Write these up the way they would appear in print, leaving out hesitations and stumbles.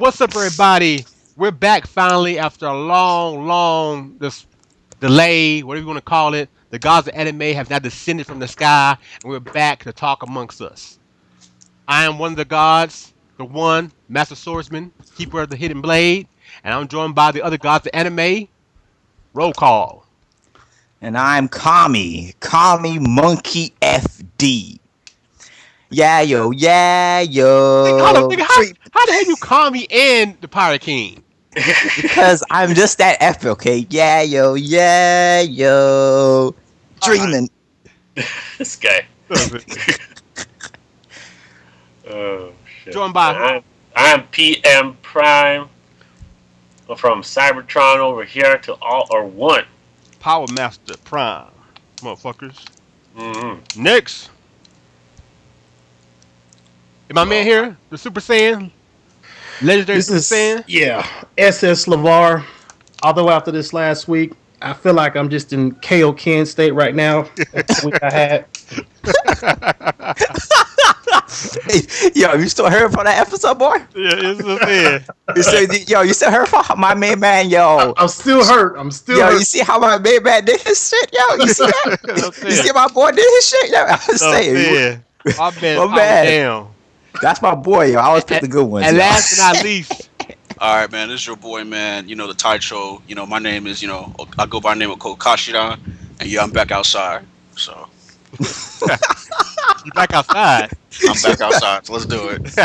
What's up, everybody? We're back finally after a long this delay, whatever you want to call it. The gods of anime have now descended from the sky, and we're back to talk amongst us. I am one of the gods, the one, Master Swordsman, Keeper of the Hidden Blade, and I'm joined by the other gods of anime. Roll call. And I'm Kami Monkey FD. Yeah, Hold up, yo. nigga, how the hell you call me and the Pirate King? Because I'm just that epic, okay? Yeah, yo. Dreaming. This guy. Shit. Oh shit. Joined by I'm PM Prime. I'm from Cybertron over here to all or one. PowerMaster Prime, motherfuckers. Mm-hmm. Next. Is my man here? The Super Saiyan? Legendary This Super is Saiyan? SS Lavar. Although after this last week, I feel like I'm just in KO Ken state right now. That's the week I had. Yo, you still heard from that episode, boy? Yeah, it's a Saiyan. You still heard from my main man, yo. I'm still hurt. Yo, you see how my main man did his shit, yo? You see that? You see my boy did his shit, yo? I'm saying. I've been Oh, man. down. That's my boy, yo. I always pick the good ones. And yo. last but not least, All right, man. This is your boy, man. You know the Taicho. You know my name is. I go by the name of Okashira, and yeah, I'm back outside. So you back outside. I'm back outside. So let's do it.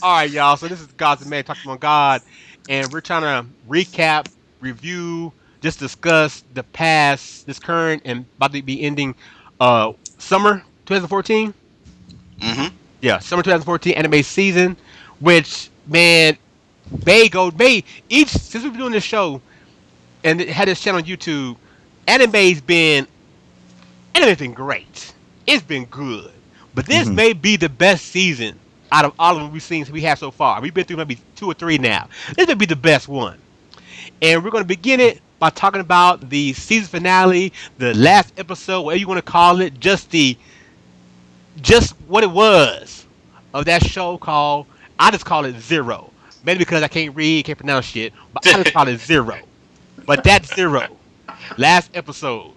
All right, y'all. So this is Gods and Man talking about God, and we're trying to recap, review, just discuss the past, this current, and about to be ending summer 2014. Mm-hmm. Yeah, summer 2014 anime season, which man, each since we've been doing this show and it had this channel on YouTube, anime's been great. It's been good, but this may be the best season out of all of them we have so far. We've been through maybe 2 or 3 now. This may be the best one, and we're going to begin it by talking about the season finale, the last episode, whatever you want to call it, just what it was of that show called, I just call it Zero. Maybe because I can't read, can't pronounce shit, but I just call it Zero. But that's Zero. Last episode.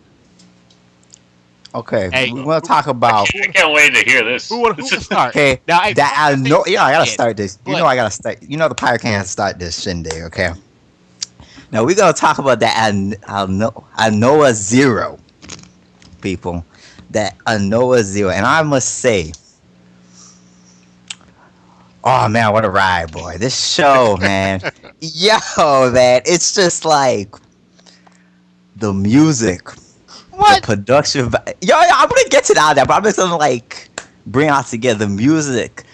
Okay, Hey, we want to talk about. I can't wait to hear this. Who want to start? Okay, Now, hey, that I know. Yeah, I gotta shit, start this. but- I gotta start. The pirate can't start this shindig. Okay. Now we're gonna talk about that. I know a Zero, people. That I know a Zero, and I must say. Oh man, what a ride, boy! This show, man, yo, man, it's just like the music, What? the production. Yo, I'm gonna get to that, but I'm just gonna like bring out together the music,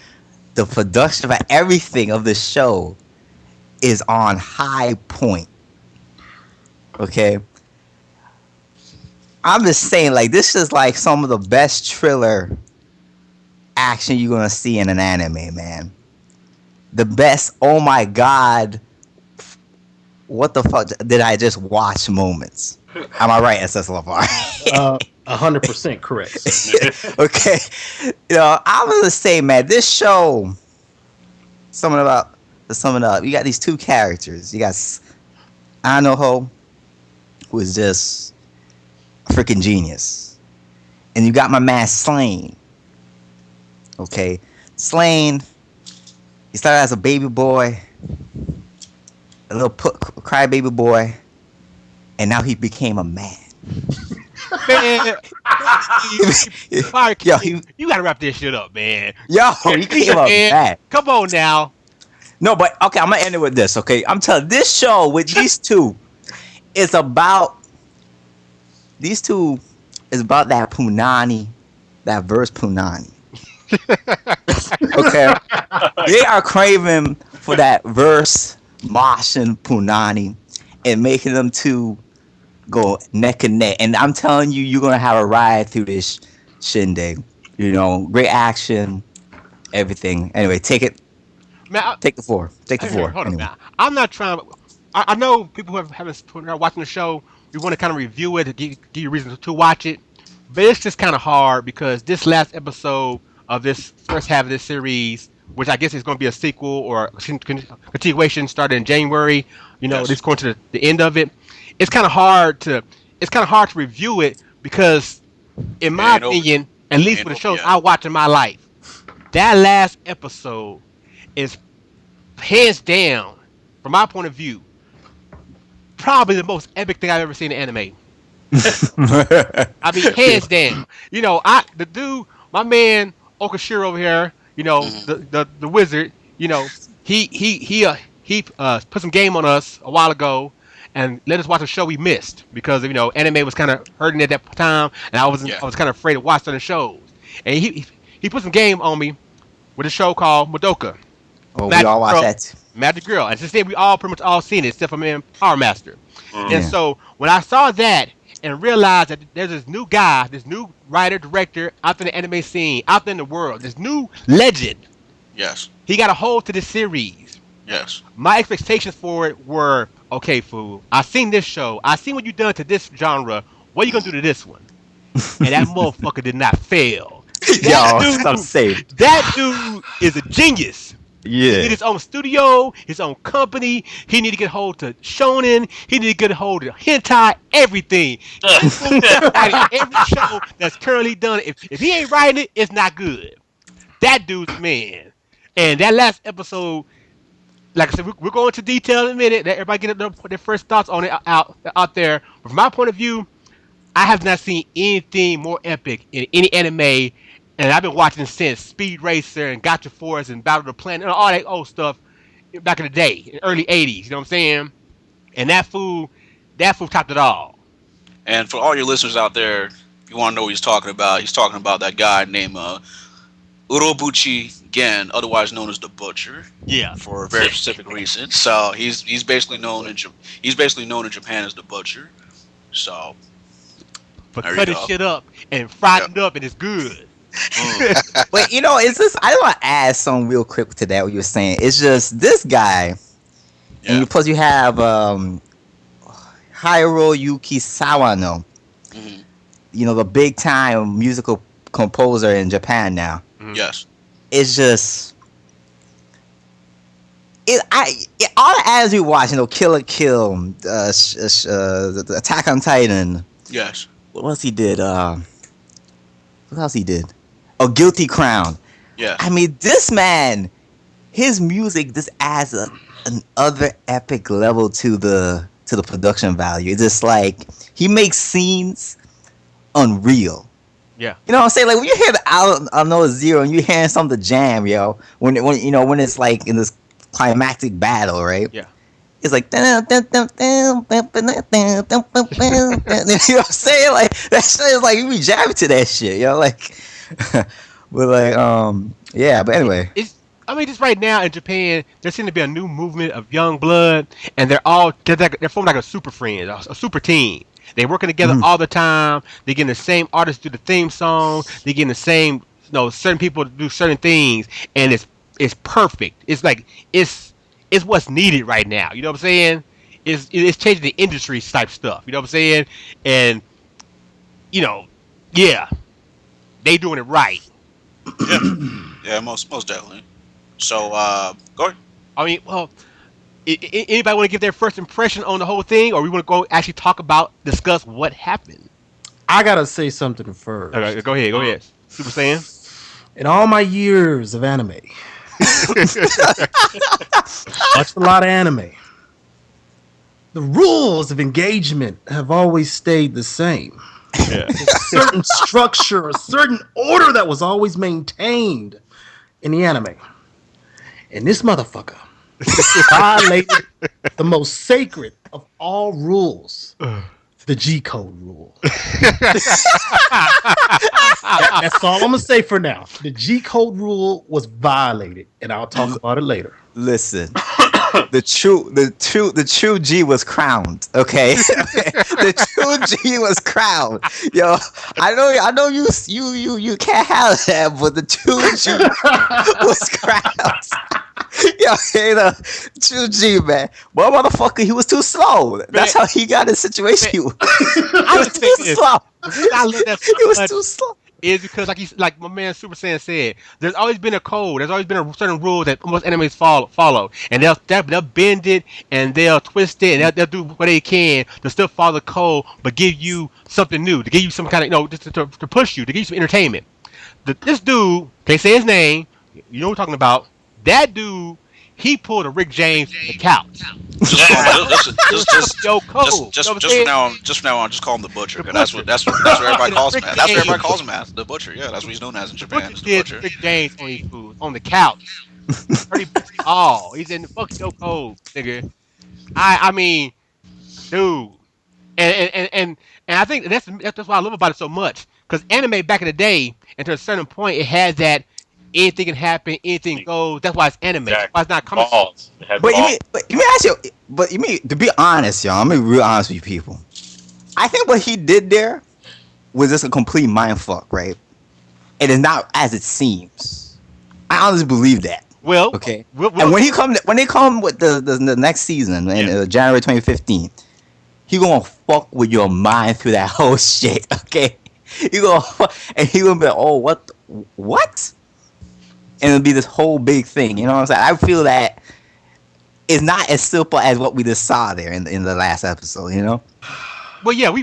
the production, everything of the show is on high point. Okay, I'm just saying, like this is like some of the best thriller action you're gonna see in an anime, man. The best, oh my god, what the fuck did I just watch moments? Am I right, SS Lavar? 100% correct. Okay. I'm gonna say, man, this show, summing it up, you got these two characters. You got Anoho, who is just a freaking genius. And you got my man Slain. Okay. Slain, he started as a baby boy, a little crybaby boy, and now he became a man. Man, Yo, you gotta wrap this shit up, man. he became a man. Come on now. No, but okay, I'm gonna end it with this. Okay, I'm telling this show with these two is about that punani, that verse punani. Okay, they are craving for that verse Martian punani and making them two go neck and neck. And I'm telling you, you're gonna have a ride through this shindig. Great action, everything. Anyway, take it. Man, Take the floor. hold on Anyway. now. I'm not trying. I know people who are watching the show. We want to kind of review it to give you reasons to watch it, but it's just kind of hard because this last episode of this first half of this series which I guess is going to be a sequel or a continuation starting in January. Yes. This going to the end of it. It's kind of hard to review it because, in It my ain't over. opinion, at least Ain't with the over shows yet. I watch in my life, that last episode is hands down, from my point of view, probably the most epic thing I've ever seen in anime. I mean, hands down. The dude, my man Okashira over here, Mhm. the wizard, he put some game on us a while ago and let us watch a show we missed because anime was kind of hurting at that time, and Yeah. I was kind of afraid to watch certain shows, and he put some game on me with a show called Madoka. Oh, we Magic all watch Girl, that. Too. Magic Girl. And since then, we all pretty much all seen it, except for me and PowerMaster. And Mm. Yeah. so when I saw that and realized that there's this new guy, this new writer, director out there in the anime scene, out there in the world, this new legend, Yes. he got a hold to this series. Yes. My expectations for it were, okay, fool, I seen this show. I seen what you done to this genre. What are you going to do to this one? And that motherfucker did not fail. Yo, stop saying. That dude is a genius. He Yeah. need his own studio, his own company. He need to get hold to shonen. He need to get hold of hentai, everything. Every show that's currently done. If he ain't writing it, it's not good. That dude's the man. And that last episode, like I said, we're going into detail in a minute. Let everybody get their first thoughts on it out there. But from my point of view, I have not seen anything more epic in any anime, and I've been watching since Speed Racer and Gotcha Force and Battle of the Planet and all that old stuff back in the day, in the early '80s. You know what I'm saying? And that fool topped it all. And for all your listeners out there, if you want to know what he's talking about that guy named Urobuchi Gen, otherwise known as the Butcher, Yeah. for a very specific reason. So he's basically known in Japan as the Butcher. So For there you cutting go. shit up and frying it up, and it's good. But it's just I want to add something real quick to that what you were saying. It's just this guy, Yeah. and plus you have Hiroyuki Sawano, Mhm. the big time musical composer in Japan now. Yes. It's just all the ads we watch, Kill la Kill, the Attack on Titan. Yes. What else he did? What else he did? Oh, Guilty Crown. Yes. I mean, this man, his music just adds another epic level to the production value. It's just like he makes scenes unreal. Yeah. You know what I'm saying? Like when you hear the I know Zero and you hearing something to jam, yo, when it's like in this climactic battle, right? Yeah. It's like you know what I'm saying? Like that shit is like you be jamming to that shit, like but like yeah, but anyway. Just right now in Japan, there seems to be a new movement of young blood, and they're forming like a super friend, a super team. They're working together all the time. They're getting the same artists to do the theme song. They're getting the same, certain people to do certain things, and it's perfect. It's like it's what's needed right now. You know what I'm saying? It's changing the industry type stuff. You know what I'm saying? And yeah, they doing it right. Yeah. Most definitely. So go ahead. I mean, well, anybody want to give their first impression on the whole thing, or we want to go actually discuss what happened? I gotta say something first. Okay, go ahead. Super Saiyan. In all my years of anime, watched a lot of anime. The rules of engagement have always stayed the same. Yeah. A certain structure, a certain order that was always maintained in the anime. And this motherfucker violated the most sacred of all rules, the G-code rule. That's all I'm gonna say for now. The G-code rule was violated, and I'll talk about it later. Listen, the true G was crowned. Okay, the true G was crowned. Yo, I know you can't have that, but the true G was crowned. Yo, the true G, man. Well, motherfucker, he was too slow. That's how he got in the situation. He was too slow. I love that He was too slow. is because like my man Super Saiyan said, there's always been a code. There's always been a certain rule that most enemies follow, and they'll bend it and they'll twist it and they'll do what they can to still follow the code, but give you something new, to give you some kind of just to push you, to give you some entertainment. This dude, can't say his name. You know what we're talking about? That dude, he pulled a Rick James from the couch. Just Yo, code. from now on, just call him the Butcher. The 'Cause Butcher. that's what everybody calls him. Rick That's what everybody James. calls him as the Butcher. Yeah, that's what he's known as in Japan. Is the Did Butcher. Rick James on his food on the couch. 30 all. He's in the fuck yo code, nigga. I mean, dude. And I think that's why I love about it so much. Because anime back in the day, and to a certain point, it had that anything can happen, anything goes. That's why it's anime. That's why it's not comic. Balls. It had But balls. you mean ask you, but you mean to be honest, y'all. I'm gonna be real honest with you people. I think what he did there was just a complete mind fuck, right? It is not as it seems. I honestly believe that. Well, Okay. And when they come with the next season in January 2015, he gonna fuck with your mind through that whole shit. Okay. He gonna and he gonna be like, oh what? And it'll be this whole big thing. You know what I'm saying? I feel that it's not as simple as what we just saw there in the last episode. You know? well, yeah,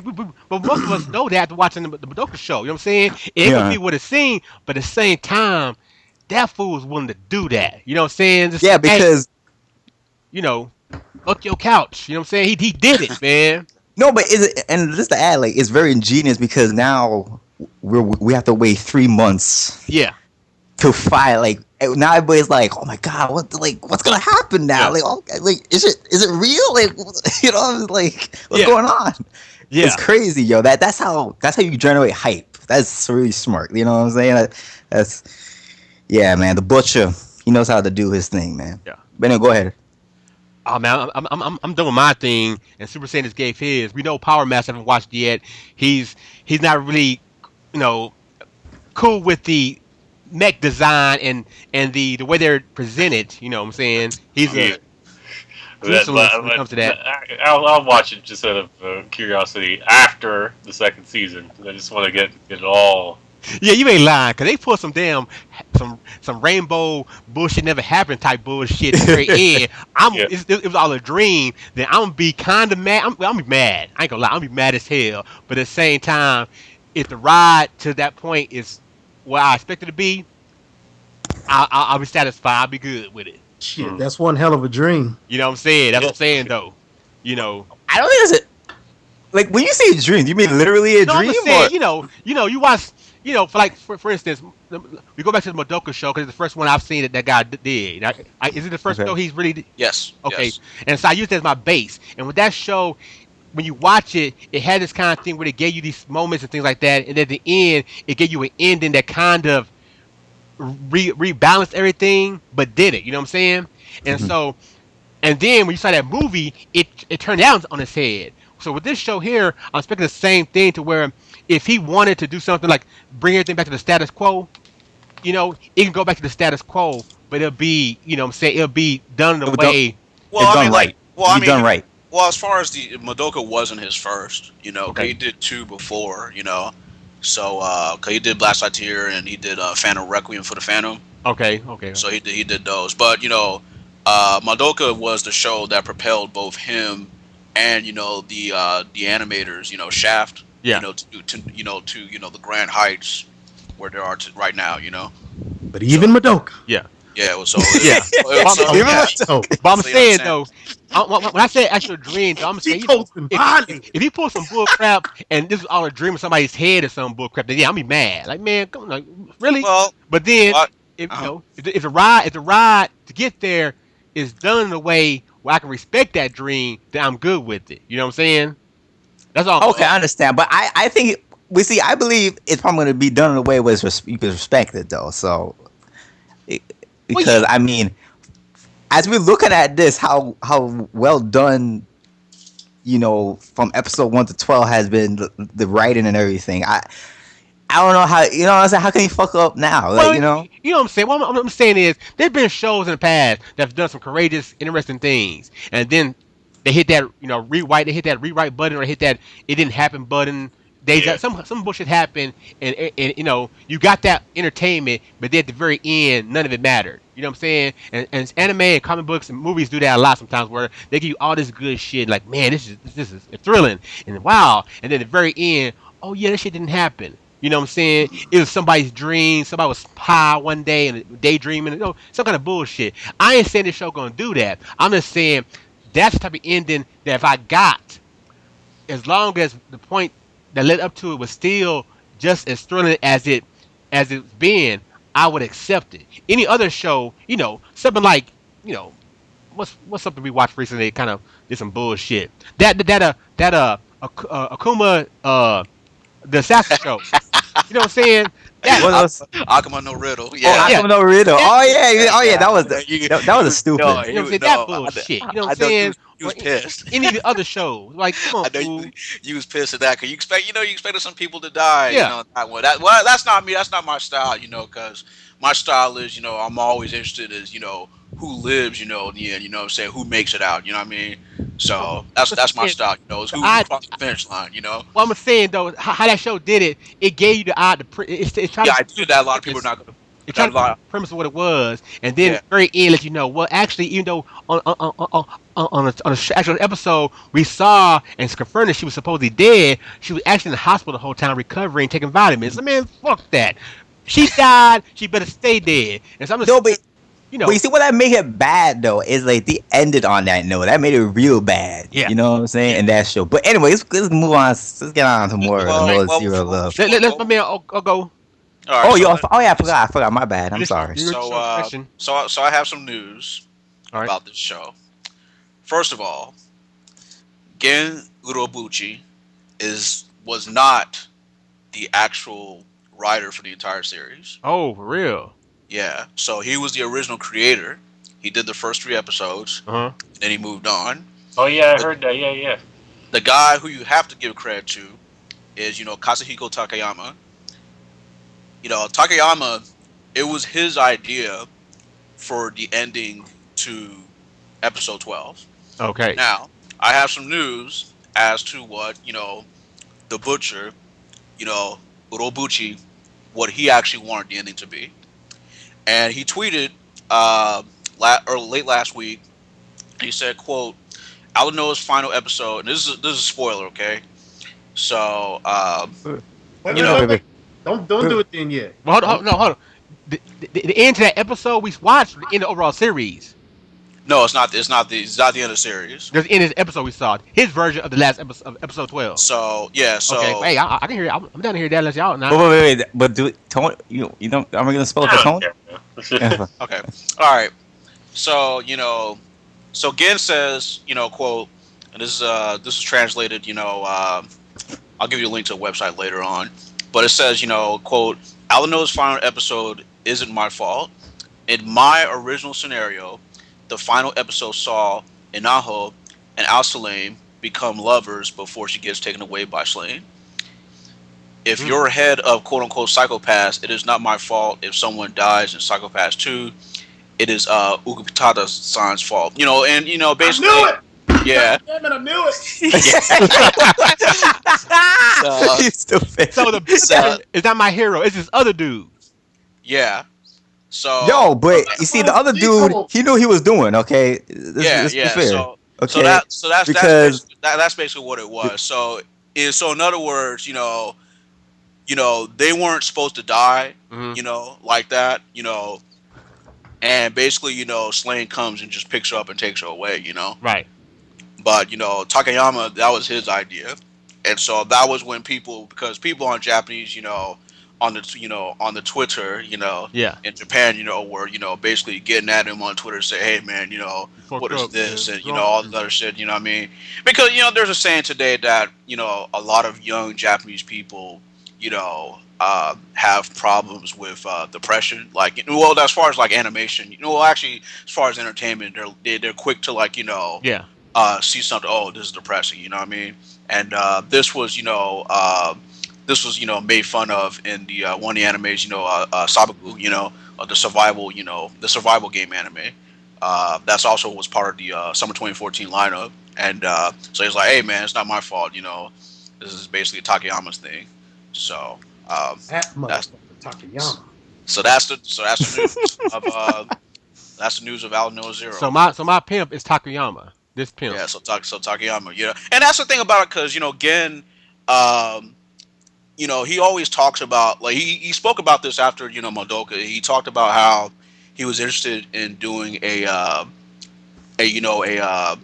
but most of us know that after watching the Madoka show. You know what I'm saying? It ain't gonna be what it seemed, but at the same time, that fool was willing to do that. You know what I'm saying? Just, Yeah, because fuck your couch. You know what I'm saying? He did it, man. no, but and just to add, like, it's very ingenious because now we have to wait 3 months Yeah. to fight. Like now, everybody's like, "Oh my god, what's gonna happen now? Yeah. Is it real? Like, like what's Yeah. going on? Yeah. It's crazy, yo. That's how you generate hype. That's really smart. You know what I'm saying? That's yeah, man. The Butcher, he knows how to do his thing, man. Yeah. But no, go ahead. Oh man, I'm done with my thing, and Super Saiyan just gave his. We know PowerMaster haven't watched yet. He's not really, cool with the mech design and the way they're presented. You know what I'm saying? He's a traditionalist when it comes to that. I'll watch it just out of curiosity after the second season. I just want to get it all. Yeah, you ain't lying, cause they put some some rainbow bullshit never happened type bullshit at the very end. It was all a dream. Then I'm gonna be kind of mad. I'm gonna be mad. I ain't gonna lie. I'm gonna be mad as hell. But at the same time, if the ride to that point is what I expect it to be, I'll be satisfied. I'll be good with it. Shit, that's one hell of a dream. You know what I'm saying? That's what I'm saying though. I don't think it's like when you say a dream, you mean literally a No, dream? I'm just saying, you watch. For instance, we go back to the Madoka show because it's the first one I've seen that guy did. Is it the first show he's really? Yes. Okay, Yes. and so I used that as my base. And with that show, when you watch it, it had this kind of thing where it gave you these moments and things like that, and at the end, it gave you an ending that kind of rebalanced everything, but did it. You know what I'm saying? And so, and then when you saw that movie, it turned out on its head. So with this show here, I'm expecting the same thing to where if he wanted to do something like bring everything back to the status quo, it can go back to the status quo, but it'll be, it'll be done in a way. Well, I mean, right. Done right. Well, as far as the Madoka wasn't his first, Okay. he did 2 before, So, 'cause he did Blast Lightyear and he did Phantom Requiem for the Phantom. Okay. So he did those. But Madoka was the show that propelled both him and the animators, Shaft. Yeah. To the grand heights where they are right now. But even Madoka. Yeah. Yeah. So Yeah. So, But I'm So, saying though, when I say actual dream, though, I'm saying if he pulls some bull crap and this is all a dream in somebody's head or some bull crap, then yeah, I'll be mad. Like, man, come on, like, really? Well, But then well, if the ride to get there is done in a way where I can respect that dream, then I'm good with it. You know what I'm saying? That's all. Okay, I understand, but I think I believe it's probably going to be done in a way where you can respect it, though. So, because I mean, as we're looking at this, how well done, from episode 1 to 12 has been the writing and everything. I don't know how what I'm saying. How can he fuck up now? Well, Like, you know what I'm saying? What I'm saying is there've been shows in the past that have done some courageous, interesting things, and then they hit that rewrite. They hit that rewrite button or hit that it didn't happen button. They Yeah. some bullshit happened, and you know you got that entertainment, but then at the very end, none of it mattered. You know what I'm saying? And anime and comic books and movies do that a lot sometimes, where they give you all this good shit, like man, this is thrilling and wow, and then at the very end, oh yeah, this shit didn't happen. You know what I'm saying? It was somebody's dream. Somebody was high one day and daydreaming. You know, some kind of bullshit. I ain't saying this show gonna do that. I'm just saying that's the type of ending that if I got, as long as the point that led up to it was still just as thrilling as it's been, I would accept it. Any other show, you know, something like, you know, what's something we watched recently? Kind of did some bullshit. Akuma the assassin show. You know what I'm saying? That What else? Akuma no Riddle. Oh, Yeah. yeah, Akuma no Riddle. that Oh yeah, Yeah, oh yeah. yeah. That was that was a You no, stupid. you know what I'm you saying? That no. bullshit. You know what I'm I know saying? you Or was pissed. any of the other shows. Like, come on, I know fool. you was pissed at that because you expected some people to die. Yeah. That one. Well, that's not me. That's not my style. Because my style is I'm always interested as who lives. And you know what I'm saying, who makes it out. You know what I mean? But, So but that's my saying, style. Is the who odd, crossed the finish line. what I'm saying though, how that show did it, it gave you the odd, it's trying Yeah, to I do did the that. A lot of people are premise. not gonna. It tried That to a give you lot. the premise of what it was, and then Yeah. at the very end let you know, well, actually, even though on a actual episode we saw and it's confirmed that she was supposedly dead, she was actually in the hospital the whole time recovering, taking vitamins. I mean, fuck that. She died. She better stay dead. And so I'm just, No, you but you know, see what that made it bad though is like they ended on that note. That made it real bad. yeah. You know what I'm saying? Yeah. In that show. But anyway, let's move on. Let's get on to more Well, Annoyed well, Zero Love. before we Let's my go. man go. All right. Oh, So oh yeah, I forgot. My bad. I'm Finish sorry. your question. so I have some news All right. about this show. First of all, Gen Urobuchi was not the actual writer for the entire series. Oh, for real. Yeah, so he was the original creator. He did the first 3 episodes, Uh huh. and then he moved on. Oh yeah, I The, heard that. Yeah, yeah. the guy who you have to give credit to is Kazuhiko Takayama. Takayama, it was his idea for the ending to episode 12. Okay. Now, I have some news as to what the butcher, you know, Urobuchi, what he actually wanted the ending to be. And he tweeted or late last week. He said, "quote Alano's final episode." And this is a spoiler, okay? So, Wait, you wait, know, wait, Wait, wait. Don't do it then yet. Well, Don't. no, hold on. The end to that episode we watched, the end of the overall series. no, it's not. It's not the end of the series. There's in this episode we saw his version of the last episode of episode 12. So yeah, Okay, so hey, I can hear it. I'm down to hear that. Unless y'all Wait, not. wait. But do Tone, you don't. Am I gonna spell it for I don't Tone? care, man. Yeah. okay, all right. So so Gen says, quote, and this is translated. I'll give you a link to a website later on, but it says, quote, Alano's final episode isn't my fault. In my original scenario, the final episode saw Inaho and Al-Salim become lovers before she gets taken away by Slane. If Hmm. you're head of quote unquote Psychopaths, it is not my fault if someone dies in Psychopaths 2. It is Ukutata-san's fault. And I basically, knew it. yeah. Damn it! I knew it. So, You stupid. So the So- is not my hero. It's this other dude. yeah. So Yo, but you see, the other dude, he knew he was doing. Okay, let's be yeah. fair. So Okay, that's because that's basically what it was. So in other words, they weren't supposed to die, like that, and basically, Slane comes and just picks her up and takes her away. Right. But Takayama, that was his idea, and so that was when because people on Japanese, on the Twitter, Yeah. in Japan, were basically getting at him on Twitter, say, hey man, what Fucked is up, this, man. and all this other shit, you know what I mean? Because there's a saying today that a lot of young Japanese people, have problems with depression, like well, as far as like animation, well, actually, as far as entertainment, they're quick to like Yeah. see something. Oh, this is depressing. You know what I mean? And this was made fun of in the one of the animes. Sabaku. The survival game anime. That's also was part of the summer 2014 lineup. And so he's like, hey man, it's not my fault. This is basically Takayama's thing. So That that's motherfucker Takayama. that's the news of Al No So Zero. my pimp is Takayama. This pimp. Yeah, so Takayama, and that's the thing about it because Gen, um, he always talks about like he spoke about this after Madoka. He talked about how he was interested in doing a you know a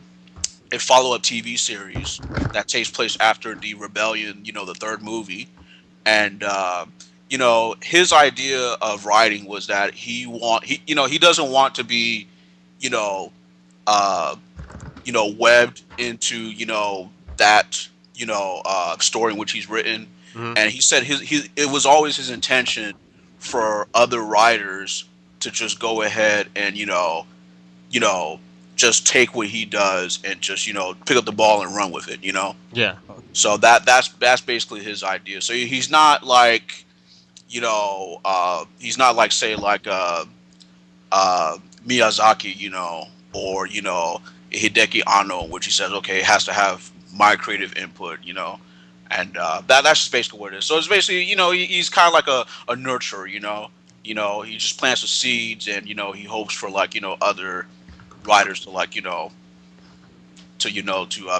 follow up TV series that takes place after the rebellion, the third movie, and his idea of writing was that he doesn't want to be you know uh, webbed into that story in which he's written, Hmm. and he said it was always his intention for other writers to just go ahead and you know just take what he does and just pick up the ball and run with it. Yeah. So that's basically his idea. So he's not like he's not like say like Miyazaki, or Hideki Anno, which he says, okay, it has to have my creative input, and that's just basically what it is. So it's basically, he's kind of like a nurturer, he just plants the seeds, and he hopes for like other writers to like to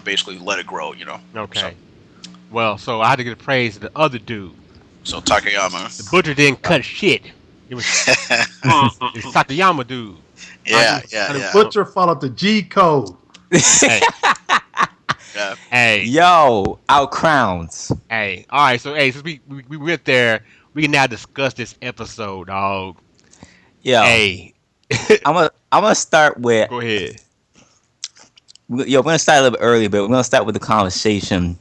basically let it grow. So Okay. Well, so I had to give praise to the other dude. Takayama, The butcher didn't cut shit. It was it's Takayama dude. yeah, And the yeah, butcher followed the G code. Hey, yeah. hey, Yo, our crowns. hey. All right. So hey, since we went there, we can now discuss this episode, dog. Yo, Hey, I'm gonna start with go ahead. we're gonna start a little bit early, but we're gonna start with the conversation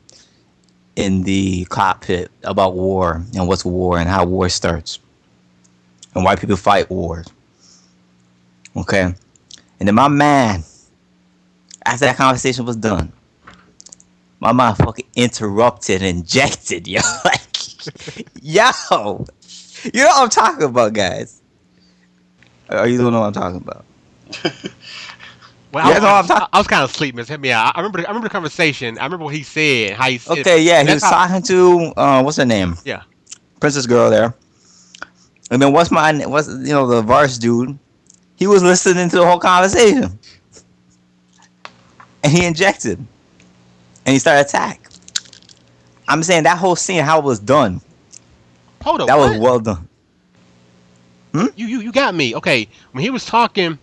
in the cockpit about war and what's war and how war starts and why people fight wars. Okay, and then my man, after that conversation was done, my mind fucking interrupted and injected, yo. Like, yo, you know what I'm talking about, guys? Or you don't know what I'm talking about? Well, Yeah, no, I'm talking. I was kind of asleep, man. Help me out. I remember the conversation. I remember what he said, how he said it. Okay, yeah, he That's was how. talking to what's her name? Yeah. Princess girl there. And then what's the Vars dude? He was listening to the whole conversation, and he injected, and he started attack. I'm saying that whole scene, how it was done, Hold up. that was What? well done. Hmm? You got me. Okay. When he was talking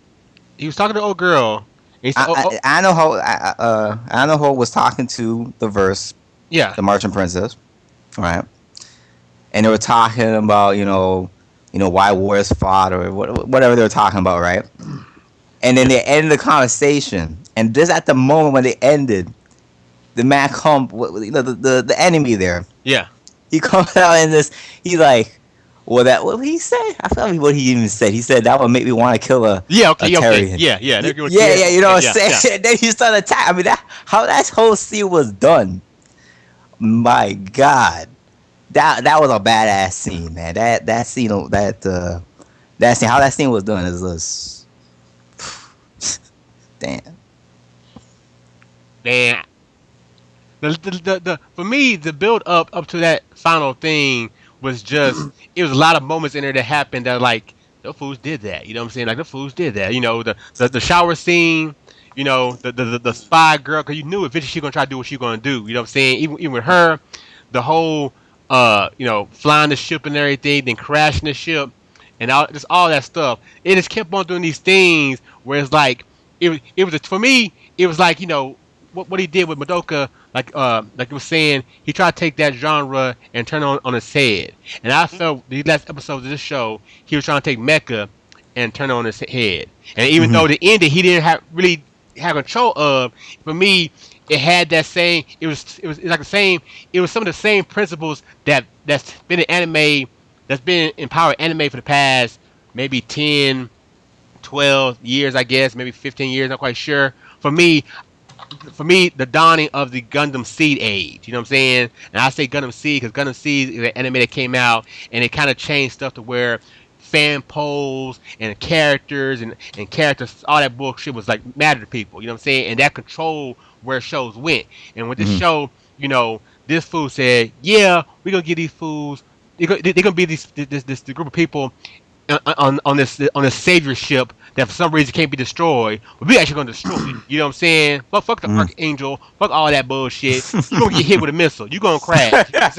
to the old girl. And he said, oh, I know how I know who was talking to the verse, yeah. the Merchant Princess, right? And they were talking about why war is fought or whatever they were talking about, right? And then they ended the conversation, and just at the moment when they ended, the man the enemy there, Yeah. he comes out in this. He's like, well, what did he say? I forgot what he even said. He said that would make me want to kill a Yeah. Okay. Okay. Tyrion. Yeah. Yeah. They're going Yeah, you know what I'm yeah, saying? yeah. And then he started attacking. I mean, how that whole scene was done. My God, that was a badass scene, man. That scene, that scene, how that scene was done is just damn. Man. The for me the build up to that final thing was just it was a lot of moments in there that happened that like the fools did that. You know what I'm saying? Like the fools did that. The shower scene. The spy girl, because you knew eventually she gonna try to do what she gonna do. You know what I'm saying? Even with her, the whole flying the ship and everything, then crashing the ship, and all that stuff. It just kept on doing these things where it's like it was for me. It was like what he did with Madoka, like it was saying, he tried to take that genre and turn it on its head. And I felt these last episodes of this show, he was trying to take Mecha and turn it on its head. And even Mm-hmm. though the ending he didn't really have control of, for me, it had that same. It was like the same. It was some of the same principles that's been in anime, that's been in power anime for the past maybe 10, 12 years, I guess, maybe 15 years, not quite sure. For me, the dawning of the Gundam Seed age. You know what I'm saying? And I say Gundam Seed because Gundam Seed is an anime that came out and it kind of changed stuff to where fan polls and characters and characters, all that bullshit was like matter to people. You know what I'm saying? And that controlled where shows went. And with this Mm-hmm. show, this fool said, "Yeah, we're gonna get these fools. They're gonna be this group of people on this savior ship that for some reason can't be destroyed. But we actually gonna destroy it. You know what I'm saying? Fuck the Mm. archangel. Fuck all that bullshit. You gonna get hit with a missile. You gonna crash. You know what I'm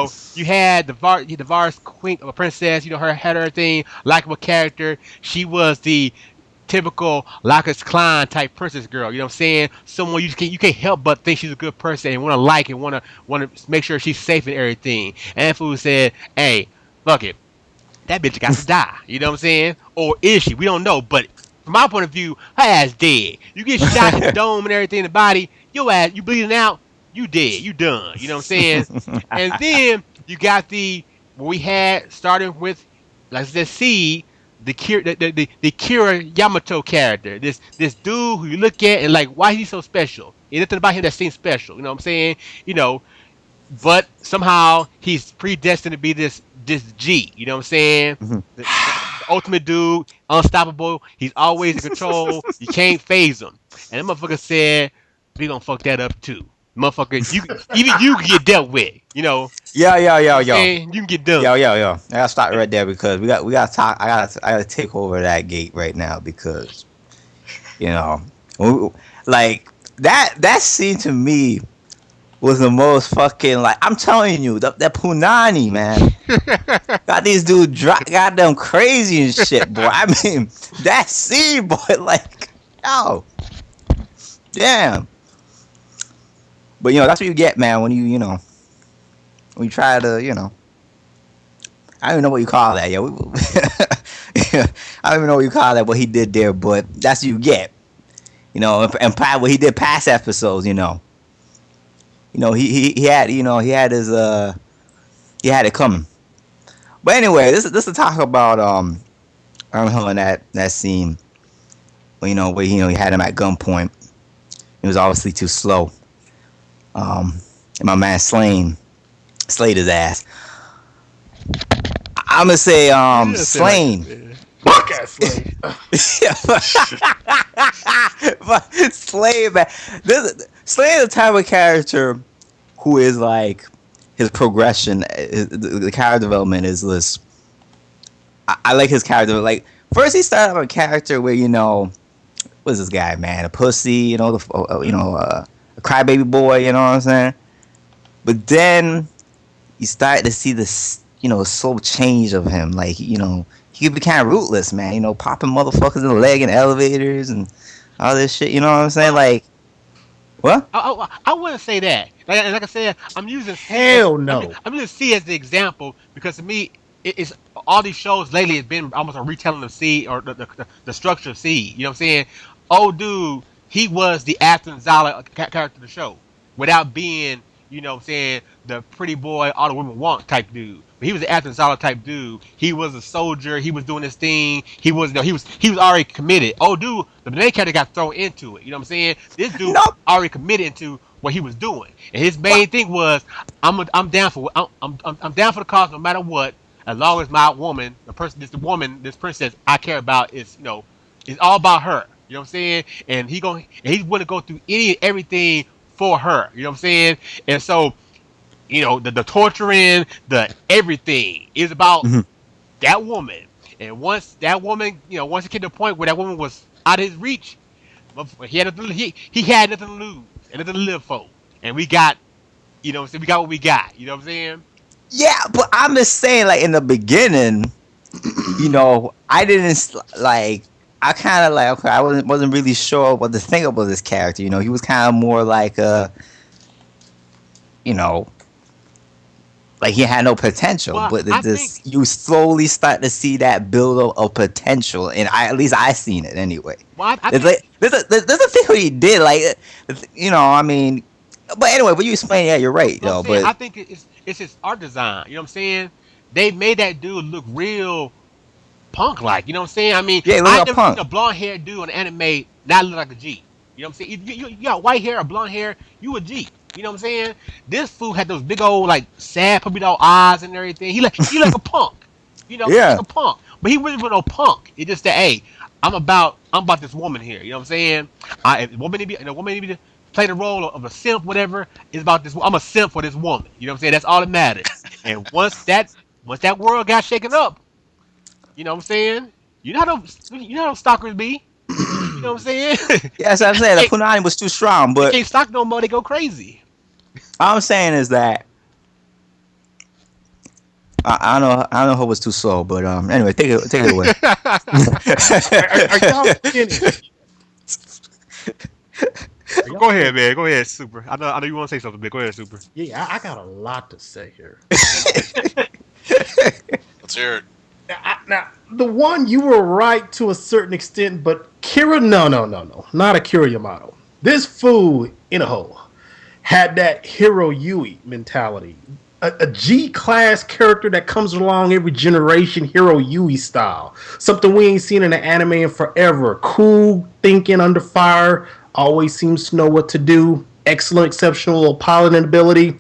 saying? You had the Vars queen of a princess. Her had her thing, likable character. She was the typical Locke's Klein type princess girl. You know what I'm saying? Someone you can't help but think she's a good person and want to like and want to make sure she's safe and everything. And fool said, "Hey, fuck it, that bitch got to die." You know what I'm saying? Or is she? We don't know. But from my point of view, her ass dead. You get shot in the dome and everything in the body, your ass, you bleeding out, you dead. You done. You know what I'm saying? And then you got what we had starting with, like I said, Seed, the Kira Yamato character. This dude who you look at and like, why is he so special? Ain't nothing about him that seems special. You know what I'm saying? You know, but somehow he's predestined to be this G. You know what I'm saying? Mhm. The ultimate dude, unstoppable. He's always in control. You can't phase him. And that motherfucker said, "We gonna fuck that up too, motherfucker. Even you can get dealt with. Yo, yo, You know yo, what I'm yo, saying? You can get done." yo. I gotta stop right there because we gotta talk. I gotta take over that gate right now because you know, like that scene to me was the most fucking like I'm telling you that Punani man got these dudes got them crazy and shit, boy. I mean that scene, boy, like oh damn. But that's what you get, man, when when you try to I don't even know what you call that, yo. I don't even know what you call that, what he did there, but that's what you get. And probably what he did past episodes, he had he had it coming. But anyway, this to talk about Earnhardt in that scene where he had him at gunpoint. He was obviously too slow. And my man slayed his ass. I'm gonna say Slain. Fuck ass slave. But Slade, man, Slade is the type of character who is like his progression, the character development is this. I like his character. Like first, he started out a character where what's this guy, man, a pussy, a crybaby boy, you know what I'm saying? But then you start to see this, slow change of him, like he could be kind of rootless, man. Popping motherfuckers in the leg in elevators and all this shit. You know what I'm saying? Like, what? I wouldn't say that. Like I said, I'm using Hell no. I'm using C as the example because to me, it's all these shows lately has been almost a retelling of C or the structure of C. You know what I'm saying? Oh, dude, he was the Afton Zala character of the show without being, what I'm saying, the pretty boy all the women want type dude. But he was an Afton Zala type dude. He was a soldier. He was doing his thing. He was already committed. Oh, dude, the main character got thrown into it. You know what I'm saying? This dude No. already committed into what he was doing, and his main thing was, I'm down for I'm down for the cause no matter what, as long as my woman, this princess I care about is it's all about her. You know what I'm saying? And he's willing to go through any and everything for her. You know what I'm saying? And so, the torturing, the everything is about Mhm. that woman. And once that woman, once it came to a point where that woman was out of his reach, he had nothing, he had nothing to lose and nothing to live for. And we got, we got what we got. You know what I'm saying? Yeah, but I'm just saying, like in the beginning, I didn't like. I kind of like okay. I wasn't really sure what to think about this character. He was kind of more like you know, like he had no potential. Well, But I think you slowly start to see that build up of potential, and at least I seen it anyway. well, I It's think like there's a thing what he did, like I mean, but anyway, when you explain, yeah, you're right, what I'm though. saying, But I think it's his art design. You know what I'm saying? They made that dude look real punk like. You know what I'm saying? I mean, yeah, look I at never seen Punk. a blonde haired dude on anime not look like a G. You know what I'm saying? You got white hair or blonde hair, you a G. You know what I'm saying? This fool had those big old like sad puppy dog eyes and everything. He like a punk. He like Yeah. a punk. But he really was no punk. It's just that hey, I'm about this woman here. You know what I'm saying? The woman need to be play the role of a simp, whatever. It's about this. I'm a simp for this woman. You know what I'm saying? That's all that matters. And once that world got shaken up, you know what I'm saying? You know how those stalkers be. You know what I'm saying? Yes, I'm saying the they, punani was too strong, they but can't stalk no more. They go crazy. all I'm saying is that I don't know who was too slow, but anyway, take it away. Are y'all finished? Are y'all Go ahead, finished? man. Go ahead, Super. I know you want to say something, but go ahead, Super. Yeah, I got a lot to say here. Let's hear it. Now, the one you were right to a certain extent, but Kira, no, not Akira Yamato. This fool in a hole had that Hero Yui mentality. A G class character that comes along every generation, Hero Yui style. Something we ain't seen in an anime in forever. Cool, thinking under fire, always seems to know what to do. Excellent, exceptional piloting ability.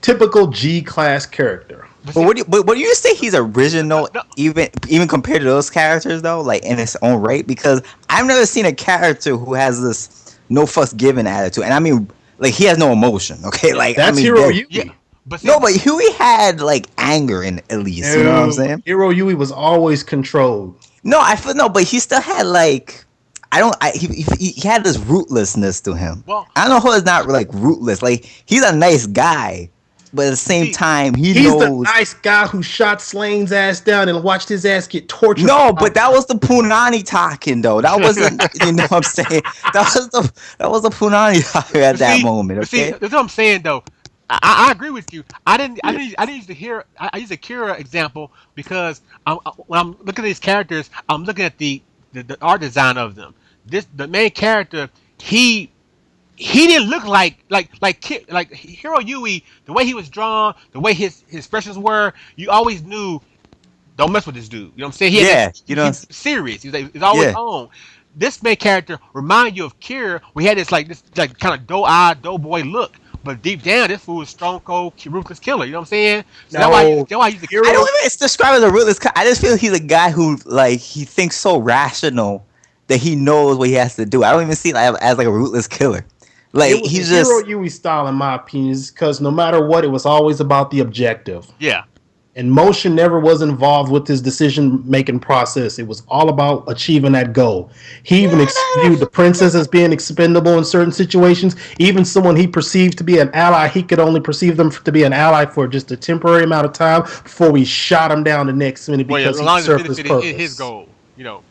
Typical G class character. But But see, what do you say he's original, no, even compared to those characters though, like in its own right? Because I've never seen a character who has this no fuss given attitude, and I mean, like he has no emotion. Okay, like I That's mean, Hero yeah, Yui. but see, no, but Huey had like anger in at least. You know what I'm No, saying? Hero Yui was always controlled. No, I feel no, but he still had like I don't. He had this rootlessness to him. well, I don't know how it's not like rootless. Like he's a nice guy, but at the same see, time, he He's the knows. nice guy who shot Slane's ass down and watched his ass get tortured. No, but that was the Punani talking though. That wasn't. You know what I'm saying? That was the Punani talking at that moment. but see, Okay. that's what I'm saying though. I agree with you. I didn't use the here. I use a Kira example because when I'm looking at these characters, I'm looking at the art design of them. The main character, he didn't look like Hero Yui. The way he was drawn, the way his expressions were, you always knew don't mess with this dude. You know what I'm saying? He had Yeah. that, You know. he's serious. He's always Yeah. on. This main character remind you of Kira. We had this kind of doe-eyed, doe-boy look. But deep down, this fool is stone cold, ruthless killer. You know what I'm saying? So No, that's why I use the I Hero. don't even describe as a rootless. I just feel he's a guy who like he thinks so rational that he knows what he has to do. I don't even see like as like a rootless killer. Like It was he's the Hero just Yui style, in my opinion, because no matter what, it was always about the objective. Yeah. And motion never was involved with his decision making process. It was all about achieving that goal. He even viewed the princess as being expendable in certain situations. Even someone he perceived to be an ally, he could only perceive them to be an ally for just a temporary amount of time before we shot him down the next minute Well, yeah, as because he long as it served his benefited his purpose. goal. You know.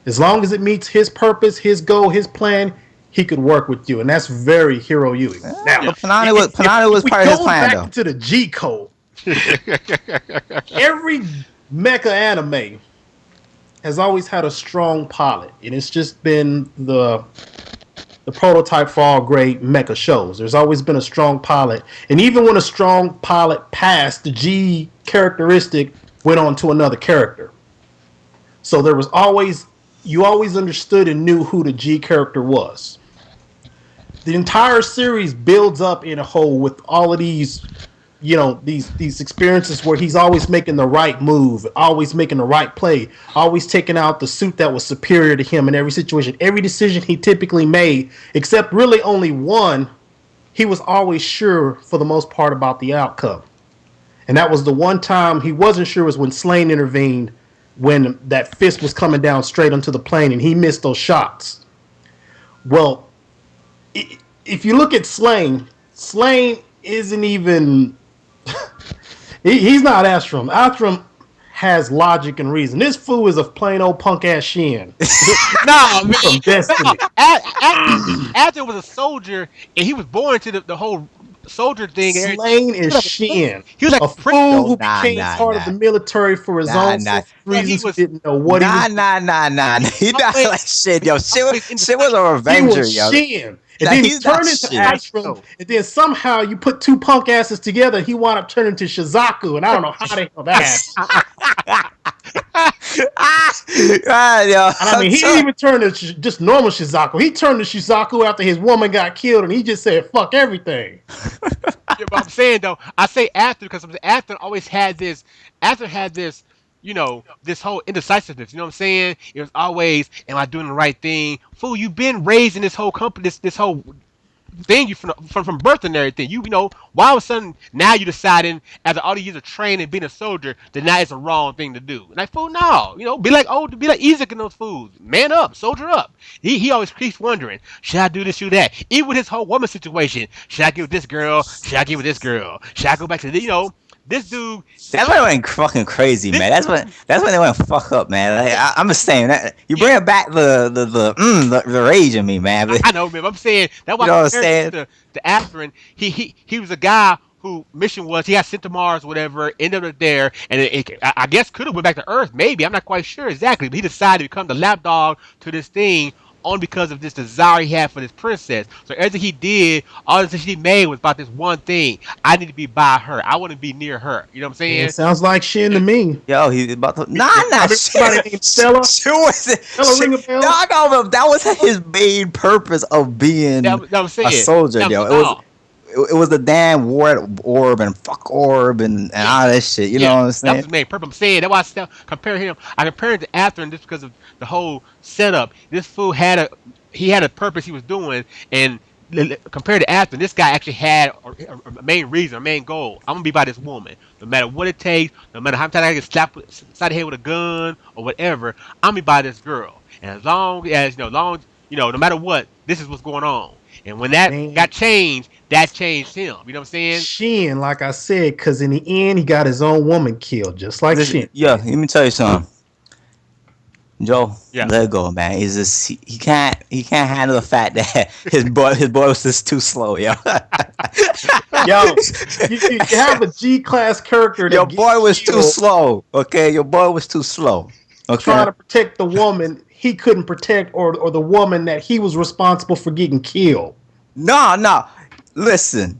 As long as it meets his purpose, his goal, his plan, he could work with you, and that's very Hero Yui. Now, Yeah. but Panani was we part of his go plan back though. into the G code, every mecha anime has always had a strong pilot, and it's just been the prototype for all great mecha shows. There's always been a strong pilot, and even when a strong pilot passed, the G characteristic went on to another character. So there was always you always understood and knew who the G character was. The entire series builds up in a whole with all of these these experiences where he's always making the right move, always making the right play, always taking out the suit that was superior to him in every situation. Every decision he typically made, except really only one, he was always sure for the most part about the outcome. And that was the one time he wasn't sure was when Slane intervened when that fist was coming down straight onto the plane and he missed those shots. Well, if you look at Slane isn't even he's not Astrum. Astrum has logic and reason. This fool is a plain old punk ass Shin No, man. from No. Destiny. After was a soldier and he was born into the whole soldier thing. And everything. Slane is Shin, He was like a a prince. fool No, who nah, became nah, part of nah. the military for his Nah, own nah. reasons. He was- He didn't know what he Nah, was. nah. He not Always- like shit, yo. Shit always in the- was a He revenger, was yo. Shin. And Nah, then he he's not turned into Shin. Astrum, and then somehow you put two punk asses together, he wound up turning to Shizaku, and I don't know how the hell that happened. Yo. I mean, he didn't even turn to just normal Shizaku. He turned to Shizaku after his woman got killed, and he just said, fuck everything. Yeah, but I'm saying though, I say after because after always had this. After had this, this whole indecisiveness. You know what I'm saying? It was always, am I doing the right thing? Fool, you've been raised in this whole company, this whole thing you from birth and everything. You know, why all of a sudden now you deciding after all these years of training and being a soldier that now it's a wrong thing to do. Like fool, no, you know, be like Isaac in those fools. Man up, soldier up. He always keeps wondering, should I do this, do that? Even with his whole woman situation, should I get with this girl? Should I get with this girl? Should I go back to the, you know, this dude. That's when it went fucking crazy, This man. That's when they went fuck up, man. Like, I'm just saying that you yeah, bring back the rage in me, man. But, I know, man. I'm saying that's you why I know what I'm compared him saying? to Atherin. He was a guy who mission was he got sent to Mars, whatever, ended up there, and I guess could have went back to Earth, maybe. I'm not quite sure exactly, but he decided to become the lapdog to this thing only because of this desire he had for this princess. So everything he did, all the decisions he made was about this one thing. I need to be by her. I want to be near her. You know what I'm It saying? sounds like Shin to me. Yo, he's about to. Nah, I nah, remember somebody named Stella. She was. Stella ring a bell? No, no, that was his main purpose of being That was a saying. soldier, That was yo. saying, no. It was the damn war orb and fuck orb and Yeah. all that shit. You know Yeah, what I'm that was saying? his main purpose. I'm saying that's why compare him. I compare him to Atherin just because of the whole setup. This fool had a purpose he was doing, and compared to Atherin, this guy actually had a main reason, a main goal. I'm gonna be by this woman, no matter what it takes, no matter how many times I get slapped side the head with a gun or whatever. I'm gonna be by this girl, and as long as no matter what, this is what's going on. And when that Man, got changed, that changed him. You know what I'm saying? Shin, like I said, because in the end, he got his own woman killed, just like Listen, Shin. yeah, let me tell you something, Joe. Yeah. Let it go, man. He's just he can't handle the fact that his boy was just too slow, yo. Yo, you have a G class character Your that boy was gets too killed slow. Okay, your boy was too slow. trying Okay. to protect the woman he couldn't protect, or the woman that he was responsible for getting killed. No, no. Listen,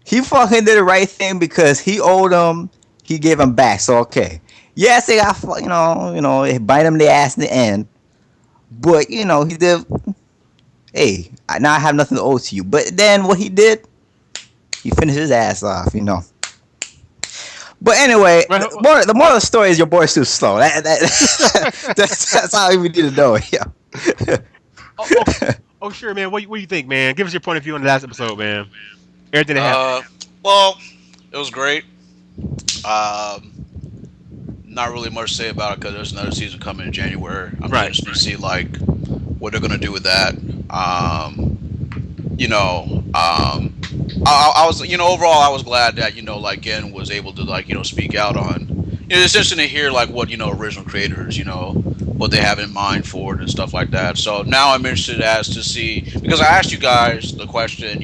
he fucking did the right thing because he owed him. He gave him back. So okay. Yes, they got it bite him in the ass in the end. But he did. Hey, now I have nothing to owe to you. But then what he did, he finished his ass off. But anyway, Right. the moral of the story is your boy's too slow. That's all we need to know. Yeah. Oh, sure, man. What do you think, man? Give us your point of view on the last episode, man. Everything that happened. Well, it was great. Um, Not really much to say about it because there's another season coming in January. I'm Right. interested to see like what they're gonna do with that. I was overall I was glad that like Gen was able to like speak out on. It's interesting to hear like what original creators what they have in mind for it and stuff like that. So now I'm interested as to see because I asked you guys the question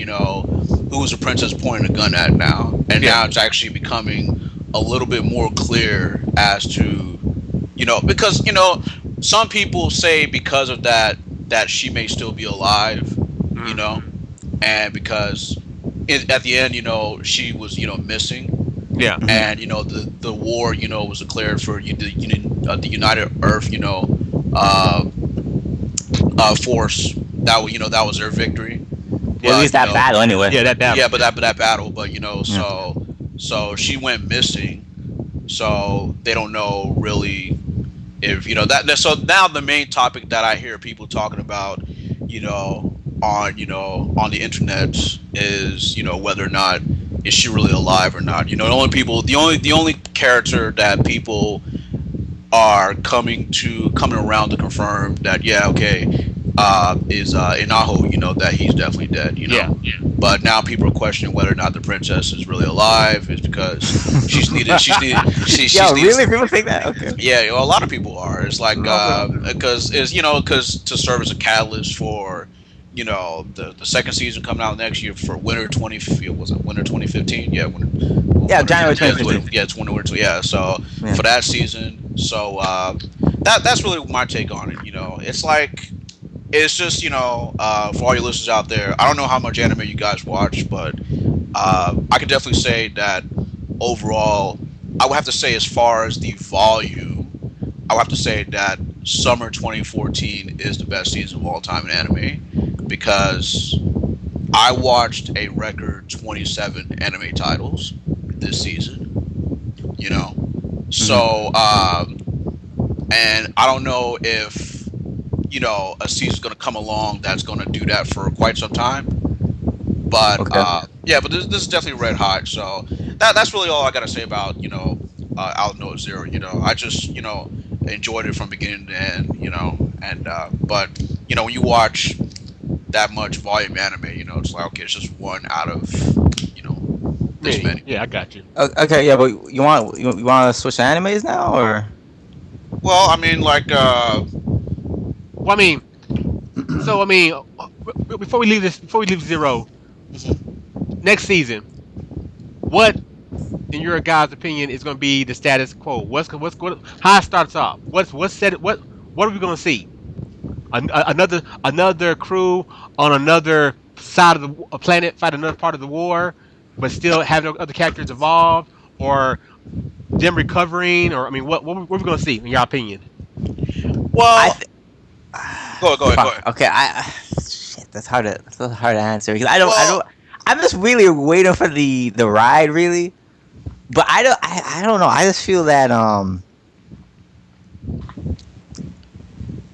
who's the princess pointing a gun at now, and Yeah. now it's actually becoming a little bit more clear as to because some people say because of that she may still be alive, and because at the end she was missing, Yeah. and the war was declared for the United Earth uh, force that was their victory. Well, at least that battle anyway. Yeah, that battle. Yeah, but that battle, but so she went missing, so they don't know really if that. So now the main topic that I hear people talking about, on the internet is whether or not is she really alive or not. The only character that people are coming around to confirm that is Inaho, that he's definitely dead. Yeah. But now people are questioning whether or not the princess is really alive. Is because she's needed. She's Yo, needed. really? People think that? Okay. Yeah, a lot of people are. It's like because to serve as a catalyst for the second season coming out next year for winter 2015. Yeah, January 2015. Yeah, it's winter. Yeah, so Yeah. for that season. So that's really my take on it. It's like. It's just, for all your listeners out there, I don't know how much anime you guys watch, but I could definitely say that overall, I would have to say as far as the volume, I would have to say that summer 2014 is the best season of all time in anime because I watched a record 27 anime titles this season, So, and I don't know if a season's going to come along that's going to do that for quite some time. But Okay. yeah, but this is definitely red hot. So that's really all I gotta say about Out Note Zero. I just enjoyed it from beginning to end. And but when you watch that much volume anime, it's like okay, it's just one out of this Many. many. Yeah, I got you. Okay, yeah, but you want to switch to animes now, or Well, I mean, like, Well, I mean, so I mean, before we leave Zero, next season, what, in your guys' opinion, is going to be the status quo? How it starts off? What are we going to see? Another crew on another side of the planet fight another part of the war, but still have no other characters involved, or them recovering, or I mean, what are we going to see in your opinion? I? well, go ahead, go Fuck. ahead. Okay. Shit. That's hard to answer because I Well, don't. I'm just really waiting for the ride, really. But I don't know. I just feel that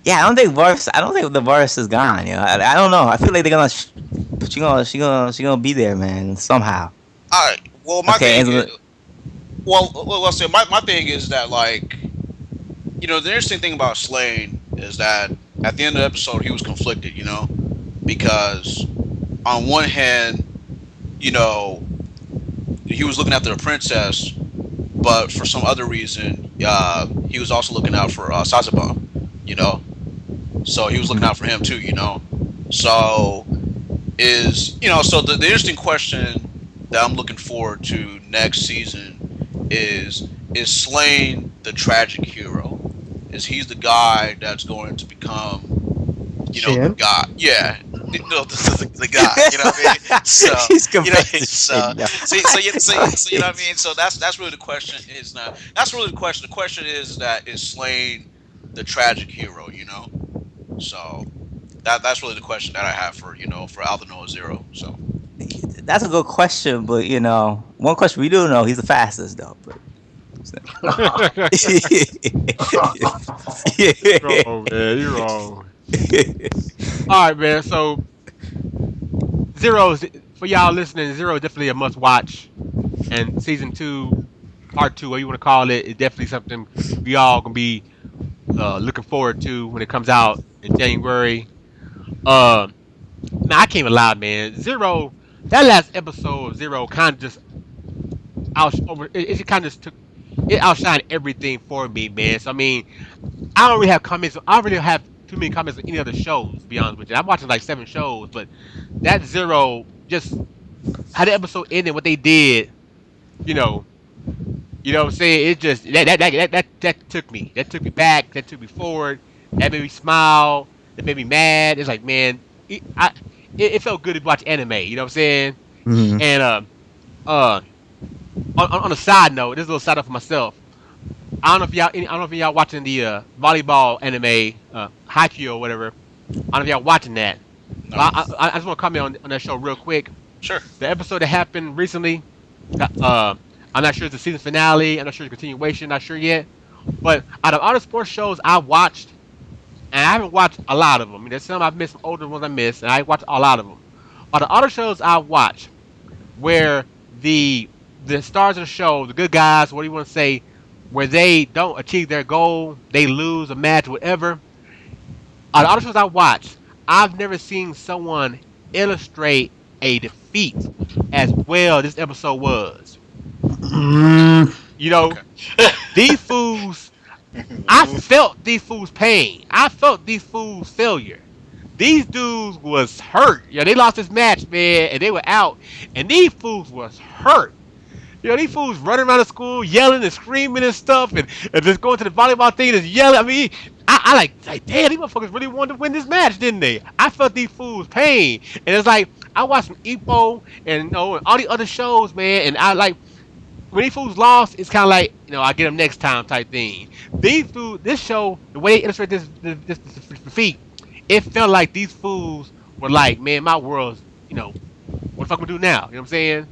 yeah. I don't think the virus is gone. I don't know. I feel like they're gonna. But she gonna be there, man. Somehow. I well, my Okay. thing is, let's say my thing is that like the interesting thing about Slane is that at the end of the episode he was conflicted, because on one hand, you know, he was looking after the princess, but for some other reason, he was also looking out for Sazabon, you know. So he was looking out for him too, So so the interesting question that I'm looking forward to next season is Slane the tragic hero? Is he's the guy that's going to become the Chin. guy? Yeah, no, this is the guy. You know what I mean? So He's you know, compared to so shit, yo. so you know what I mean. So that's really the question. Is not that's really the question. The question is that is Slane the tragic hero? So that's really the question that I have for Alpha Noah Zero. So That's a good question, but one question we do know, he's the fastest though. But You're wrong, man. You're wrong. All right, man. So Zero, for y'all listening, Zero is definitely a must watch, and season two, part two, what you want to call it, is definitely something we all gonna be looking forward to when it comes out in January. Man, I can't even lie, man. Zero, that last episode of Zero kind of just out over. It kind of just took it outshined everything for me, man. So I mean, I don't really have comments. I don't really have too many comments on any other shows. To be honest with you, I'm watching like 7 shows, but that Zero, just how the episode ended, what they did, you know, what I'm saying. It just that took me. That took me back. That took me forward. That made me smile. That made me mad. It's like, man, it felt good to watch anime. You know what I'm saying? Mhm. And uh, on a side note, this is a little side note for myself. I don't know if y'all watching the volleyball anime, Haikyuu or whatever. I don't know if y'all watching that. no, But I just want to comment on that show real quick. sure. The episode that happened recently. Uh, I'm not sure it's the season finale. I'm not sure it's a continuation. Not sure yet. But out of all the sports shows I watched, and I haven't watched a lot of them. I mean, there's some I've missed, some older ones I missed, and I watched a lot of them. Out of all the shows I watched, where the stars of the show, the good guys, what do you want to say, where they don't achieve their goal, they lose a match, whatever. Out of all the shows I watched, I've never seen someone illustrate a defeat as well this episode was. Mm, You know, Okay. these fools, I felt these fools' pain. I felt these fools' failure. These dudes was hurt. They lost this match, man, and they were out. And these fools was hurt. These fools running around the school yelling and screaming and stuff, and just going to the volleyball thing and just yelling. I mean, I like, damn, these motherfuckers really wanted to win this match, didn't they? I felt these fools' pain, and it's like I watched some Ippo and and all the other shows, man, and I like when these fools lost, it's kind of like I get them next time type thing. These fools, this show, the way they illustrate this defeat, it felt like these fools were like, man, my world's, what the fuck am I do now? You know what I'm saying?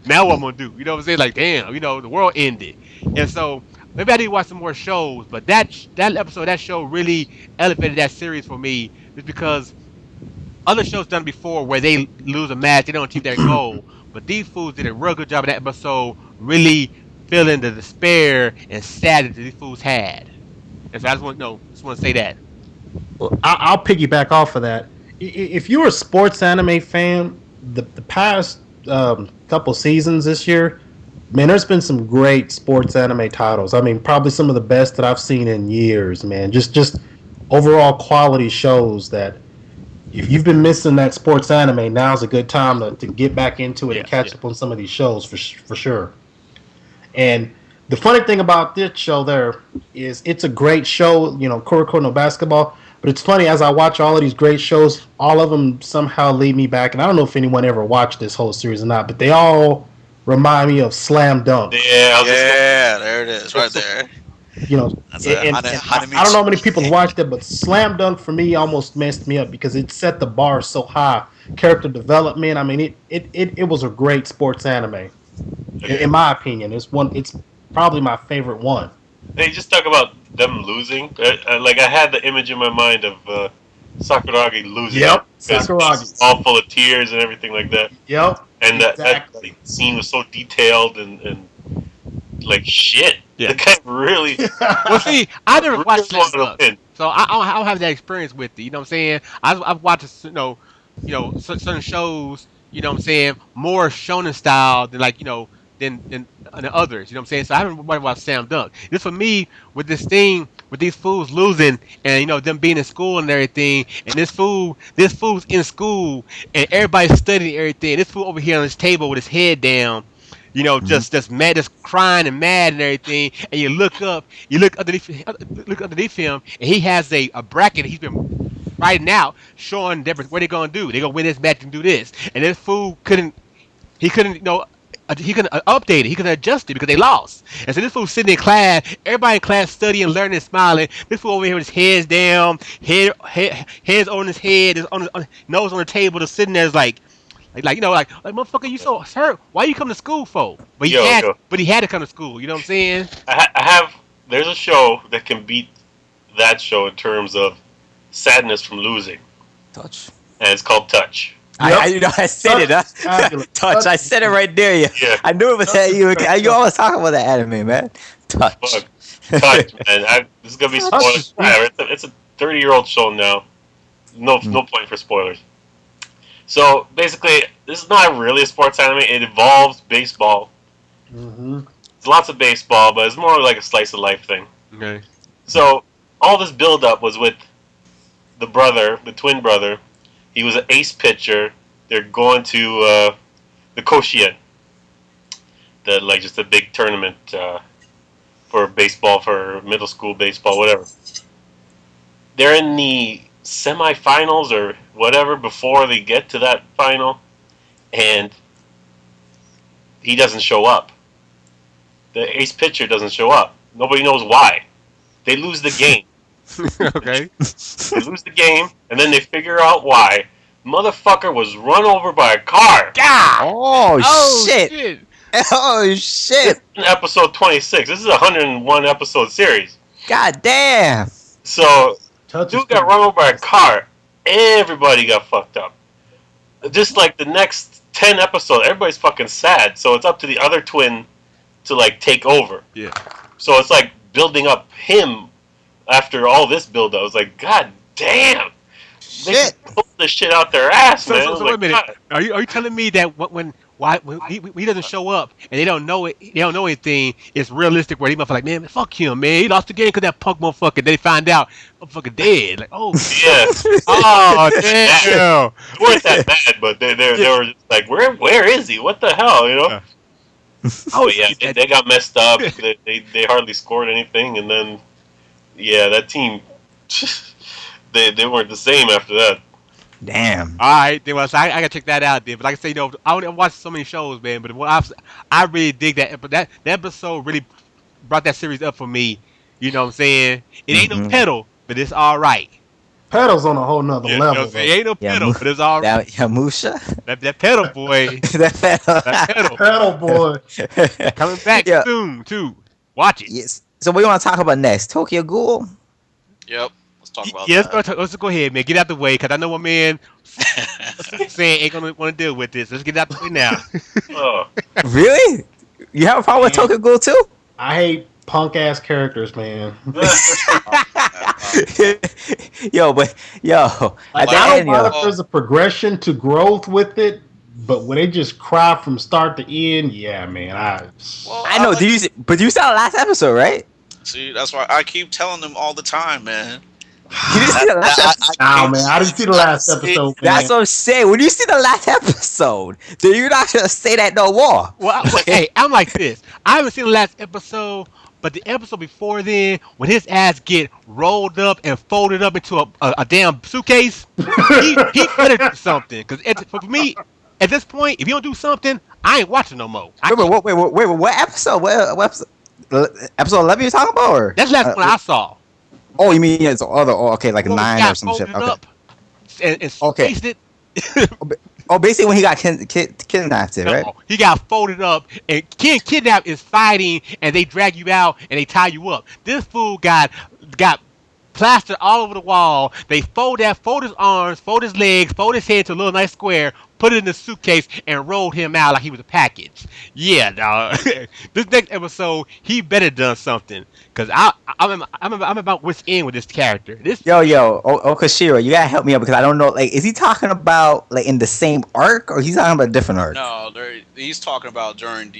Now what I'm gonna do? You know what I'm saying? Like, damn, the world ended. And so maybe I need to watch some more shows, but that episode, that show really elevated that series for me, just because other shows done before where they lose a match, they don't achieve their goal. But these fools did a real good job in that episode, really feeling the despair and sadness that these fools had. And so I just want to say that. Well, I'll piggyback off of that. If you're a sports anime fan, the past couple seasons this year, man, there's been some great sports anime titles. I mean, probably some of the best that I've seen in years, man. Just overall quality shows that if you've been missing that sports anime, now's a good time to get back into it and catch up on some of these shows for sure. And the funny thing about this show there is it's a great show, Kuroko no Basketball. But it's funny, as I watch all of these great shows, all of them somehow lead me back. And I don't know if anyone ever watched this whole series or not, but they all remind me of Slam Dunk. Yeah, there it is, right there. And I don't know how many people watched it, but Slam Dunk for me almost messed me up because it set the bar so high. Character development, I mean, it was a great sports anime. In my opinion, it's probably my favorite one. They just talk about them losing. Like I had the image in my mind of Sakuragi losing. Yep, Sakuragi, all full of tears and everything like that. Yep, and exactly. that scene was so detailed and like shit. Yeah. The guy really. Well, see, I never watched really Slam Dunk, so I don't have that experience with it. You know what I'm saying? I've watched certain shows. You know what I'm saying? More shonen style than than the others. You know what I'm saying? So I haven't watched Slam Dunk. This for me with this thing with these fools losing and them being in school and everything, and this fool's in school and everybody's studying everything. This fool over here on this table with his head down. Just mad, just crying and mad and everything. And you look underneath him, and he has a bracket he's been writing out, showing what they're gonna do. They're gonna win this match and do this. And this fool couldn't update it. He couldn't adjust it because they lost. And so this fool sitting in class, everybody in class studying, learning, and smiling. This fool over here with his head down, heads on his head, his nose on the table, just sitting there, like motherfucker, you so hurt. Why you come to school for? But he had to come to school. You know what I'm saying? There's a show that can beat that show in terms of sadness from losing. Touch. And it's called Touch. Yep. I said it. Touch. I said it right there. Yeah. I knew it was that you. You always talk about that anime, man. Touch. Touch, man. This is gonna be spoilers. It's a 30-year-old show now. No point for spoilers. So basically, this is not really a sports anime. It involves baseball. Mm-hmm. It's lots of baseball, but it's more like a slice of life thing. Okay. So all this build-up was with the twin brother. He was an ace pitcher. They're going to the Koshien, just a big tournament for baseball, for middle school baseball, whatever. They're in the semifinals or whatever before they get to that final, and he doesn't show up. The ace pitcher doesn't show up. Nobody knows why. They lose the game. Okay. They lose the game, and then they figure out why. Motherfucker was run over by a car. God! Oh shit! Oh shit! Episode 26. This is a 101 episode series. God damn! So, dude got run over by a car. Everybody got fucked up. Just like the next 10 episodes, everybody's fucking sad. So it's up to the other twin to take over. Yeah. So it's like building up him after all this build up. It was like, God damn. They pull this shit out their ass, man. So wait a minute. God. Are you telling me that when he doesn't show up and they don't know it, they don't know anything, it's realistic where they motherfucker like, man, fuck him, man. He lost the game because that punk motherfucker. They find out motherfucker dead. Like, oh yeah. Oh damn. They weren't that bad, but they were just like, where is he? What the hell, you know? Oh yeah, they got messed up. They hardly scored anything, and then that team they weren't the same after that. Damn. All right, then so I gotta check that out then. But like I say, I watch so many shows, man. But I really dig that. But that episode really brought that series up for me. You know what I'm saying? It ain't no pedal, but it's all right. Pedal's on a whole nother level. It ain't no pedal, but it's all right. Musha? That pedal boy. That pedal. Pedal boy. Coming back soon too. Watch it. Yes. So what do you want to talk about next? Tokyo Ghoul? Yep. talk about Yeah, that. let's go ahead, man. Get out the way, cause I know my man Super Saiyan ain't gonna want to deal with this. Let's get out the way now. Oh, Really? You have a problem with Man, Tokyo Ghoul too? I hate punk ass characters, man. Yo, but yo, at Like the I don't end, mind yo, if there's a progression to growth with it, but when they just cry from start to end, yeah, man. Well, I I know. like. But you saw the last episode, right? See, that's why I keep telling them all the time, man. You didn't see the last episode. I Nah, can't man. I didn't see the last see. episode, That's man. what I'm saying. When you see the last episode, then you're not gonna say that no more. Hey, I'm like this. I haven't seen the last episode, but the episode before then, when his ass get rolled up and folded up into a damn suitcase, he better do something. Cause for me, at this point, if you don't do something, I ain't watching no more. What episode? What episode? Episode 11 you talking about? Or? That's the last one I saw. Oh, you mean it's other? Oh, okay, like When he 9 or got some shit. folded Okay. up and Okay. spaced it. Oh, basically when he got kidnapped, right? No, he got folded up, and kidnap is fighting, and they drag you out and they tie you up. This fool got plastered all over the wall. They fold his arms, fold his legs, fold his head to a little nice square, put it in the suitcase, and rolled him out like he was a package. Yeah, dog. This next episode, he better done something, cause I'm about what's in with this character. This Yo, Okashira, you gotta help me out because I don't know. Like, is he talking about like in the same arc, or he's talking about a different arc? No, he's talking about during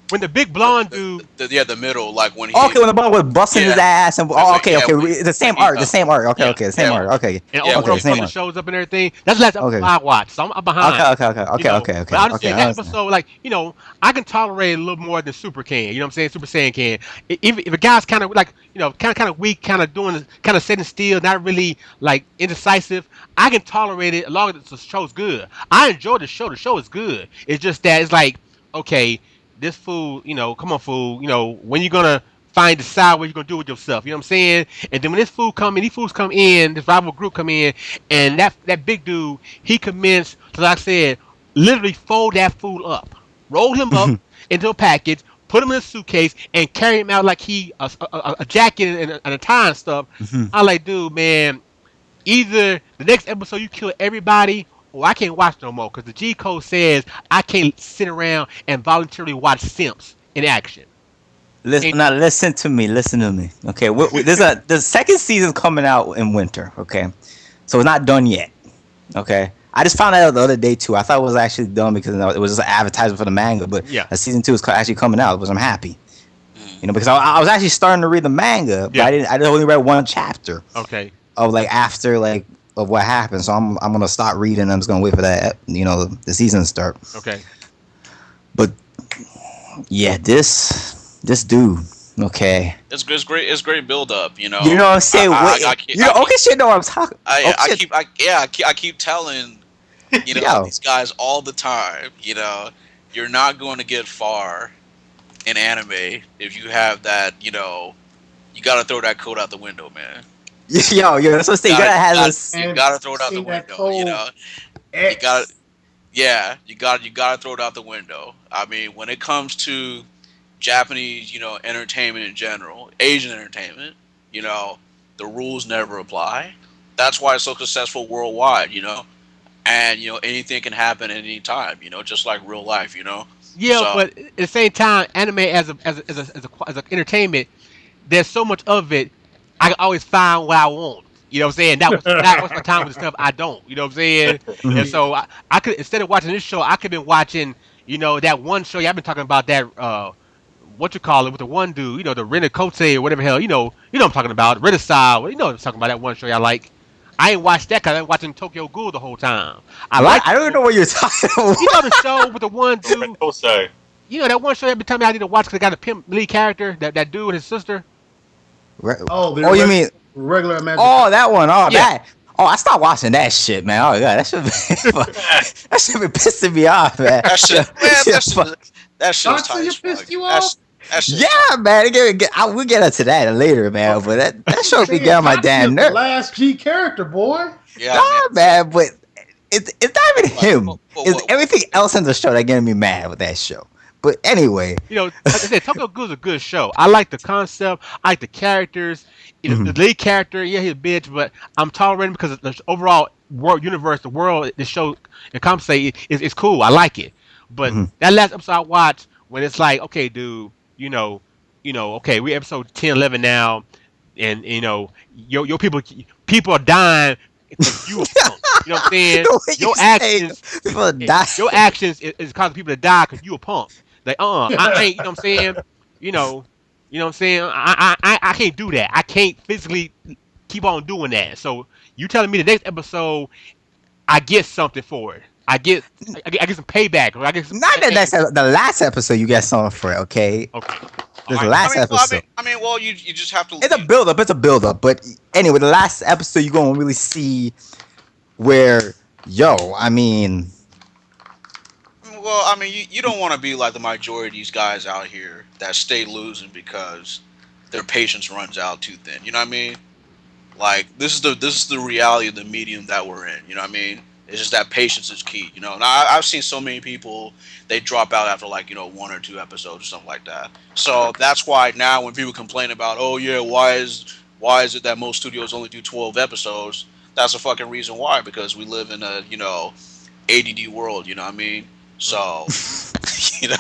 when the big blonde dude. the middle, like when he. Okay, when the ball was busting his ass and okay, the same arc, the same arc. Okay, yeah, okay, the same arc. Okay, And Yeah, all okay, same the arc. shows up and everything. That's the last episode Okay. I watched, so I'm behind. Okay. But I'm just saying I that understand. episode, like, I can tolerate a little more than Super can. You know what I'm saying? Super Saiyan can. If a guy's kind of like, kind of weak, kind of sitting still, not really like indecisive, I can tolerate it as long as the show's good. I enjoy the show. The show is good. It's just that it's like, okay, this fool, come on, fool, when you gonna decide what you're gonna do with yourself, you know what I'm saying? And then when these fools come in, this rival group come in, and that big dude, he commenced, like I said, literally fold that fool up, roll him up into a package, put him in a suitcase, and carry him out like he a jacket and a tie and stuff. I'm like, dude, man, either the next episode you kill everybody, or I can't watch no more, because the G code says I can't sit around and voluntarily watch simps in action. Listen to me. Okay, the second season's coming out in winter. Okay, so it's not done yet. Okay, I just found out the other day too. I thought it was actually done because it was just an advertisement for the manga, but Yeah. season 2 is actually coming out, which I'm happy. Because I was actually starting to read the manga, but Yeah. I only read one chapter Okay. of like after like of what happened. So I'm gonna start reading. I'm just gonna wait for that the season to start. Okay. But yeah, this dude. Okay. It's great. It's great build up. You know what I'm saying? Okay, shit. No, I'm talking. I keep telling Yo. these guys all the time. You're not going to get far in anime if you have that. You got to throw that code out the window, man. Yo, that's what I'm saying. You gotta have this. You got to throw it out the window. You got. Yeah, you got to throw it out the window. I mean, when it comes to Japanese, entertainment in general, Asian entertainment, the rules never apply. That's why it's so successful worldwide, and anything can happen at any time, just like real life, Yeah, So- but at the same time, anime as a entertainment, there's so much of it. I can always find what I want. You know what I'm saying? That was my time with the stuff I don't. You know what I'm saying? And so I could, instead of watching this show, I could have been watching, that one show. I've been talking about that. What you call it with the one dude? The Rena Cote or whatever the hell. You know what I'm talking about. Renaissance. You know what I'm talking about, that one show I like. I ain't watched that because I've been watching Tokyo Ghoul the whole time. I don't even know what you're talking about. You know the show with the one dude. Kosei. That one show every time I need to watch because I got a pimp lead character. That dude and his sister. Oh, you mean? regular magic? Oh, that one. Oh, Yeah. that. Oh, I stopped watching that shit, man. Oh god, that should be pissing me off, man. That shit was Doctor, tight you as pissed fuck. you off? That shit. Yeah, man. We'll get into that later, man. But that show be getting on my damn The nerves. last G character, boy. Yeah, Nah, man. But it's not even him. What- It's what- everything else in the show that getting me mad with that show. But anyway, Like I said, Tokyo Ghoul is a good show. I like the concept. I like the characters. The mhm, lead character, yeah, he's a bitch, but I'm tolerating because the overall world universe, the world, the show, the compensate is cool. I like it. But mhm. that last episode I watched, when it's like, okay, dude, okay, we're episode 10, 11 now, and your people are dying because you a punk. You know what I'm saying? The way you Your say it, actions, people die. your actions is causing people to die because you a punk. Like, I ain't, you know what I'm saying? You know, what I'm saying? I can't do that. I can't physically keep on doing that. So you telling me the next episode I get something for it. I get some payback. Or I get some, Not that hey, the last episode you got something for it, okay? okay, all This right, last episode. Well, you just have to. It's a build up. It's a build up. But anyway, the last episode you gonna really see where, yo, I mean, Well, you don't want to be like the majority of these guys out here that stay losing because their patience runs out too thin. You know what I mean? Like this is the reality of the medium that we're in. You know what I mean? It's just that patience is key. Now I've seen so many people they drop out after like one or two episodes or something like that. So that's why now when people complain about oh yeah why is it that most studios only do 12 episodes? That's a fucking reason why because we live in a ADD world. You know what I mean? So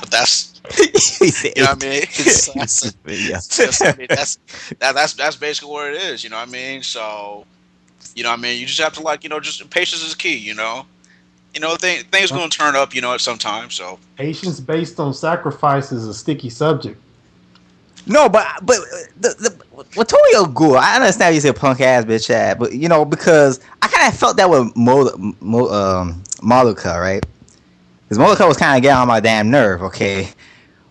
that's he said, you know what I mean. yeah. I mean that's basically what it is. You know what I mean? So you just have to just patience is key. Things gonna turn up. At some time. So Patience based on sacrifice is a sticky subject. No, but with Toyo Ghoul, I understand you say punk ass bitch ass, but because I kind of felt that with Maluka, right? Because Maluka was kind of getting on my damn nerve, okay?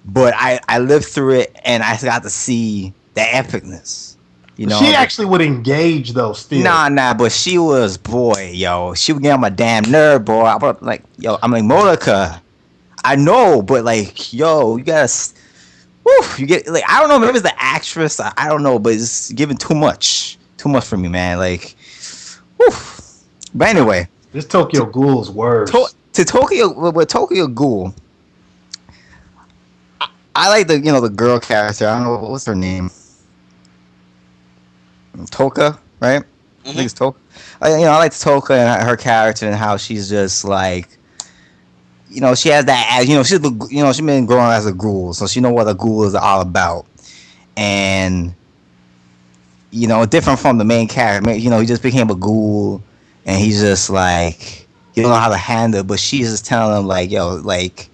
But I lived through it and I got to see the epicness. She actually would engage though. Still, Nah, but she was yo. She would get on my damn nerve, bro. I'm like Maluka. I know, but like, yo, you gotta. Woo, you get like I don't know, maybe it's the actress. I don't know, but it's giving too much for me, man. Like, woo. But anyway, this Tokyo Ghoul's worse. To Tokyo with Tokyo Ghoul, I like the girl character. I don't know what's her name. Toka, right? I think it's Toka. I like Toka and her character and how she's just like. She has that. She's been growing as a ghoul, so she know what a ghoul is all about. And different from the main character. He just became a ghoul, and he's just like he don't know how to handle it. But she's just telling him like, yo, like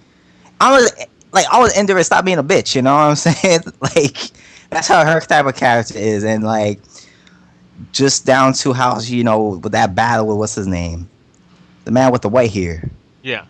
I was into it. Stop being a bitch. You know what I'm saying? Like that's how her type of character is, and like just down to how she, with that battle with what's his name, the man with the white hair. yeah.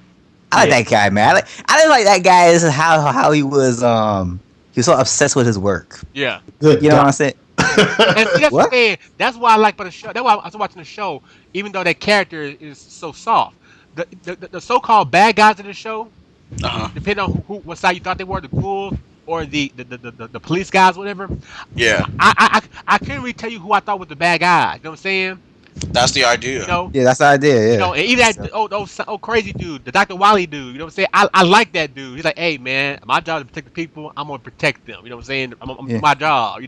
I like that guy, man. I didn't like that guy. This is how he was. He was so obsessed with his work. Yeah. Good. You know what I'm saying? And see, that's What? the thing. That's why I like about the show. That's why I was watching the show, even though that character is so soft. The so-called bad guys in the show, depending on what side you thought they were, the ghouls or the police guys, whatever. yeah, I couldn't really tell you who I thought was the bad guy. You know what I'm saying? that's the idea. You know, Yeah, that's the idea. Yeah. and even that crazy dude, the Dr. Wily dude. You know what I'm saying? I like that dude. He's like, hey man, my job is to protect the people. I'm gonna protect them. You know what I'm saying? I'm Yeah. my job.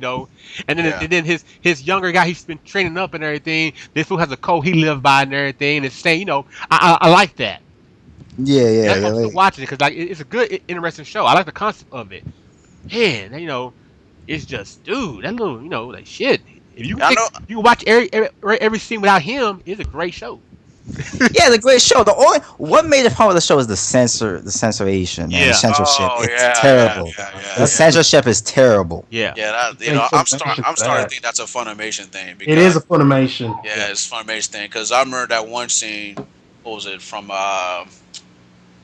And then Yeah. his younger guy, he's been training up and everything. This fool has a code he lives by and everything. And it's saying, I like that. Yeah. That's why I'm still Like, watching it because like it's a good, interesting show. I like the concept of it. Man, it's just dude, that little, like shit. If you I know. you can watch every scene without him, it's a great show. yeah, it's a great show. The only what made it fun of the show is the censoration, man. The Yeah. censorship. Oh It's yeah, terrible. yeah. The censorship is terrible. Yeah. Yeah, Thanks for mentioning I'm starting to that. think that's a Funimation thing. It is a Funimation. Yeah, it's a Funimation thing because I remember that one scene. What was it from? I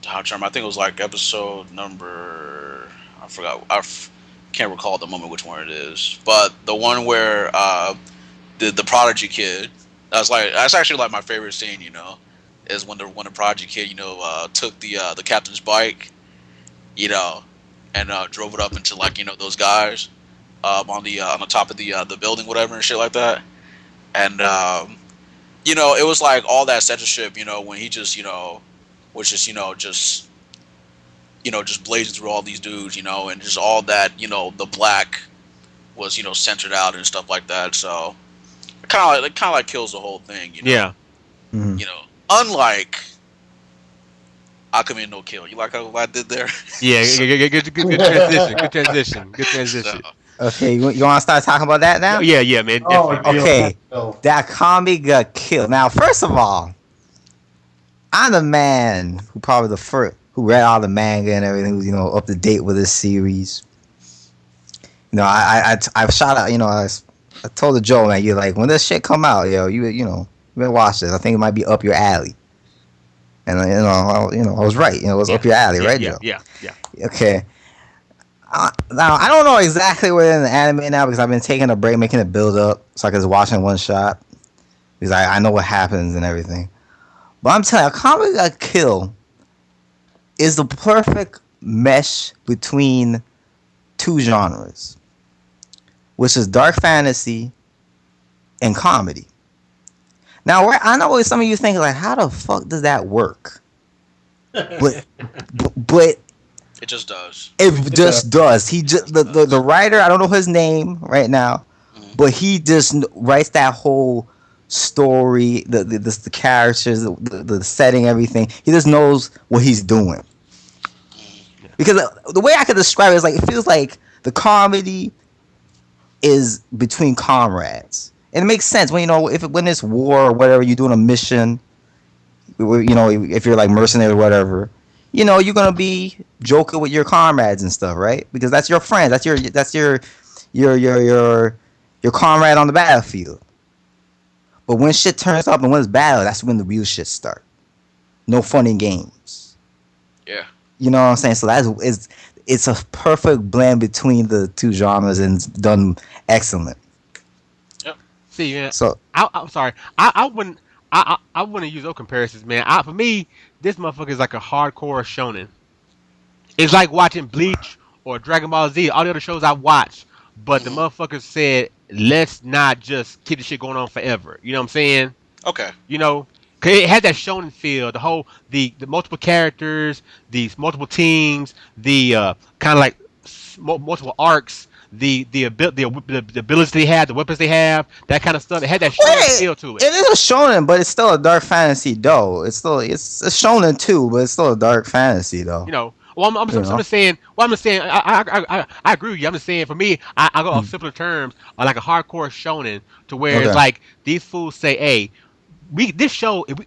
think it was like episode number. I forgot. Can't recall at the moment which one it is, but the one where the prodigy kid. That's actually like my favorite scene. Is when the prodigy kid took the captain's bike, and drove it up into like those guys on the top of the building, whatever, and shit like that. And it was like all that censorship, when he just was just just just blazing through all these dudes, and just all that, the black was, centered out and stuff like that. So it kind of like kills the whole thing, Yeah. Mhm. You know, unlike Akame no Kill. You like what I did there? Yeah. so, Good transition. Good transition. Good so transition. Okay, you want to start talking about that now? Yeah. Yeah, man. Oh, Definitely, man. Gio. Okay, that comic got killed. Now, first of all, I'm the man who probably the first who read all the manga and everything, who's up to date with this series. I've shot out. I told the Joe, man, you're like, when this shit come out, you better watch this. I think it might be up your alley. And I was right. It was Yeah. up your alley, Yeah. right, Yeah. Joe? Yeah. Yeah. Okay. Now I don't know exactly where in the anime now because I've been taking a break, making it build up, so I can just watch in one shot because I know what happens and everything. But I'm telling you, a comic got killed is the perfect mesh between two genres, which is dark fantasy and comedy. Now, I know what some of you think, like, how the fuck does that work? But it just does. it just does. He just the writer. I don't know his name right now, but he just writes that whole story, the characters, the setting, everything. He just knows what he's doing. Because the way I could describe it is like it feels like the comedy is between comrades, and it makes sense when when it's war or whatever, you're doing a mission. If you're like mercenary or whatever, you're gonna be joking with your comrades and stuff, right? Because that's your friend. That's your comrade on the battlefield. But when shit turns up and when it's battle, that's when the real shit start. No fun and games. Yeah. You know what I'm saying? So it's a perfect blend between the two genres and it's done excellent. Yep. See, man. So I'm sorry. I wouldn't. I wouldn't use those comparisons, man. For me, this motherfucker is like a hardcore shonen. It's like watching Bleach or Dragon Ball Z. All the other shows I watch, but the hmm motherfucker said, let's not just keep the shit going on forever. You know what I'm saying? Okay. You know, 'cause it had that shonen feel. The whole the multiple characters, these multiple teams, the kind of like multiple arcs, the abilities they have, the weapons they have, that kind of stuff. It had that shonen wait, feel to it it. is a shonen, but it's still a dark fantasy though. It's a shonen too, but it's still a dark fantasy though. You know. Well, You I'm know. just saying. Well, I'm just saying. I agree with you. I'm just saying. For me, I go off simpler terms, like a hardcore shonen, to where it's Okay. like these fools say, "Hey, we this show if we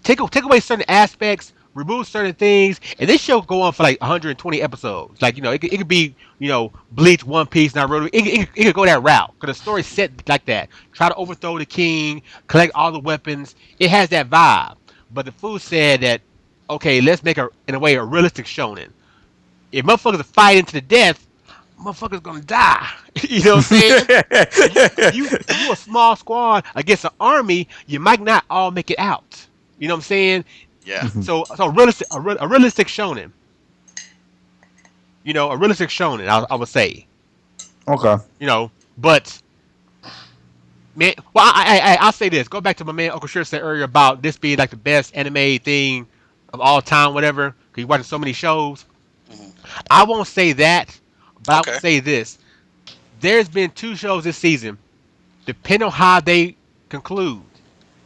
take away certain aspects, remove certain things, and this show go on for like 120 episodes. Like it could be Bleach, One Piece, Naruto. It could go that route because the story's set like that. Try to overthrow the king, collect all the weapons. It has that vibe. But the fool said that okay, let's make in a way a realistic shonen. If motherfuckers are fighting to the death, motherfuckers gonna die. You know what I'm saying? You a small squad against an army, you might not all make it out. You know what I'm saying? Yeah. So realistic, a realistic shonen. A realistic shonen. I would say. Okay. But man, well, I'll say this. Go back to my man Okashira said earlier about this being like the best anime thing of all time, whatever. Because you're watching so many shows. hmm I won't say that, but I will Okay. say this. There's been two shows this season, depending on how they conclude,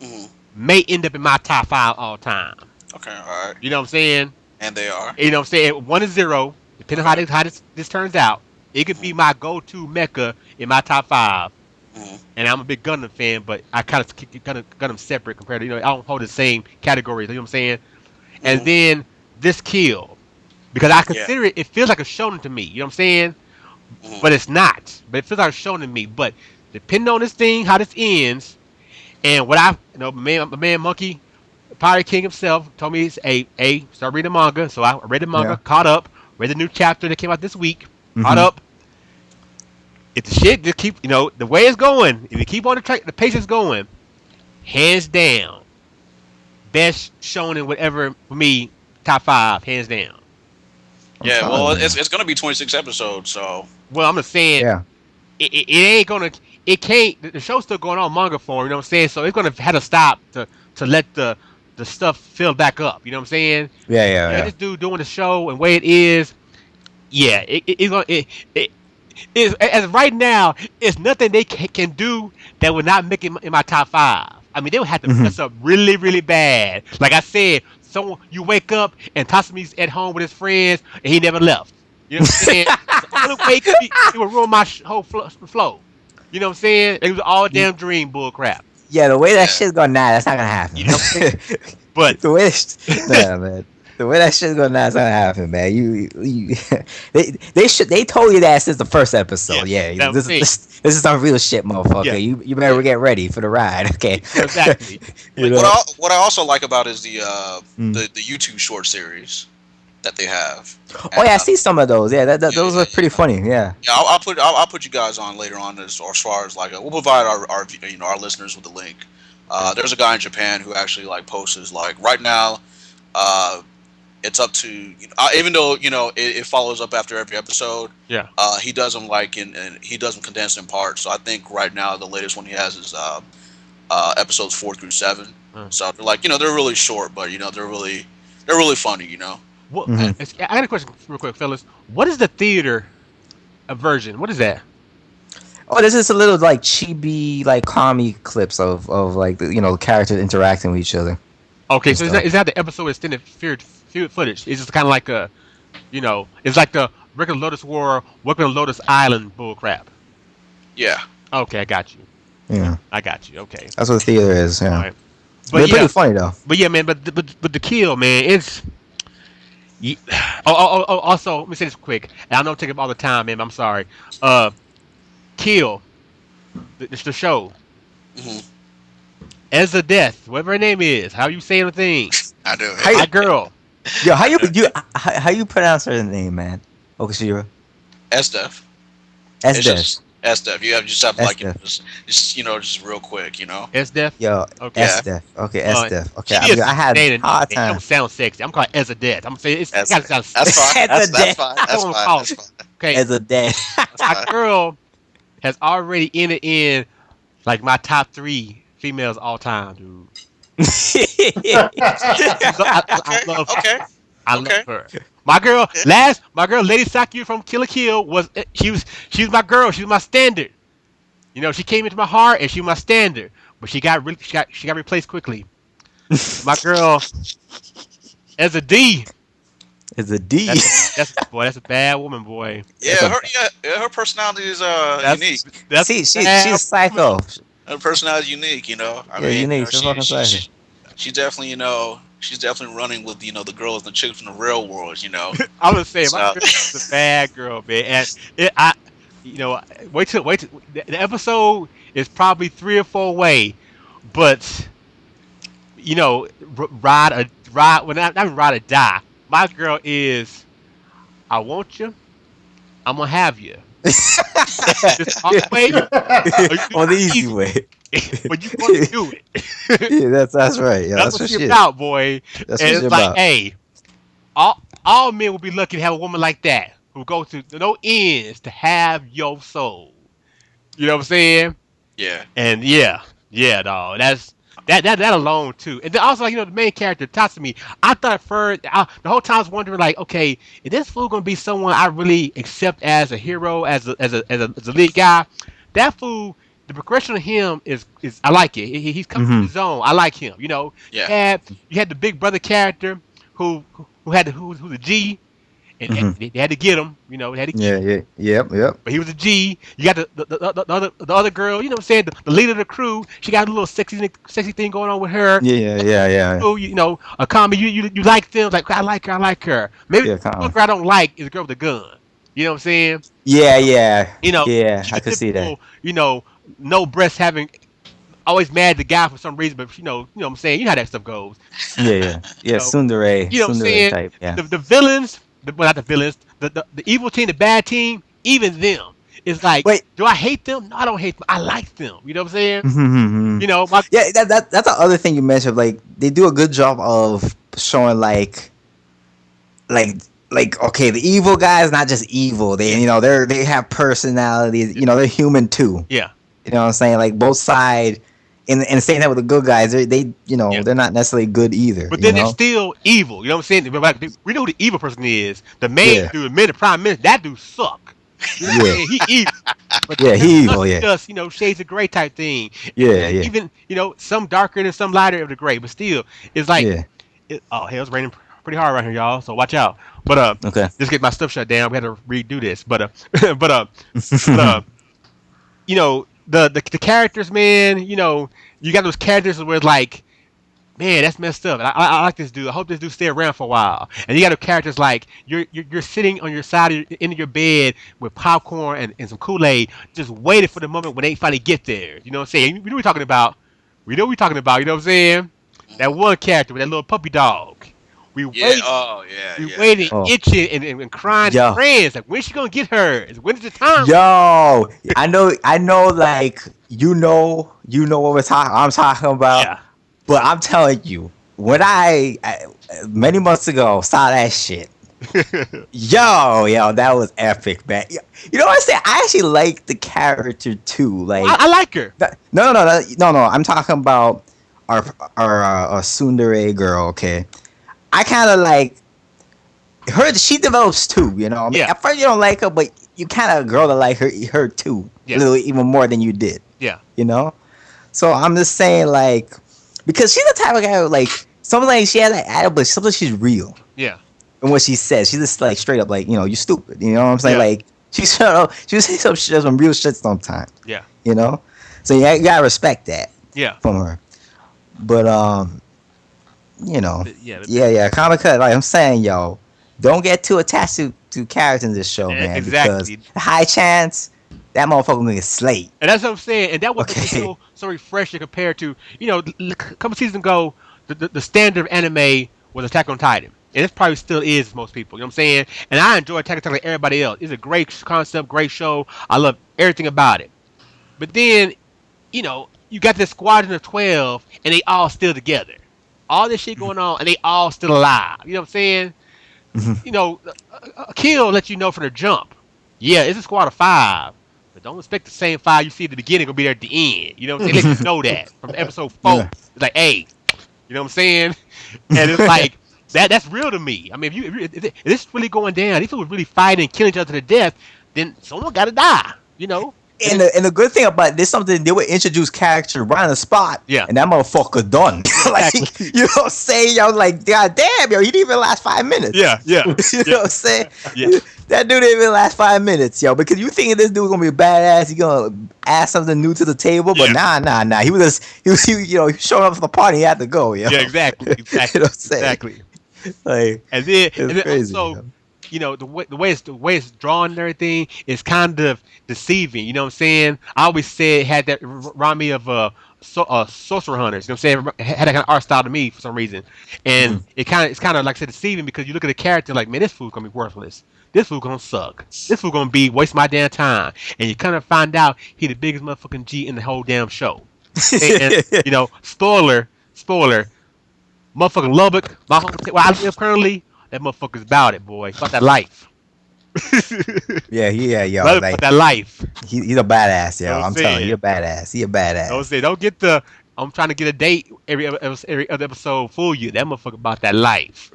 hmm may end up in my top five all time. Okay. All right. You know what I'm saying? And they are. You know what I'm saying? One is zero, depending on Okay. how this turns out. It could be hmm my go-to mecha in my top five. hmm And I'm a big Gundam fan, but I kind of keep Gundam separate compared to I don't hold the same categories. You know what I'm saying? And hmm then this kill because I Yeah. consider it. It feels like a shonen to me. You know what I'm saying? hmm But it's not. But it feels like a shonen to me. But depending on this thing, how this ends, and what my man Monkey, Pirate King himself told me it's start reading the manga. So I read the manga, Yeah. caught up, read the new chapter that came out this week, caught Mhm. up. If the shit just keep, the way it's going, if you keep on the track, the pace is going, hands down, best shonen whatever for me, top five, hands down. I'm Yeah. telling Well, you, it's man. it's gonna be 26 episodes. So. Well, I'm just saying, Yeah. it ain't gonna, it can't. The show's still going on manga form. You know what I'm saying? So it's gonna have to stop to let the the stuff filled back up. You know what I'm saying? Yeah, Yeah, yeah, this dude doing the show and way it is. Yeah, it's gonna it is as of right now. It's nothing they can do that would not make it in my top five. I mean, they would have to yeah. mess up really, really bad. Like I said, someone you wake up and Tasami's at home with his friends and he never left. You know what I'm saying? That's the only way it would ruin my whole flow. You know what I'm saying? It was all Hmm. damn dream bull crap. Yeah, the way that Yeah. shit's going now, that's not gonna happen. You know what I'm saying? But The way, nah, man. The way that shit's going now, it's not gonna happen, man. You they told you that since the first episode. yeah, Yeah, that was it. this is some real shit, motherfucker. Yeah, You better yeah, get ready for the ride, okay? exactly. You But know. What I also like about is Mm. the YouTube short series that they have. Oh And, yeah, I see some of those. Yeah, those are pretty funny. Yeah. yeah, I'll put you guys on later on as far as like we'll provide our our listeners with the link. There's a guy in Japan who actually like posts like right now. Uh, it's up to even though it follows up after every episode. yeah, He does them like he does them condensed in parts. So I think right now the latest one he has is episodes 4 through 7. So they're like they're really short, but they're really funny. what? Mhm. I got a question real quick, fellas. What is the theater version? What is that? Oh, this is a little like chibi, like comic clips of like the characters interacting with each other Okay, and so stuff. it's not the episode extended footage. It's just kind of like it's like the regular Lotus War, Welcome to Lotus Island bull crap. Yeah. Okay, I got you. Yeah, I got you. Okay, that's what theater is. all Yeah, right. they're But yeah, pretty funny though. but yeah, man. But the kill, man. It's ye- also let me say this quick. And I know I'm taking up all the time, man. But I'm sorry. Kill the show Hmm. as a death, whatever her name is. How you say the thing? I do. How My girl. Yo, how you pronounce her name, man? Okashira. SDF. S It's Def. just SDF. You just have to like SDF. just real quick. S death. Yo, Okay. S Def. Okay, S Uh, Def. She Okay, is I had saying it. hard It time. don't sound sexy. I'm calling it as a death. I'm saying it That's gotta sound that's fine. As a That's death. fine. I That's don't fine. call That's it. fine. Okay. As a dead. That's My fine. girl has already entered in like my top 3 females all time, dude. I love her. Okay. I Okay. love her. My girl, Lady Sakura from Kill la Kill she was my girl. She was my standard. She came into my heart and she was my standard. But she got replaced quickly. My girl, as a D. It's a D. That's a bad woman, boy. Her personality is That's unique. that's See, a bad she's psycho. Her personality is unique. I Yeah, mean, unique. She's fucking psycho. she's definitely she's definitely running with the girls and the chicks from the real world. I was saying my So- girl is a bad girl, man. And wait till the episode is probably 3 or 4 away, but ride when not even ride or die. My girl is I want you, I'm gonna have you. This hard way, or you do On the it easy way. but you want to do it. Yeah, that's right. Yeah, That's that's what what she's shit. about, boy. That's And what it's she's like, about. hey, all men will be lucky to have a woman like that who go to no ends to have your soul. You know what I'm saying? yeah. And yeah, dog. That's that alone too. And then also, the main character Tatsumi. I thought first the whole time I was wondering, like, okay, is this fool gonna be someone I really accept as a hero, as a lead guy? That fool. The progression of him is I like it. He's coming to Mhm. his own. I like him. You Yeah. had the big brother character who's a G, and Mhm. they had to get him. They had to Yeah, yeah, yep. but he was a G. You got the other girl, what I'm saying, the leader of the crew. She got a little sexy thing going on with her. Yeah. So a comedy, you like them, like I like her. Maybe Yeah, the kinda. girl I don't like is the girl with the gun. You know what I'm saying? Yeah. She's I the could see that. typical, no breast having, always mad at the guy for some reason, but what I'm saying, you know how that stuff goes. Yeah. know, Tsundere, You know what I'm saying? type. Yeah. The villains, well, not the villains, the evil team, the bad team, even them. It's like, Wait. do I hate them? No, I don't hate them. I like them. You know what I'm saying? Mhm. My Yeah, that's the other thing you mentioned. Like they do a good job of showing like okay, the evil guy is not just evil. They have personalities. They're human too. yeah, You know what I'm saying? Like both sides, and saying that with the good guys, they you know Yeah. they're not necessarily good either. But You then they're know. still evil. You know what I'm saying? We know who the evil person is. The main Yeah. dude, the prime minister, that dude suck. You know what I'm Yeah. saying? He evil. But Yeah. everyone He else evil. is Yeah. just, shades of gray type thing. Yeah. Yeah. Even, some darker and some lighter of the gray. But still, it's like, Yeah. oh, hell, it's raining pretty hard around here, y'all. So watch out. But, Okay. just get my stuff shut down. We had to redo this. But, but the characters, man, you got those characters where it's like, man, that's messed up. I like this dude. I hope this dude stay around for a while. And you got the characters like you're sitting on your side of in your bed with popcorn and some Kool-Aid, just waiting for the moment when they finally get there. You know what I'm saying? We know what we're talking about. We know what we're talking about. You know what I'm saying? That one character with that little puppy dog. We Yeah. wait. Oh yeah. We Yeah. waiting, Yeah. Oh. itching, and crying and Yo. praying. It's like, when's she gonna get hers? When's the time? Yo, I know, like you know what I'm talking about. Yeah. But I'm telling you, when I many months ago saw that shit, yo, that was epic, man. You know what I'm saying? I actually like the character too. Like, I like her. no. I'm talking about our tsundere girl. Okay, I kind of like her. She develops too. You know, I mean, Yeah. at first you don't like her, but you kind of grow to like her too, Yeah. a little even more than you did. Yeah. You know, so I'm just saying, like, because she's the type of guy who, like, something like she has that attitude, but sometimes she's real. Yeah. And what she says, she's just like straight up, like, you stupid. You know what I'm saying? Yeah. Like, she say some real shit sometimes. Yeah. You know, so you gotta respect that Yeah. from her. But Yeah. yeah, comic cut. Like I'm saying, yo, don't get too attached to characters in this show, man. Exactly. Because high chance that motherfucker gonna get slayed. And that's what I'm saying. And that was Okay. so refreshing compared to, a couple seasons ago, the standard of anime was Attack on Titan. And it probably still is for most people. You know what I'm saying? And I enjoy Attack on Titan like everybody else. It's a great concept, great show. I love everything about it. But then, you got this squadron of 12 and they all still together. All this shit going on and they all still alive. You know what I'm saying? A kill lets you know from the jump. Yeah, it's a squad of 5. But don't expect the same 5 you see at the beginning gonna be there at the end. You know what I'm saying? Let you know that from episode 4. Yeah. It's like, hey, you know what I'm saying? And it's like that's real to me. I mean, if this is really going down, these people really fighting and killing each other to death, then someone gotta die. And the good thing about this, something they would introduce character right on the spot, Yeah. and that motherfucker done. Like, Exactly. you know what I'm saying? I was like, God damn, yo, he didn't even last 5 minutes. Yeah. You know what I'm saying? Yeah. That dude didn't even last 5 minutes, yo, because you thinking this dude gonna be badass, he gonna add something new to the table, but Yeah. nah. He was showing up for the party, he had to go, yo. Yeah, exactly. You know what I'm saying? Exactly. Like, And then, it's crazy, also, yo. the way it's drawn and everything is kind of deceiving. You know what I'm saying? I always said it had that remind me of Sorcerer Hunters. You know what I'm saying? It had that kind of art style to me for some reason, and it's kind of like I said deceiving because you look at the character like, man, this fool's gonna be worthless. This fool gonna suck. This fool gonna be waste my damn time. And you kind of find out he the biggest motherfucking G in the whole damn show. And spoiler, motherfucking Lubbock, where I live currently. That motherfucker's about it, boy. About that life. Yeah, yo, About like, that life. he's a badass, yo. Know what I'm I'm telling you, saying? he a badass. He a badass. Don't get the. I'm trying to get a date every other episode. Fool you. That motherfucker about that life.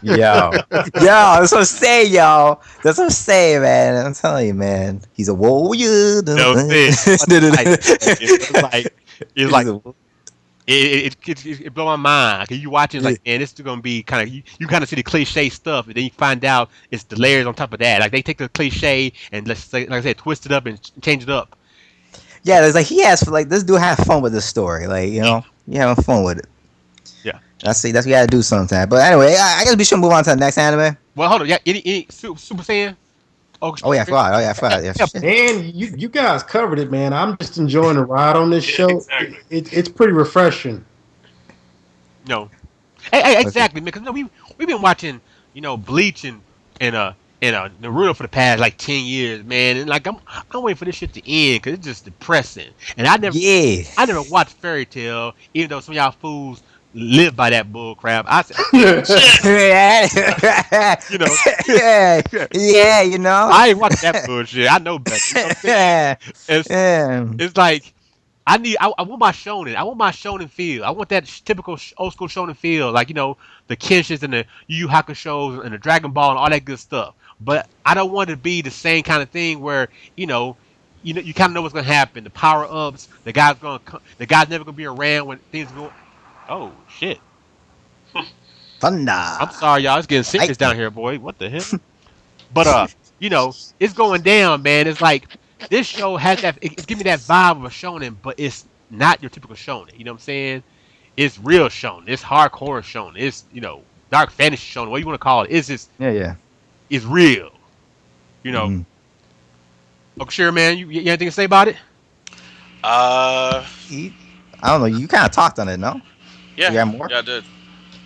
Yo, that's what I'm saying, yo. That's what I'm saying, man. I'm telling you, man. He's a warrior. know what I'm saying? It's like it blow my mind. Cause you watch it, it's like, man, this is gonna be kind of you kind of see the cliche stuff, and then you find out it's the layers on top of that. Like they take the cliche and let's say, like I said, twist it up and change it up. Yeah, there's like this dude have fun with the story, like you having fun with it. Yeah. That's what you gotta do sometimes. But anyway, I guess we should move on to the next anime. Well, hold on. Yeah, any Super Saiyan? Oh yeah, I forgot. Yeah, shit. And you guys covered it, man. I'm just enjoying the ride on this show. Exactly. It's pretty refreshing. No. Hey, exactly, man. Because we've been watching, Bleach and Naruto for the past like 10 years, man. And like I'm waiting for this shit to end because it's just depressing. And I never watched Fairy Tail, even though some of y'all fools live by that bull crap. I said, yeah. I ain't watching that bullshit. I know better. You know what I'm saying? It's like I want my shonen. I want my shonen feel. I want that typical old school shonen feel, like the Kenshins and the Yu Yu Hakushos and the Dragon Ball and all that good stuff. But I don't want it to be the same kind of thing where you kind of know what's gonna happen. The power ups. The guy's never gonna be around when things go. Oh shit! I'm Thunder. sorry, y'all. It's getting serious down Lightning. here, boy. What the hell? But it's going down, man. It's like this show has that. It's giving me that vibe of a shonen, but it's not your typical shonen. You know what I'm saying? It's real shonen. It's hardcore shonen. It's dark fantasy shonen. What you want to call it? It's just Yeah, yeah. it's real. You know. Mhm. Okashira, man, you anything to say about it? Uh, I don't know. You kind of talked on it, no? yeah, You got more? yeah, I did.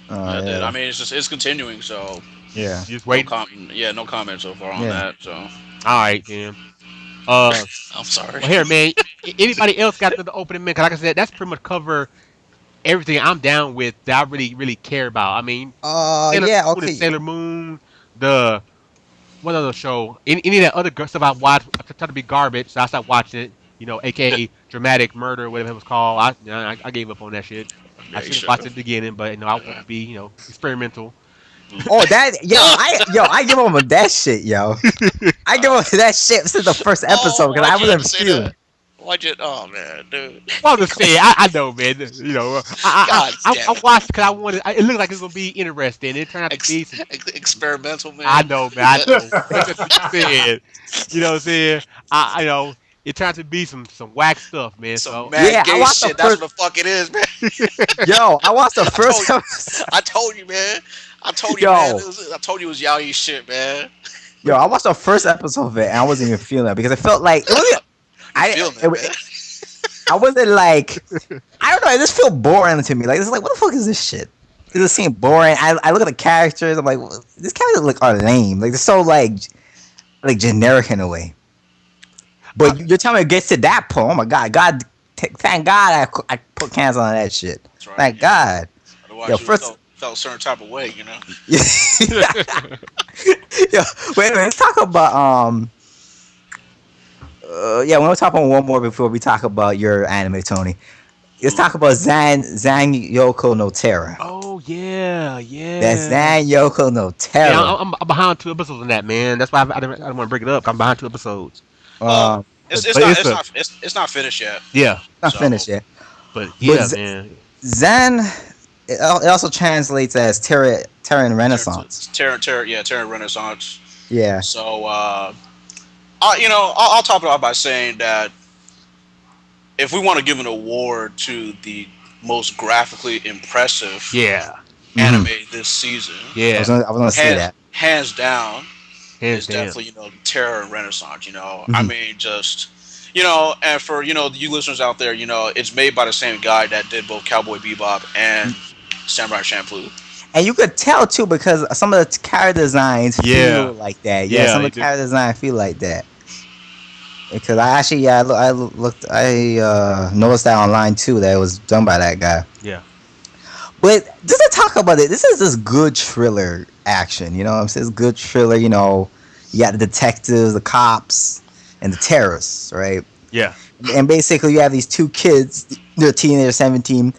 Yeah, I did. Yeah. I mean, it's continuing, so Yeah. You just no wait. comment. Yeah, no comment so far on Yeah. that. So All right, then. Uh, I'm sorry. well, here, man. Anybody else got the opening, man? 'Cause like I said, that's pretty much cover everything I'm down with that I really, really care about. I mean, Sailor Yeah. Moon is Okay. Sailor Moon. The what other show? Any of that other stuff I watched, I tried to be garbage, so I stopped watching it. AKA dramatic murder, whatever it was called. I gave up on that shit. I Make should have sure. watched it at the beginning, but I want to be experimental. Oh, I give him that shit, yo. I give him that shit since the first episode because I why'd you wasn't say feeling. that? Why'd you? Oh man, dude. Well, I'm just saying, I know, man. God damn I it. watched it because I wanted. It looked like it's gonna be interesting. It turned out to be some. Experimental man. I know, man. I know. That's just what you said. You know what I'm saying? I know. It turned out to be some whack stuff, man. Some So mad Yeah, I gay watched the shit. That's first- what the fuck it is, man. Yo, I watched the first told episode. I told you, man. I told you, Yo. man. I told you it was yaoi shit, man. Yo, I watched the first episode of it and I wasn't even feeling it because it felt like it wasn't. Feeling it, man. I wasn't like I don't know. It just felt boring to me. Like it's like what the fuck is this shit? It just seemed boring. I look at the characters. I'm like, well, these characters are lame. Like they're so like generic in a way. But you're telling me it gets to that point. Oh my god, thank God I put cancel on that shit. That's right. Thank God. Otherwise, Yo, you first- felt a certain type of way, you know. Yo, wait a minute. Let's talk about yeah, we'll talk about one more before we talk about your anime, Tony. Let's talk about Zan Yoko no Terra. Oh yeah, yeah. That's Zan Yoko no Terra. Yeah, I'm behind 2 episodes on that, man. That's why I didn't want to break it up. I'm behind 2 episodes. It's but not finished yet. Yeah, Not so- finished yet. but yeah, Z- man. Zen, it also translates as Terran Renaissance. Terran Renaissance. Yeah. So, I'll top it off by saying that if we want to give an award to the most graphically impressive Yeah, anime this season, yeah. I was gonna say that. hands down, Hands is down. definitely Terror and Renaissance. I Mhm. mean, just and for you listeners out there, it's made by the same guy that did both Cowboy Bebop and Samurai Champloo. And you could tell too because some of the character designs Yeah. feel like that. Yeah, some they of the do. character designs feel like that. Because I actually, I noticed that online too that it was done by that guy. Yeah. But just to talk about it, this is this good thriller action. You know what I'm saying? It's good thriller. You got the detectives, the cops, and the terrorists, right? Yeah. And basically, you have these 2 kids. They're teenagers, 17,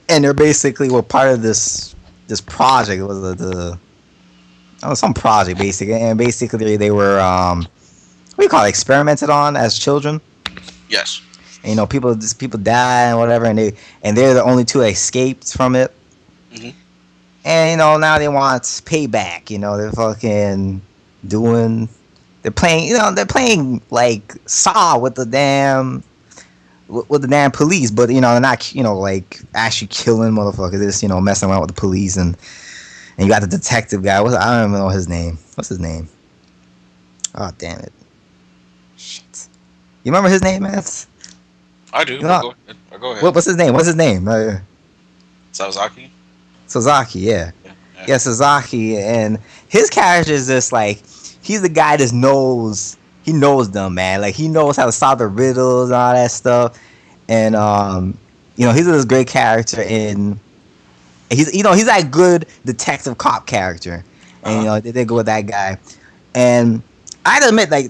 and they're basically part of this project. It was some project basically, and basically they were what do you call it, experimented on as children. Yes. And, people die and whatever, and they're the only 2 escaped from it. Mhm. And now they want payback. They're fucking they're playing like Saw with the damn police, but they're not like actually killing motherfuckers. They're just messing around with the police, and you got the detective guy. I don't even know his name. What's his name? Oh damn it! Shit. You remember his name, man? I do. No. Go ahead. What's his name? Sawazaki? Sasaki, yeah. Yeah. Yeah, Sasaki, and his character is just like he's the guy that knows them, man. Like he knows how to solve the riddles and all that stuff. And he's this great character and he's that good detective cop character. And they go with that guy. And I'd admit, like,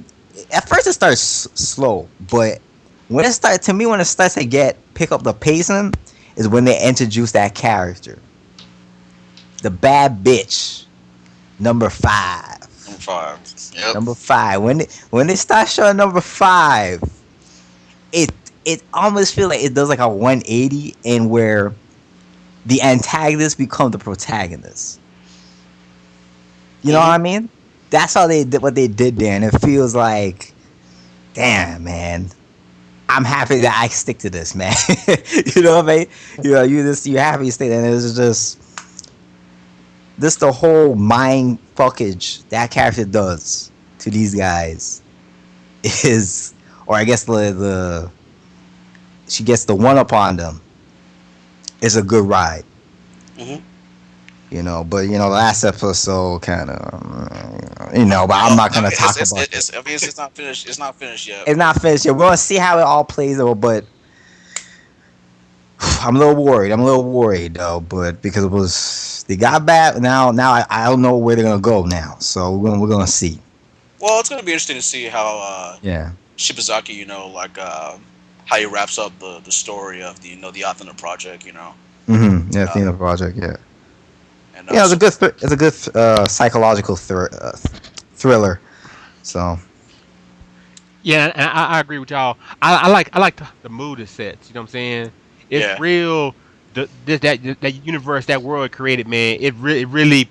at first it starts slow, but when it starts to pick up the pacing is when they introduce that character, the bad bitch, number 5. Number 5. Yep. Number 5. When they start showing number 5, it it almost feels like it does like a 180 in where the antagonist become the protagonist. You know what I mean? That's how they did what they did there, and it feels like, damn, man, I'm happy that I stick to this, man. You know what I mean? You happy to stick, and it's just this the whole mind fuckage that character does to these guys is, or I guess the she gets the one up on them. Is a good ride. Mm-hmm. But the last episode kind of, but I'm not gonna talk about it. I mean, it's not finished. It's not finished yet. It's not finished yet. We're gonna see how it all plays out, but I'm a little worried though, but because they got back now I don't know where they're gonna go now. So we're gonna see. Well, it's gonna be interesting to see how Yeah. Shibazaki, how he wraps up the story of the Athena project, Mm-hmm. Yeah, Athena project. Yeah. And Yeah, it's a good psychological thriller. So. Yeah, and I agree with y'all. I like the mood it sets. You know what I'm saying? It's real. That universe, that world created, man. It really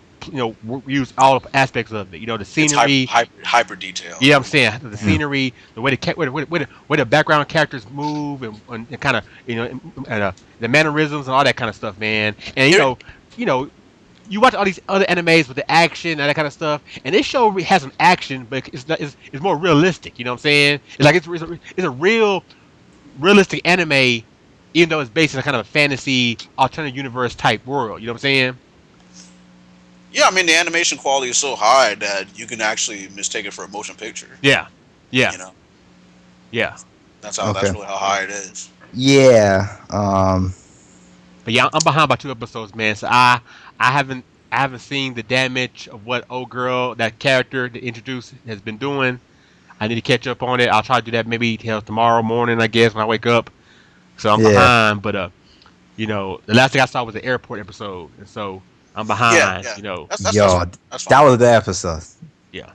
use all aspects of it. The scenery, hyper detail. Yeah, I'm saying the scenery, the way where the background characters move, and kind of the mannerisms and all that kind of stuff, man. And you watch all these other animes with the action and that kind of stuff, and this show has some action, but it's more realistic. You know what I'm saying? It's like it's a realistic anime, even though it's based in a kind of a fantasy alternative universe type world. You know what I'm saying? Yeah, I mean the animation quality is so high that you can actually mistake it for a motion picture. Yeah. Yeah. Yeah. That's really how high it is. Yeah. But yeah, I'm behind by 2 episodes, man. So I haven't seen the damage of what old girl, that character that introduced, has been doing. I need to catch up on it. I'll try to do that maybe till tomorrow morning, I guess, when I wake up. So I'm behind, but the last thing I saw was the airport episode, and so I'm behind. Yeah. That's that was a good episode. Yeah.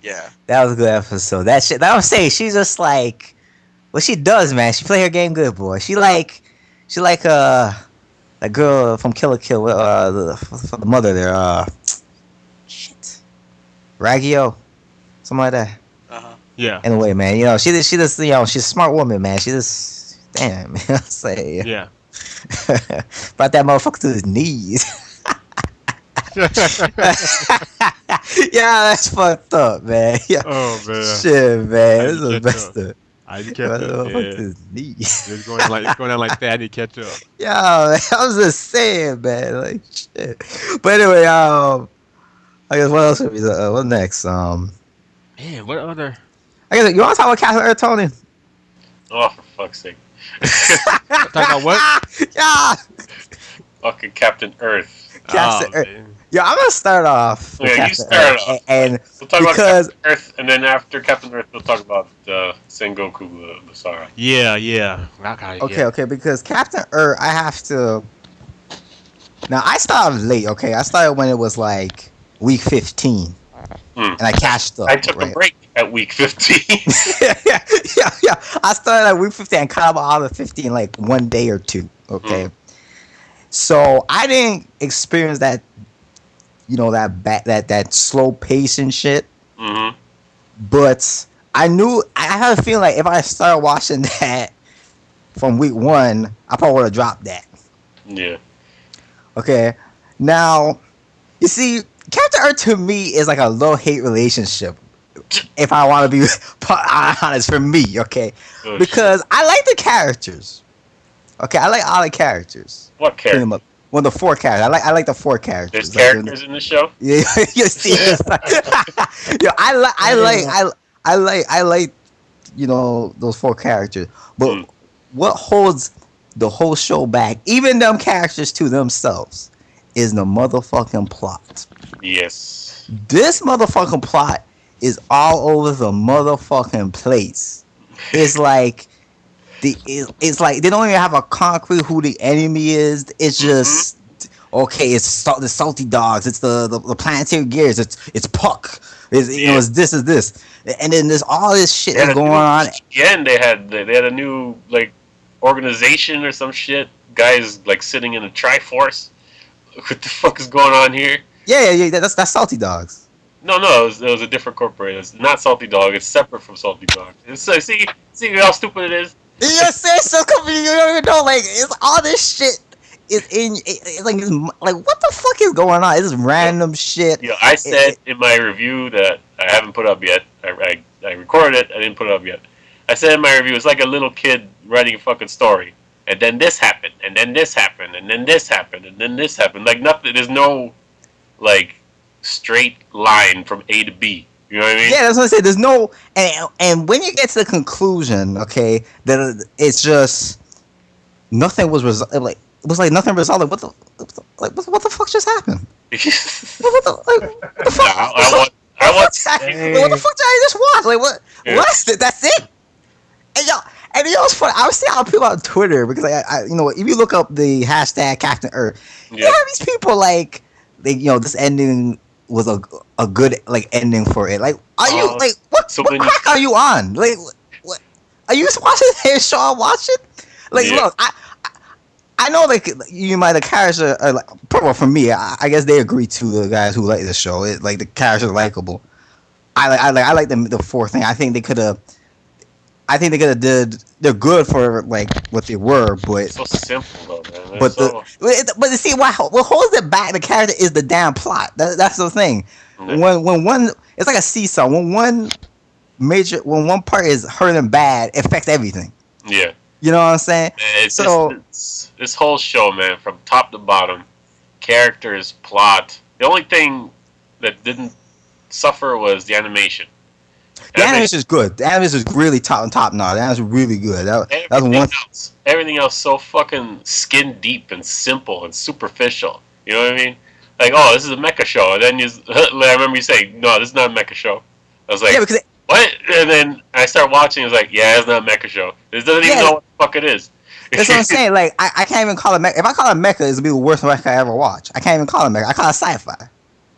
That was a good episode. That I was saying, she's just like, what she does, man. She play her game good, boy. She like that girl from Kill la Kill, the mother there, Raggio, something like that. Yeah. Anyway, man, she just she's a smart woman, man. She just, damn, man. I say, Yeah. brought that motherfucker to his knees. Yeah, that's fucked up, man. Yeah. Oh man. Shit, man. This is the best. I need to catch up. Yeah. It's going down like that. I need to catch up. Yeah, man, I was just saying, man. Like, shit. But anyway, I guess what else would be what next? Man, what other? I guess you want to talk about Captain Earth, Tony? Oh, for fuck's sake! Talk about what? Yeah. Fucking Captain Earth. Captain Earth. Man. Yeah, I'm gonna start off. Yeah, you start off. And we'll talk about Captain Earth, and then after Captain Earth, we'll talk about Sengoku Basara. Yeah. Okay. Because Captain Earth, I have to. Now I started late. Okay, I started when it was like week 15, and I cashed up. I took a break at week 15. yeah. I started at week 15 and caught up all the 15 like one day or two. Okay. So I didn't experience that, that slow pace and shit. Mm-hmm. But I had a feeling like if I started watching that from week 1, I probably would have dropped that. Yeah. Okay. Now, you see, Captain Earth to me is like a love-hate relationship. If I want to be honest, for me, okay, because I like the characters. Okay, I like all the characters. What characters? Well, the 4 characters. I like the 4 characters. There's characters in the show. Yeah, you see, yeah, I like those 4 characters. But what holds the whole show back, even them characters to themselves, is the motherfucking plot. Yes. This motherfucking plot is all over the motherfucking place. It's like it's like they don't even have a concrete who the enemy is. It's Mm-hmm. just okay. The salty dogs. It's the planetary gears. It's Puck. It's Yeah. it's this is this, and then there's all this shit They that's had a going new on. again. They had a new like organization or some shit. Guys like sitting in a Triforce. What the fuck is going on here? Yeah. That's salty dogs. No, it was a different corporation. It's not Salty Dog. It's separate from Salty Dog. It's, see how stupid it is. Yes, it's so confusing. You don't even know. Like it's all this shit. It's like what the fuck is going on? It's just random shit. I It, said in my review that I haven't put up yet. I recorded it. I didn't put it up yet. I said in my review it's like a little kid writing a fucking story, and then this happened, and then this happened, and then this happened, and then this happened. Like nothing. There's no like straight line from A to B. You know what I mean? Yeah, that's what I said. There's no and when you get to the conclusion, okay, that it's just nothing was like it was like nothing resolved. What the fuck just happened? What the Nah, fuck? I want. What the fuck did I just watch? Like what? Yeah. What? That's it? And y'all, and you know what's funny? I was seeing how people on Twitter because you know, if you look up the hashtag Captain Earth, you have these people like this ending was a good like ending for it. Like, are you like what so what many- crack are you on? Like, what are you watching this show? I'm watching. Like, Yeah. look, I know like you might the characters are like well, for me. I guess they agree to the guys who like the show. It like the characters are likable. I like the fourth thing. I think they could have. I think they could have did. They're good for like what they were, but so simple though, man. but So, but see what holds it back the character is the damn plot. That's the thing. When one it's like a seesaw. When one part is hurting bad, it affects everything. yeah. You know what I'm saying? It's So just this whole show, man, from top to bottom, characters, plot. The only thing that didn't suffer was the animation. the animation is good. The animation is really top notch. The animation is really good. That's one. Everything else so fucking skin deep and simple and superficial. You know what I mean? Like, oh, this is a mecha show, and then I remember you saying, no, this is not a mecha show. I was like, Yeah, because what? And then I start watching. It's like, yeah, it's not a mecha show. It doesn't even Yeah. know what the fuck it is. that's what I'm saying. Like I can't even call it mecha. If I call it mecha, it'll be the worst mecha I ever watch. I can't even call it mecha. I call it sci-fi.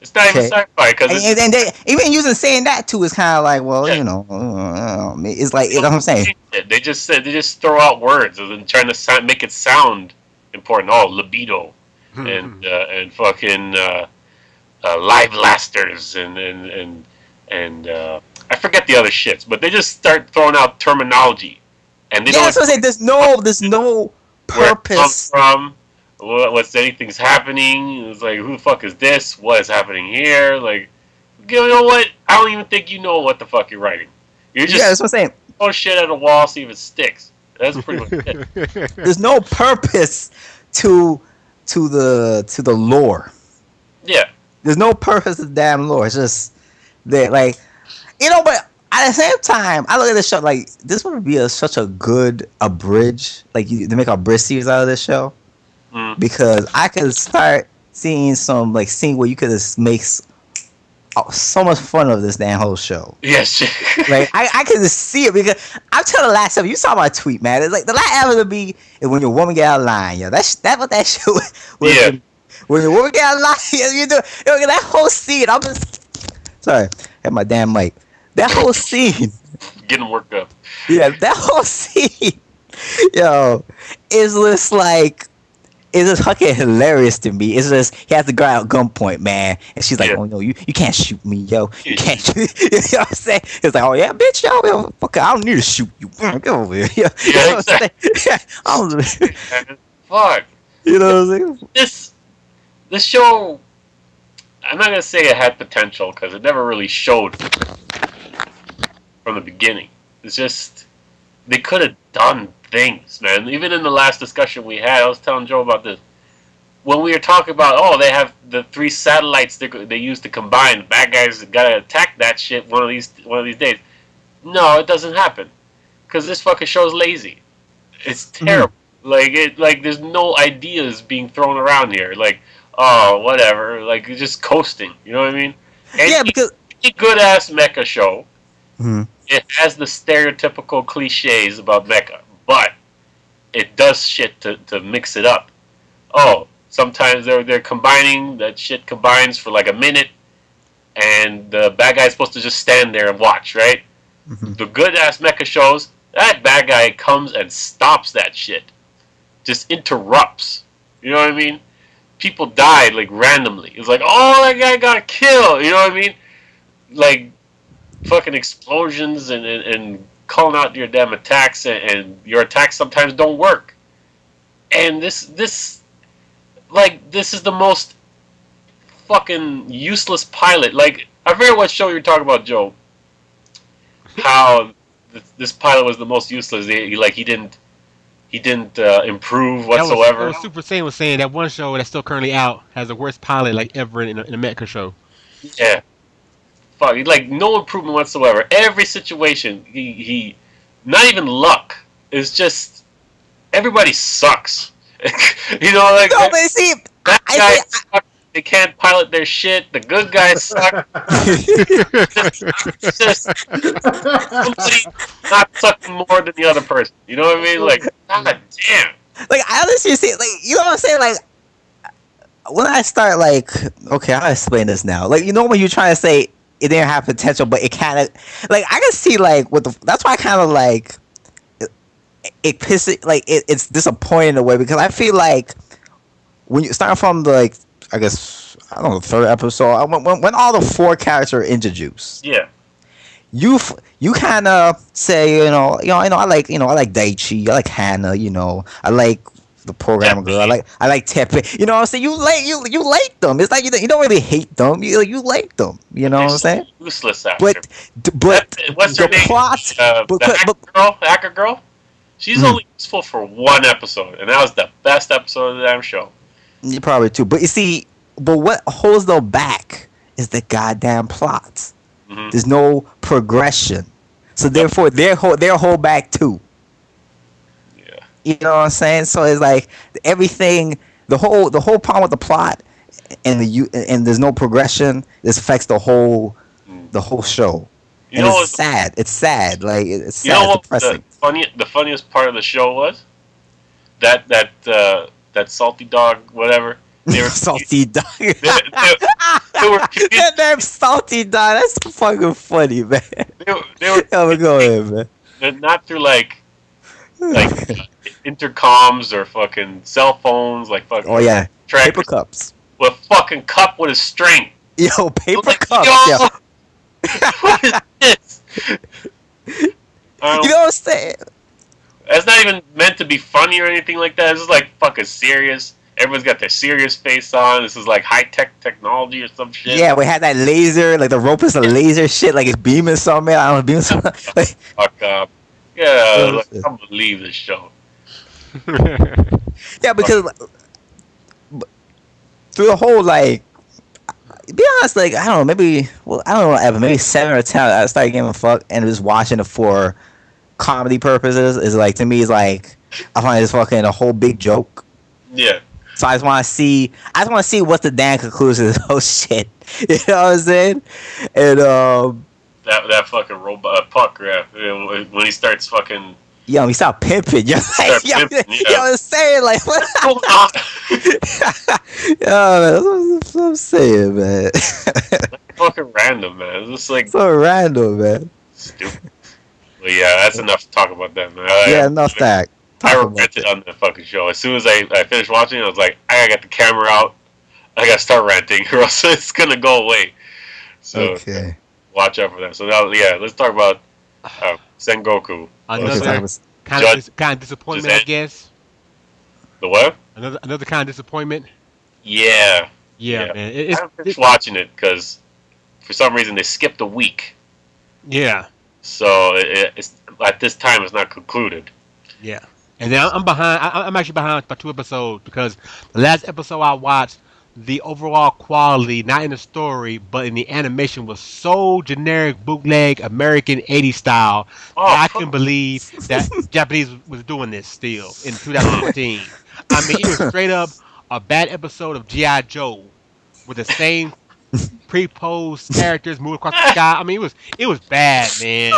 It's not even Okay. sci-fi because And they even using saying that too is kind of like, well, Yeah. you know, it's like you know what I'm saying. they just throw out words and trying to make it sound important. Oh, libido and fucking live lasters and I forget the other shits, but they just start throwing out terminology and they Yeah, don't that's what I'm saying. There's no where it comes purpose. from. What's anything's happening? It's like, who the fuck is this? What is happening here? Like, you know what? I don't even think you know what the fuck you're writing. You're Yeah, just that's what I'm saying. throw shit at a wall, see if it sticks. That's pretty much it. There's no purpose to the lore. Yeah. There's no purpose to the damn lore. It's just that like but at the same time, I look at this show like this would be such a good bridge, like to make a bridge series out of this show, because I could start seeing some like scene where you could just make so much fun of this damn whole show. Yes. Like I could just see it because I'm telling the last time you saw my tweet, man. It's like the last ever to be is when your woman get out of line, yo. That's what that shit was. Yeah. When your woman get out of line, you do that whole scene. I'm just sorry, I had my damn mic. That whole scene, Getting worked up. yeah, that whole scene, yo, is just like. It's just fucking hilarious to me. It's just he has to go out gunpoint, man, and she's like, Yeah. "Oh no, you can't shoot me, yo. You can't shoot." You know what I'm saying? It's like, "Oh yeah, bitch, yo, fuck, I don't need to shoot you. Get over here." You know what I'm saying? I don't- Fuck. you know what I'm saying? This show, I'm not gonna say it had potential because it never really showed from the beginning. It's just they could have done things, man. Even in the last discussion we had, I was telling Joe about this. When we were talking about, oh, they have the 3 satellites they use to combine. The bad guys gotta attack that shit one of these days. No, it doesn't happen because this fucking show's lazy. It's terrible. Like there's no ideas being thrown around here. Like, oh, whatever. Like you're just coasting. You know what I mean? And Yeah, because it's a good ass mecha show. Mhm. It has the stereotypical cliches about mecha, but it does shit to mix it up. Oh, sometimes they're combining, that shit combines for like a minute, and the bad guy's supposed to just stand there and watch, right? Mhm. The good ass mecha shows, that bad guy comes and stops that shit. Just interrupts. You know what I mean? People died like randomly. It's like, oh, that guy got killed. You know what I mean? Like fucking explosions and calling out your damn attacks, and your attacks sometimes don't work. And this is the most fucking useless pilot. Like, I forget what show you're talking about, Joe. How this pilot was the most useless. He didn't improve That whatsoever. was Super Saiyan was saying that one show that's still currently out has the worst pilot like ever in a mecha show. Yeah, fuck. Like no improvement whatsoever. Every situation, he not even luck. It's just everybody sucks. You know, like No, but see, that I guy see. sucks. They can't pilot their shit. The good guys suck. It's just somebody not sucking more than the other person. You know what I mean? Like, god damn. Like I honestly see, like you know what I'm saying, like when I start like, okay, I'll explain this now. Like you know when you're trying to say it didn't have potential, but it kind of like I can see like with the that's why I kind of like it pisses like it's disappointing in a way because I feel like when you start from the like I guess I don't know third episode when all the four characters are introduced, Yeah. you kind of say I like I like Daichi, I like Hannah, I like the programmer girl, I like Tepe, you know what I'm saying, you like them, it's like you don't really hate them, you like them, you But know they're what I'm so saying, useless after. but but What's her the name? plot The hacker girl. She's Mhm. only useful for one episode, and that was the best episode of the damn show. You probably too. But you see, but what holds them back is the goddamn plot. Hmm. There's no progression, so Yep. therefore they're hold back too. Yeah. You know what I'm saying? So it's like everything, the whole problem with the plot and there's no progression. This affects Mm. the whole show, You and know it's what? sad. It's sad. Like it's You know sad. It's what depressing. the funniest part of the show was? That salty dog, whatever. They were Salty dog. they were That damn salty dog. That's fucking funny, man. they were Yeah, go ahead, not through like intercoms or fucking cell phones, like fucking Oh yeah, paper trackers. cups. With a fucking cup with a string. Yo, I was paper like, cups. yo, Yo. what is this? You know what I'm saying? It's not even meant to be funny or anything like that. This is like fucking serious. Everyone's got their serious face on. This is like high tech technology or some shit. Yeah, we had that laser, like the rope is a laser shit, like it's beaming something. I don't know, beaming something. Like, Fuck up. Yeah, like, I don't believe this show. yeah, because through the whole like, be honest, like I don't know, maybe I don't know, ever maybe 7 or 10. I started giving a fuck and just watching it for comedy purposes. Is like to me, it's like I find it's fucking a whole big joke. Yeah. So I just want to see what the damn conclusion is. Oh shit, you know what I'm saying? And That fucking robot Puck, yeah. When he starts fucking yo, we start pimping. Yo, like, yo, pimping, yeah. you know what I'm saying? Like, what? hold on. Yo, man, that's what I'm saying, man. Fucking random, man. It's just like So random, man. stupid. But yeah, that's enough to talk about that, man. Yeah, enough that. I Talk about ranted it. on the fucking show. As soon as I finished watching it, I was like, I gotta get the camera out. I gotta start ranting, or else it's gonna go away. So Okay. watch out for that. So now, yeah, let's talk about Sengoku. Another was- kind of disappointment, I guess. The what? Another kind of disappointment. Yeah. Yeah, Yeah. man. I haven't finished watching it because for some reason they skipped a week. Yeah, So it's at this time it's not concluded. yeah. And then I'm behind. I'm actually behind by 2 episodes because the last episode I watched, the overall quality, not in the story, but in the animation, was so generic, bootleg, American 80s style Oh, that I couldn't believe that Japanese was doing this still in 2014. I mean, it was straight up a bad episode of G.I. Joe with the same pre-posed characters moving across the sky. I mean, it was bad, man.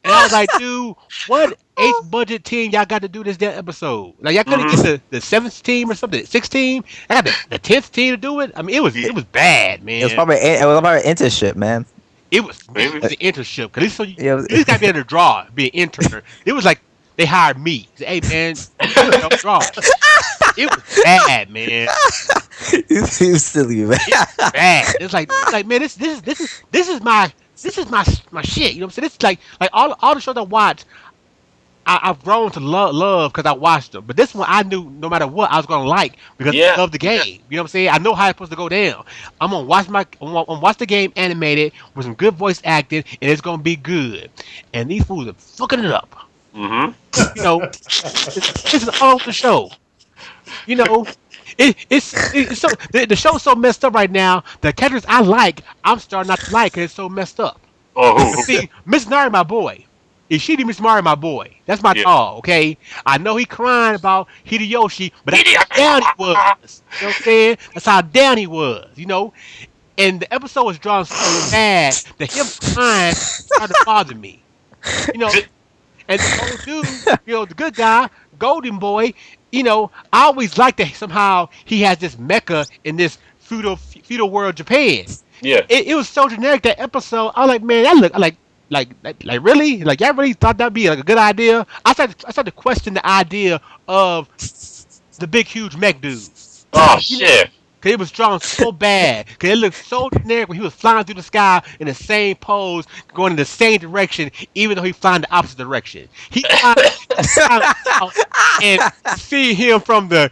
And I was like, dude, what H budget team y'all got to do this damn episode? Like y'all couldn't get Mm-hmm. the seventh team or something, sixth team. I got the 10th team to do it. I mean, Yeah, it was bad, man. It was probably an internship, man. It was maybe it maybe. was an internship because so you, Yeah, you just got to be able to draw, be an intern. It was like they hired me. Say, hey man, you know, draw. It was bad, man. you silly man. It was bad. It's like man, this is my shit. You know what I'm saying? It's like all the shows I watch, I've grown to love because I watched them. But this one I knew no matter what I was gonna like because I Yeah. love the game. You know what I'm saying? I know how it's supposed to go down. I'm gonna watch the game animated with some good voice acting, and it's gonna be good. And these fools are fucking it up. Mm-hmm. You know, this is all the show. You know, it's so the show's so messed up right now. The characters I like, I'm starting not to like because it's so messed up. Oh, who? See, Miss Nari, my boy. Ishidi Miss Mari, my boy. That's my Yeah. dog, okay? I know he crying about Hideyoshi, but that's how down he was. You know what I'm saying? That's how down he was, you know? And the episode was drawn so bad that him crying started to bother me. You know, and the old dude, you know, the good guy, Golden Boy, you know, I always liked that somehow he has this mecha in this feudal world Japan. Yeah. It was so generic that episode. I was like, man, that look like really? Like y'all really thought that'd be like a good idea? I started to question the idea of the big huge mech dude. Oh You know, shit. cause it was drawn so bad. Cause it looked so generic when he was flying through the sky in the same pose, going in the same direction, even though he flying the opposite direction. He flying out and see him from the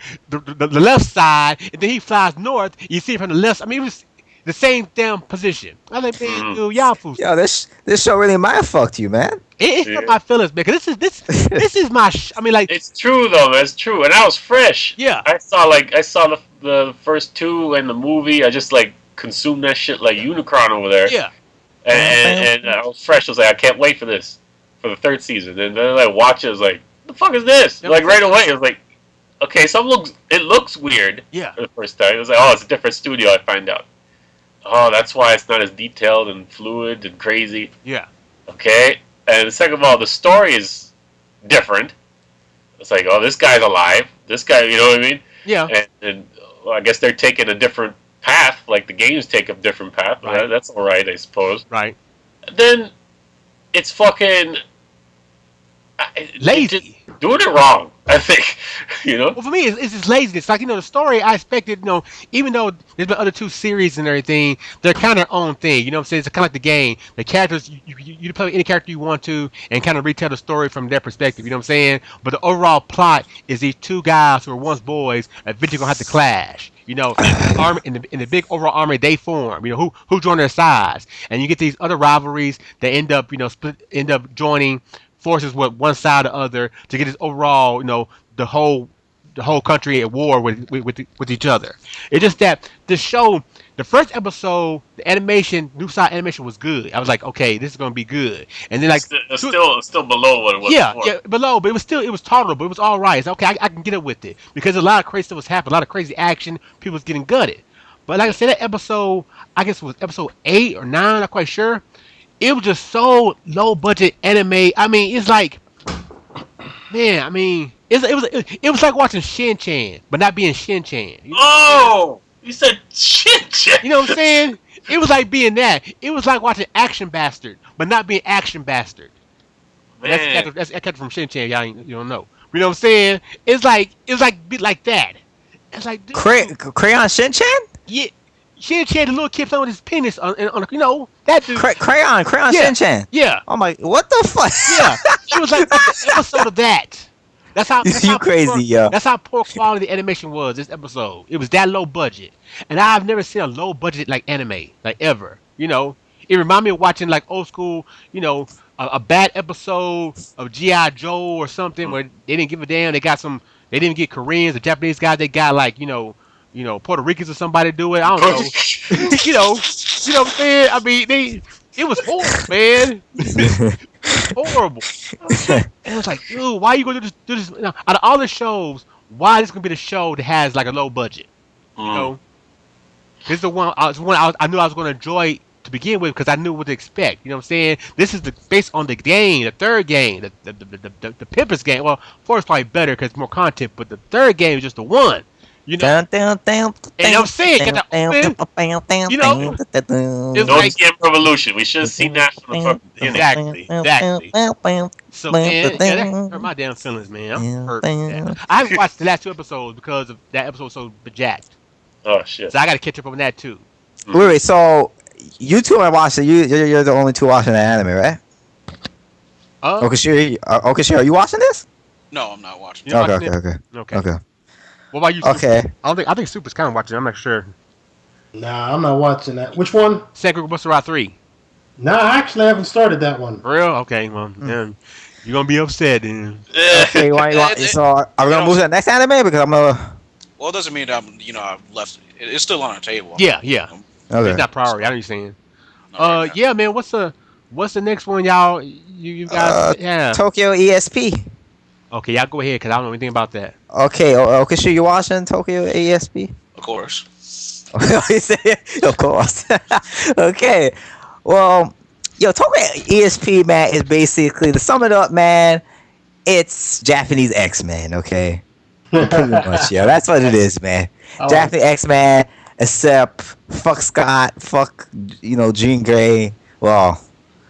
left side, and then he flies north. You see him from the left. I mean, it was the same damn position. I was like, man, Mm-hmm. dude, y'all fools. Yo, this show really mind fucked you, man. It's Yeah. not my feelings, man. Cause this is my. I mean, like, It's true though, man. It's true, and I was fresh. yeah, I saw the first two and the movie. I just like consumed that shit like Unicron over there, yeah, and I was fresh. I was like, I can't wait for this, for the third season. And then I watch it. I was like, the fuck is this? Yep. Like right away, I was like, okay, it looks weird yeah, for the first time. It was like, oh, it's a different studio. I find out. Oh, that's why it's not as detailed and fluid and crazy. yeah, Okay, and second of all, the story is different. It's like, oh, this guy's alive. This guy, you know what I mean? yeah. And well, I guess they're taking a different path, like the games take a different path. Right. That's all right, I suppose. Right. Then it's fucking Lazy. just doing it wrong. I think, you know. Well, for me, it's just laziness. Like, you know, the story I expected, you know, even though there's been other two series and everything, they're kind of their own thing. You know what I'm saying? It's kind of like the game. The characters, you play any character you want to and kind of retell the story from their perspective. You know what I'm saying? But the overall plot is these two guys who were once boys eventually going to have to clash. You know, in the big overall army they form. You know, who join their sides. And you get these other rivalries that end up, you know, end up joining forces with one side or the other to get this overall, you know, the whole country at war with each other. It's just that the show, the first episode, the animation, new style animation was good. I was like, okay, this is gonna be good. And then like, It's still below what it was yeah, before. yeah, below, but it was tolerable. It was all right. It's okay. I can get it with it because a lot of crazy stuff was happening, a lot of crazy action. People was getting gutted. But like I said, that episode, I guess it was episode 8 or 9. I'm not quite sure. It was just so low budget anime. I mean, it's like, man. I mean, it was like watching Shin Chan, but not being Shin Chan. Oh, you said shit. You know what I'm saying? It was like being that. It was like watching Action Bastard, but not being Action Bastard. Man. That's character from Shin Chan. You don't know. You know what I'm saying? It's like that. It's like, dude, Crayon Shin-chan? yeah, Shin Chan, the little kid playing with his penis on you know, that dude. Crayon Yeah. Shin-chan. Yeah, Oh my, what the fuck? yeah. It was like the episode of that. That's You how crazy, poor, yo. That's how poor quality the animation was. This episode, it was that low budget, and I've never seen a low budget like anime, like ever. You know, it reminded me of watching like old school, you know, a bad episode of G.I. Joe or something where they didn't give a damn. They didn't get Koreans or Japanese guys. They got like, you know, Puerto Ricans or somebody to do it. I don't know. you know what I'm saying? I mean, it was horrible, man. Horrible. And I was like, dude, why are you gonna do this? Now, out of all the shows, why is this gonna be the show that has like a low budget? You know, this is the one. I knew I was gonna enjoy to begin with because I knew what to expect. You know what I'm saying? This is based on the game, the third game, the Pimpers game. Well, fourth is probably better because more content, but the third game is just the one. You know, Dun, dun, dun, and I'm dun, saying, got dun, the dun, open. dun, dun, You know, dun, dun, it's No like GM Revolution. We should have seen that from the beginning. exactly. So man, yeah, that hurt my damn feelings, man. I'm hurt with that. I haven't watched the last two episodes because of that episode was so bejacked. Oh shit. So I got to catch up on that too. Wait, so you two are watching. You're the only two watching the anime, right? Okashira, are you watching this? No, I'm not watching. You know Okay, watching it? Okay. What about you? Super? Okay. I think Super's kind of watching. I'm not sure. Nah, I'm not watching that. Which one? Secret Buster Ride 3. Nah, I actually haven't started that one. For real? Okay, well, then you're gonna be upset then. Okay, so are we gonna move to the next anime because I'm gonna. Well, it doesn't mean that I've left. It's still on our table. Yeah. Okay. It's not priority. I know what you're saying. Right now. Yeah, man. What's the next one, y'all? You guys have? Tokyo ESP. Okay, y'all go ahead because I don't know anything about that. Okay, Okashira, you watching Tokyo ESP? Of course. Of course. Okay. Well, Tokyo ESP, man, is basically, to sum it up, man, it's Japanese X-Men, okay? Pretty much, that's what it is, man. Japanese X-Men, except fuck Scott, fuck, Jean Grey. Well,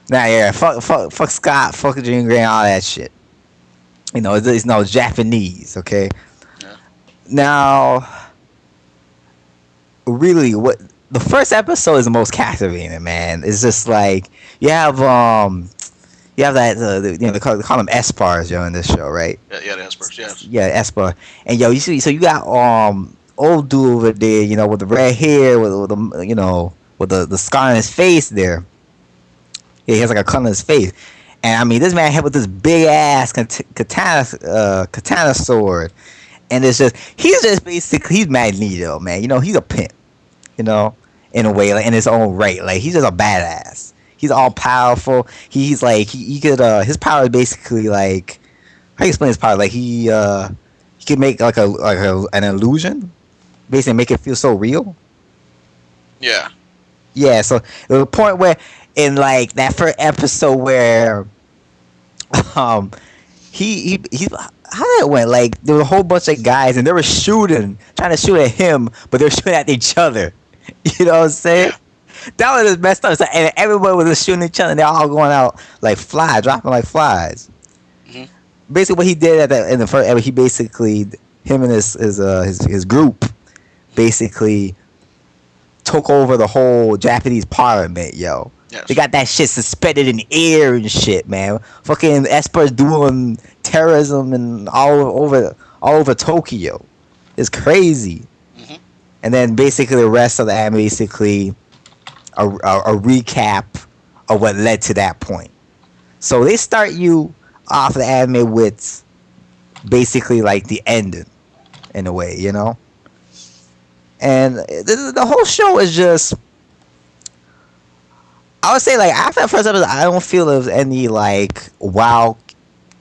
fuck Scott, fuck Jean Grey, and all that shit. It's no Japanese, okay? Yeah. Now, really, what the first episode is the most captivating, man. It's just like you have that they call them Espars, in this show, right? Yeah, the Espers, yes. Yeah, Espar, and you see, so you got old dude over there, with the red hair, with the scar on his face there. Yeah, he has like a cut on his face. And I mean, this man hit with this big ass katana sword, and he's just basically, he's Magneto, man. He's a pimp, in a way, like in his own right. Like he's just a badass. He's all powerful. He's like he could his power is basically like, how do you explain his power? Like he could make like an illusion, basically make it feel so real. Yeah. Yeah. So there was a point where in like that first episode where he how did it went? Like there was a whole bunch of guys and they were trying to shoot at him, but they're shooting at each other. You know what I'm saying? Yeah. That was just messed up. So, and everybody was just shooting each other. And they're all going out like flies, dropping like flies. Mm-hmm. Basically, what he did in the first episode, he basically, him and his group, basically took over the whole Japanese parliament, yo. Yes. They got that shit suspended in the air and shit, man. Fucking Esper's doing terrorism and all over Tokyo. It's crazy. Mm-hmm. And then basically the rest of the anime, basically a recap of what led to that point. So they start you off the anime with basically like the ending, in a way, And the whole show is just, I would say, like, after that first episode, I don't feel there's any, like, wow,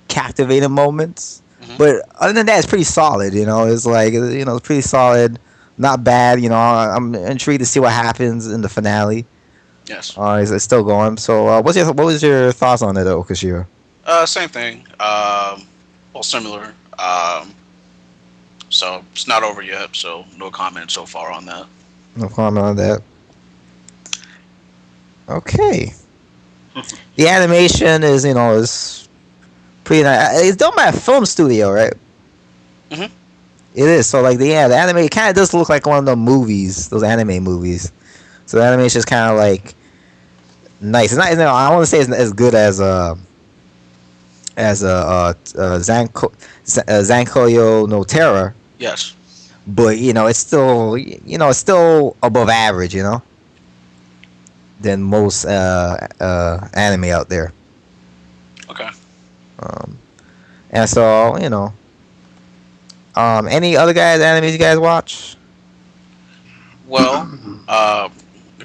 captivating moments. Mm-hmm. But other than that, it's pretty solid, It's like, it's pretty solid. Not bad, I'm intrigued to see what happens in the finale. Yes. It's still going. So, what was your thoughts on it, Okashira? Same thing. Well, similar. So, it's not over yet, so no comment so far on that. No comment on that. Okay. The animation is, is pretty nice. It's done by a film studio, right? Mm-hmm. It is. So, like, the anime, it kind of does look like one of the movies, those anime movies. So the animation is kind of like nice. It's not. I want to say it's as good as Zankoyo no Terror. Yes. But it's still above average, than most anime out there. Okay. And so any other animes you guys watch? Well,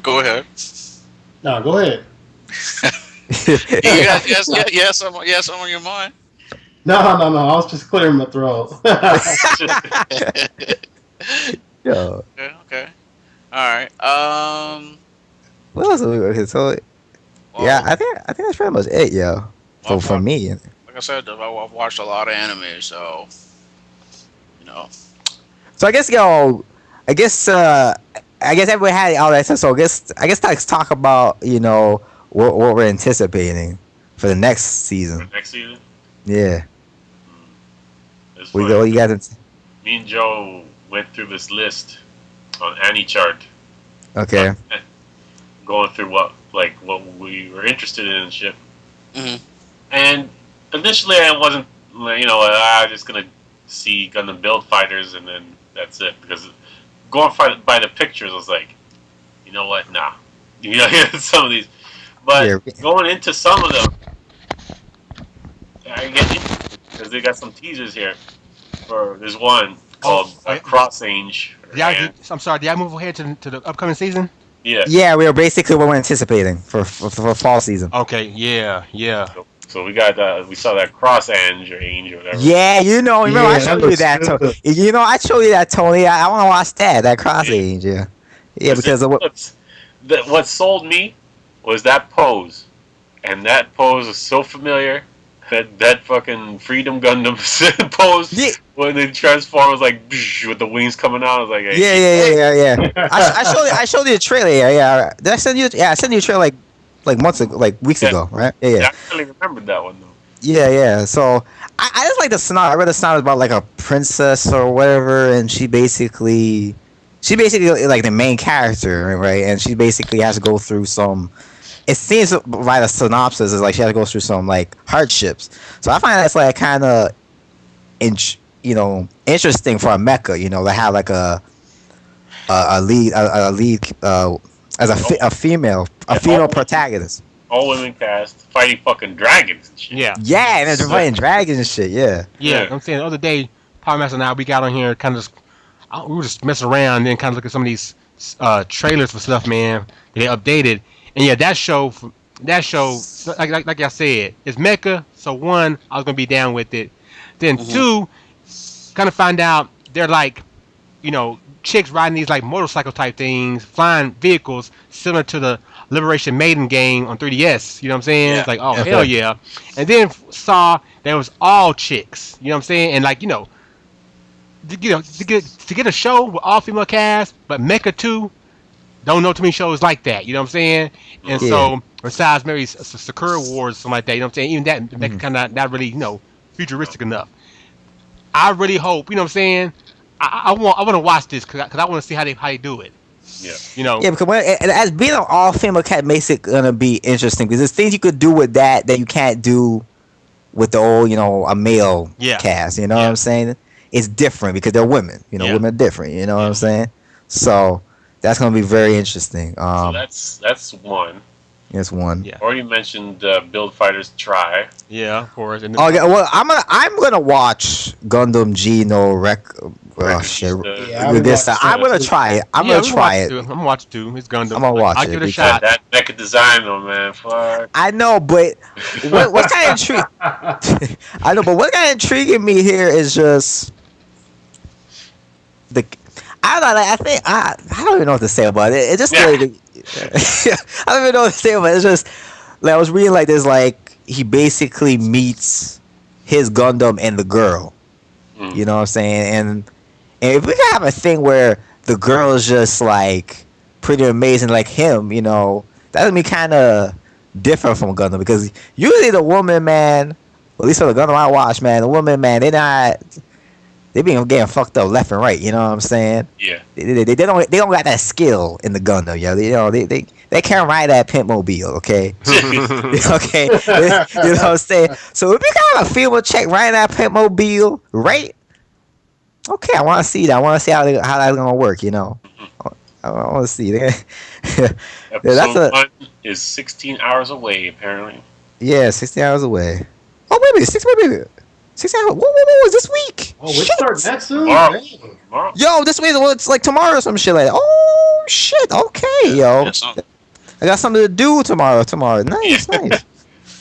go ahead. No, go ahead. Yes, I'm on your mind. No. I was just clearing my throat. Yeah. Okay. All right. What else? Okay, so yeah, Well, I think that's pretty much it, yo. For I've me. like I said, I've watched a lot of anime, so you know. So I guess I guess I guess everybody had all that stuff. So I guess let's talk about what we're anticipating for the next For season. next season, Yeah, it's we funny. go. You guys. Me and Joe went through this list on Annie chart, Okay. going through what we were interested in and shit. Hmm. And initially, I wasn't, I'm just gonna see Gundam build fighters and then that's it. Because going by the pictures, I was like, you know what, nah. Some of these, but Yeah. going into some of them, I get interested because they got some teasers here. For there's one Oh, called Cross Ange, and I'm sorry. Did I move ahead to the upcoming season? yeah, Yeah, we are basically what we're anticipating for fall season. Okay. Yeah. Yeah. so we saw that Cross Ange or whatever. Yeah, remember I Yeah, that showed you looks that. good. I showed you that, Tony. I want to watch that cross Yeah. age. Yeah, yeah, Because because of what? what sold me was that pose, and that pose is so familiar. That fucking Freedom Gundam pose Yeah, when they transform was like with the wings coming out. I was like, yeah, hey, yeah, yeah, yeah. I showed you the trailer. Yeah, yeah. Did I send you? Yeah, I sent you a trailer like months ago, like weeks yeah, ago, right? Yeah, yeah, yeah, I really remembered that one though. yeah, yeah. So I just like the synopsis. I read the synopsis about like a princess or whatever, and she basically like the main character, right? And she basically has to go through some. It seems by the synopsis is like she has to go through some like hardships. So I find that's like kind of in, interesting for a mecha. To have like a lead as Oh, a yeah, female protagonist. all women cast fighting fucking dragons and shit. Yeah. Yeah, and they're fighting dragons and shit. Yeah. Yeah. Yeah. I'm saying the other day, PowerMaster and I we got on here kind of we were just messing around and then kind of look at some of these trailers for stuff, man. That they updated, and yeah, that show, like I said, it's mecha. So one, I was gonna be down with it. Then Hmm. two, kind of find out they're like, chicks riding these like motorcycle type things, flying vehicles similar to the Liberation Maiden game on 3DS. You know what I'm saying? Yeah, It's like, oh yeah. hell Okay. yeah. And then saw there was all chicks. You know what I'm saying? And like, to get a show with all female cast, but Mecha 2, don't know too many shows like that. You know what I'm saying? And Mhm. Yeah. so besides maybe Sakura Wars or something like that, you know what I'm saying? Even that Mecha Mhm. kind of not really, futuristic enough. I really hope, you know what I'm saying? I want to watch this because I want to see how they do it. Yeah. You know? Yeah, because as being an all female cat makes it gonna be interesting because there's things you could do with that you can't do with the old, a male Yeah. cast. You know what Yeah. I'm saying? It's different because they're women. Yeah. Women are different. You know what Yeah. I'm saying? So that's gonna be very interesting. So that's one. That's one. Yeah. Already mentioned Build Fighters Try. Yeah, of course. And Oh, yeah, well, I'm gonna watch Gundam Geno Rec. Oh shit! Yeah, I'm This time. watching I'm that gonna too. try it. I'm yeah, gonna we can try watch it it. too. I'm gonna watch it too. It's Gundam. I'm gonna watch I'll it give it a because shot. That mecha design though, man. Fuck. I know, but what kind of intrigue? I know, but what kind of intriguing me here is just the. I don't know. Like, I don't even know what to say about it. It just Yeah. like I don't even know what to say about it. It's just like I was reading like this. Like he basically meets his Gundam and the girl. Mm. You know what I'm saying? And if we can have a thing where the girl is just like pretty amazing like him, that would be kind of different from Gundam because usually the woman, man, at least for the Gundam I watch, man, the woman, man, they be getting fucked up left and right. You know what I'm saying? Yeah. They don't got that skill in the Gundam, yo. They can't ride that pimp mobile, okay? Okay, you know what I'm saying? So if you got a female chick riding that pimp mobile, right? Okay, I want to see that. I want to see how that's gonna work. I want to see. That's Episode a 1 is 16 hours away, apparently. 60 hours away. Oh wait a minute, 60 hours. Whoa, is this week? Oh, we're Shit. starting that soon? Tomorrow. Dang. Tomorrow. Yo, this week, well, it's like tomorrow or some shit like that. Oh shit. Okay, yo. Yeah, so, I got something to do tomorrow. Nice,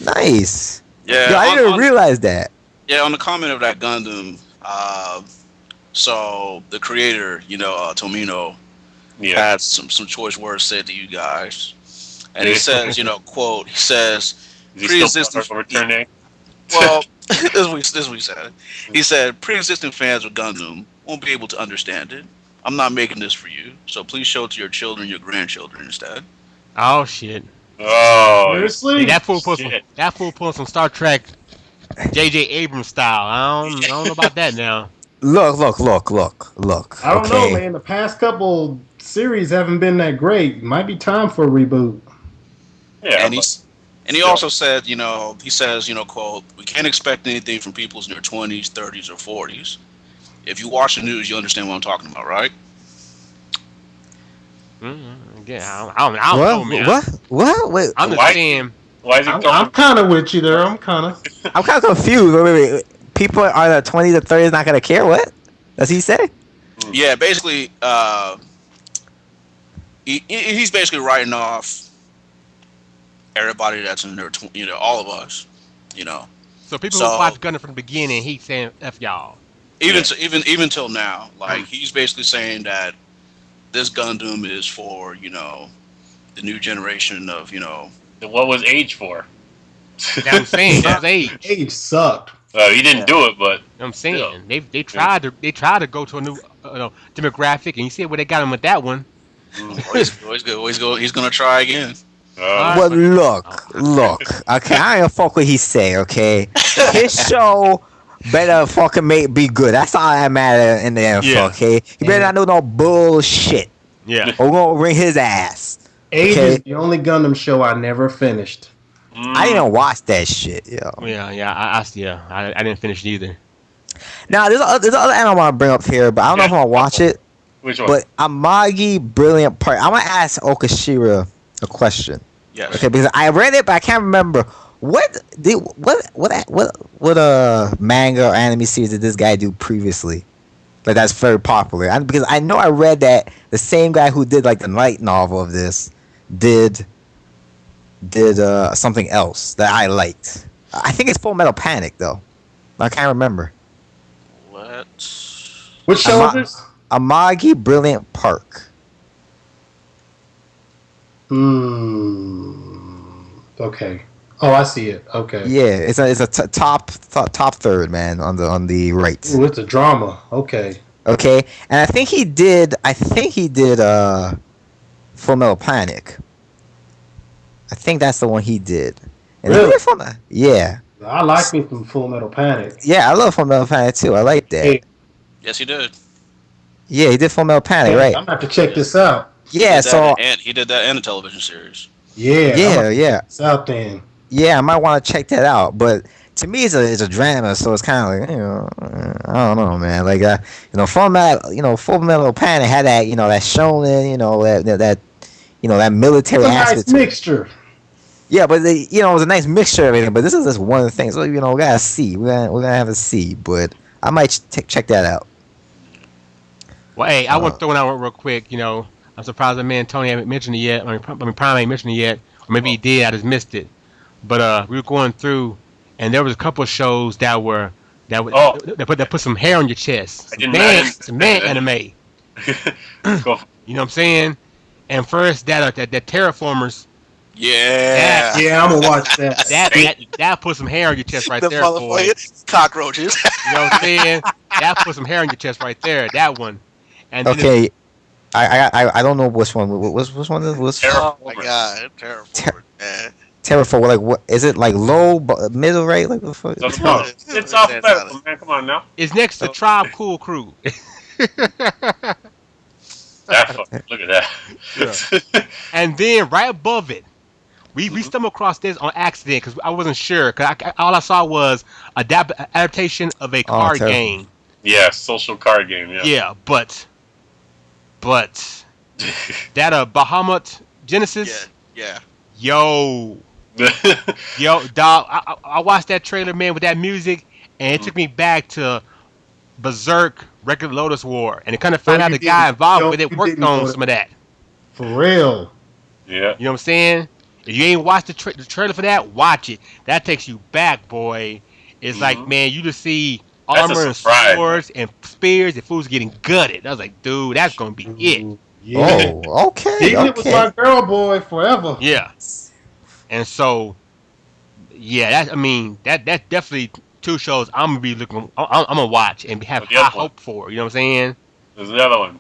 nice. yeah, Yo, I didn't even realize that. yeah. On the comment of that Gundam, so the creator, Tomino, Yeah. had some choice words said to you guys. And he says, quote, he says, Is he still pre-existing. returning? Well, this is what he said. He said, pre-existing fans of Gundam won't be able to understand it. I'm not making this for you, so please show it to your children, your grandchildren instead. Oh shit! Oh, Seriously? That fool put some. shit. That fool put some Star Trek, J.J. Abrams style. I don't know about that now. Look. I don't know, Okay. man. The past couple series haven't been that great. Might be time for a reboot. Yeah, And but he still. also said, he says, quote, we can't expect anything from people in their 20s, 30s, or 40s. If you watch the news, you understand what I'm talking about, right? Yeah, I don't know, man. What? Wait, I'm just Why? saying. Why is he I'm talking? kind of with you there. I'm kind of. I'm kind of confused. Wait. People are the 20s to 30s not gonna care. What does he say? Yeah, basically, he's basically writing off everybody that's in their, all of us, So people who So watch Gunner from the beginning, he's saying "f y'all." even till now, like he's basically saying that this Gundam is for the new generation of Then what was age for? That's what I'm saying. That's age. Age sucked. He didn't do it, but I'm saying they tried to go to a new demographic, and you see where they got him with that one. he's gonna try again. Alright. Well, look. Okay, I ain't fuck what he say. Okay, his show better fucking be good. That's all that matter in the end. Yeah. Okay, he better not do no bullshit. Yeah. Or we're gonna ring his ass. Age Okay. is the only Gundam show I never finished. I didn't watch that shit, yo. I didn't finish it either. Now there's other anime I want to bring up here, but I don't know if I'm gonna watch it. Which one? But Amagi Brilliant Part. I'm gonna ask Okashira a question. Yes. Okay, because I read it, but I can't remember what manga or anime series did this guy do previously? Like that's very popular. Because I know I read that the same guy who did like the light novel of this did something else that I liked. I think it's Full Metal Panic though. I can't remember. What? Which show is this? Amagi Brilliant Park. Okay. Oh, I see it. Okay. Yeah, it's a top third, man, on the right. Ooh, it's a drama. Okay. Okay, and I think he did Full Metal Panic. I think that's the one he did. And Really? Yeah. I like me some Full Metal Panic. Yeah, I love Full Metal Panic too. I like that. Hey, Yes, he did. Yeah, he did Full Metal Panic, I'm right? gonna have to check this out. Yeah, so He did that in a television series. Yeah. yeah. It's out then. Yeah, I might want to check that out. But to me, it's a drama, so it's kind of like I don't know, man. Like Full Metal Panic had that that shonen, that military It's a nice aspect. mixture. Yeah, but it was a nice mixture of everything. But this is just one of the things. So we gotta see. We're gonna have to see. But I might check that out. Well, hey, I want to throw it out real quick. I'm surprised that man Tony haven't mentioned it yet. I mean, Prime ain't mentioned it yet, or maybe he did. I just missed it. But we were going through, and there was a couple of shows that put some hair on your chest. Some man anime. Go. You know what I'm saying? And first that Terraformers. Yeah. Yeah, I'm gonna watch that. That put some hair on your chest right there, boy. Cockroaches. You know what I'm saying? That put some hair on your chest right there. That one. And then Okay, I don't know which one. Which one was Oh my god, terrible. Man. Terraform? Like what is it? Like low, middle, right? Like what the fuck? It's alphabetical, man. Come on now. it's next to Tribe Cool Crew. Look at that. Yeah. And then right above it, we stumbled across this on accident because I wasn't sure. Cause all I saw was adaptation of a card game. Yeah, social card game. Yeah. Yeah, but that Bahamut Genesis. Yeah. Yo, dog. I watched that trailer, man, with that music, and it took me back to Berserk, Record Lotus War, and it kind of found out the guy involved with it worked on some of that. For real. Yeah. You know what I'm saying? If you ain't watched the trailer for that, watch it. That takes you back, boy. It's like, man, you just see armor and swords and spears and fools getting gutted. I was like, dude, that's gonna be it. Yeah. Oh, okay, Diglett was okay. my girl boy forever. Yeah, and so yeah, that's definitely two shows I'm gonna be looking. I'm gonna watch and have But the high other one, hope for. You know what I'm saying? there's another one.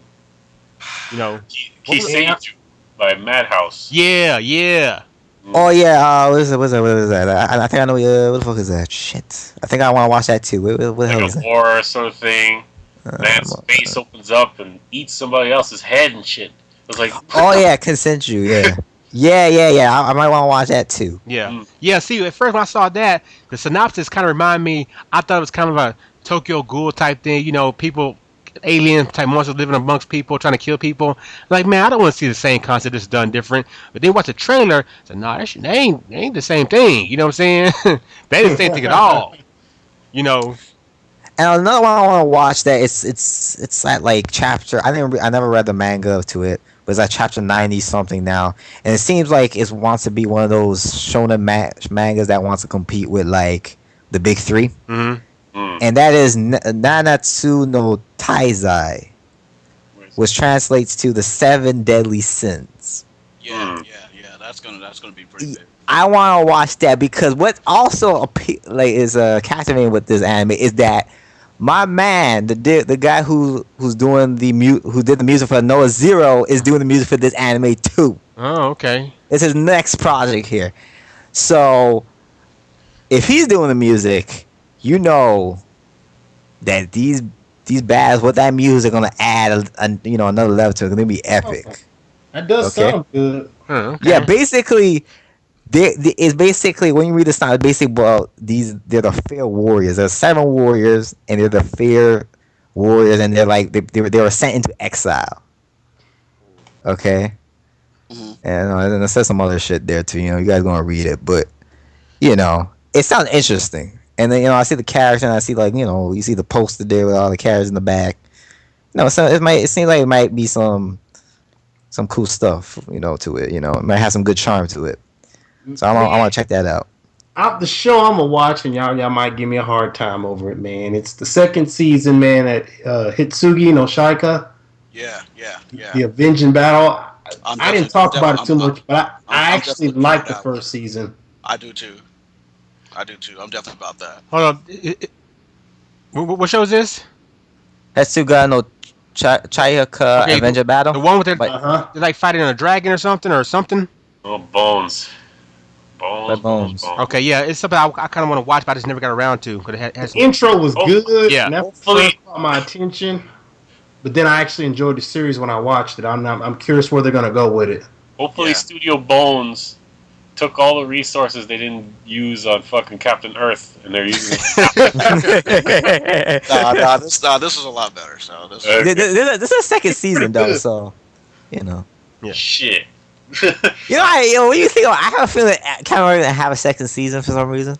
You know what was? Yeah. Kiseiju by Madhouse. Yeah, yeah. Oh yeah, what is it? What is that? I think I know. What the fuck is that? Shit. I think I want to watch that too. What the Like hell a is that? horror sort of thing. Man's Um, face opens up and eats somebody else's head and shit. It was like, what oh the? yeah, consent you. Yeah, yeah. I might want to watch that too. Yeah, Mm. yeah. See, at first when I saw that, the synopsis kind of reminded me. I thought it was kind of a Tokyo Ghoul type thing. You know, people, alien type monsters living amongst people, trying to kill people. Like, man, I don't want to see the same concept that's done different. But then watch the trailer. So, nah, that shit they ain't the same thing. You know what I'm saying? They ain't the same thing at all. You know. And another one I want to watch that it's at like chapter. I never read the manga to it, but it's at chapter 90 something now, and it seems like it wants to be one of those shonen mangas that wants to compete with like the big three, Mm-hmm. Mm. and that is Nanatsu no Taizai, Where's which translates to the seven deadly sins. Yeah, Hmm. yeah. That's gonna be pretty big. I want to watch that because what also is captivating with this anime is that my man, the guy who's doing who did the music for Noah Zero is doing the music for this anime too. Oh, okay. It's his next project here. So if he's doing the music, you know that these bads with that music are gonna add another level to it. It's gonna be epic. That does Okay. sound good. Yeah, Okay. basically it's basically when you read the style, it's basically well they're the fair warriors. There's seven warriors, and they're the fair warriors, and they're like they were sent into exile. Okay, Hmm. and it says some other shit there too. You guys gonna read it, but it sounds interesting. And then I see the character, and I see like you see the poster there with all the characters in the back. So it seems like it might be some cool stuff to it. It might have some good charm to it. So I want to check that out. The show I'm gonna watch, and y'all might give me a hard time over it, man. It's the second season, man. At Hitsugi no Shaika, Yeah. the Avenging Battle. I didn't I'm talk about it too much, but I I'm actually definitely liked the that first season. I do too. I'm definitely about that. Hold up. What show is this? Hetsuga no Chayaka Okay, Avenger Battle. the one with But they're like fighting a dragon or something oh, Bones. By Bones. Okay, yeah, it's something I kind of want to watch, but I just never got around to because it had The some. intro was Oh, good, yeah. and that Hopefully- first caught my attention. But then I actually enjoyed the series when I watched it. I'm curious where they're gonna go with it. Hopefully, Yeah. Studio Bones took all the resources they didn't use on fucking Captain Earth, and they're using it. This is a lot better. So this. Okay. This is a second season though, so Yeah. Shit. What do you think? I have a feeling Cameron gonna have a second season for some reason.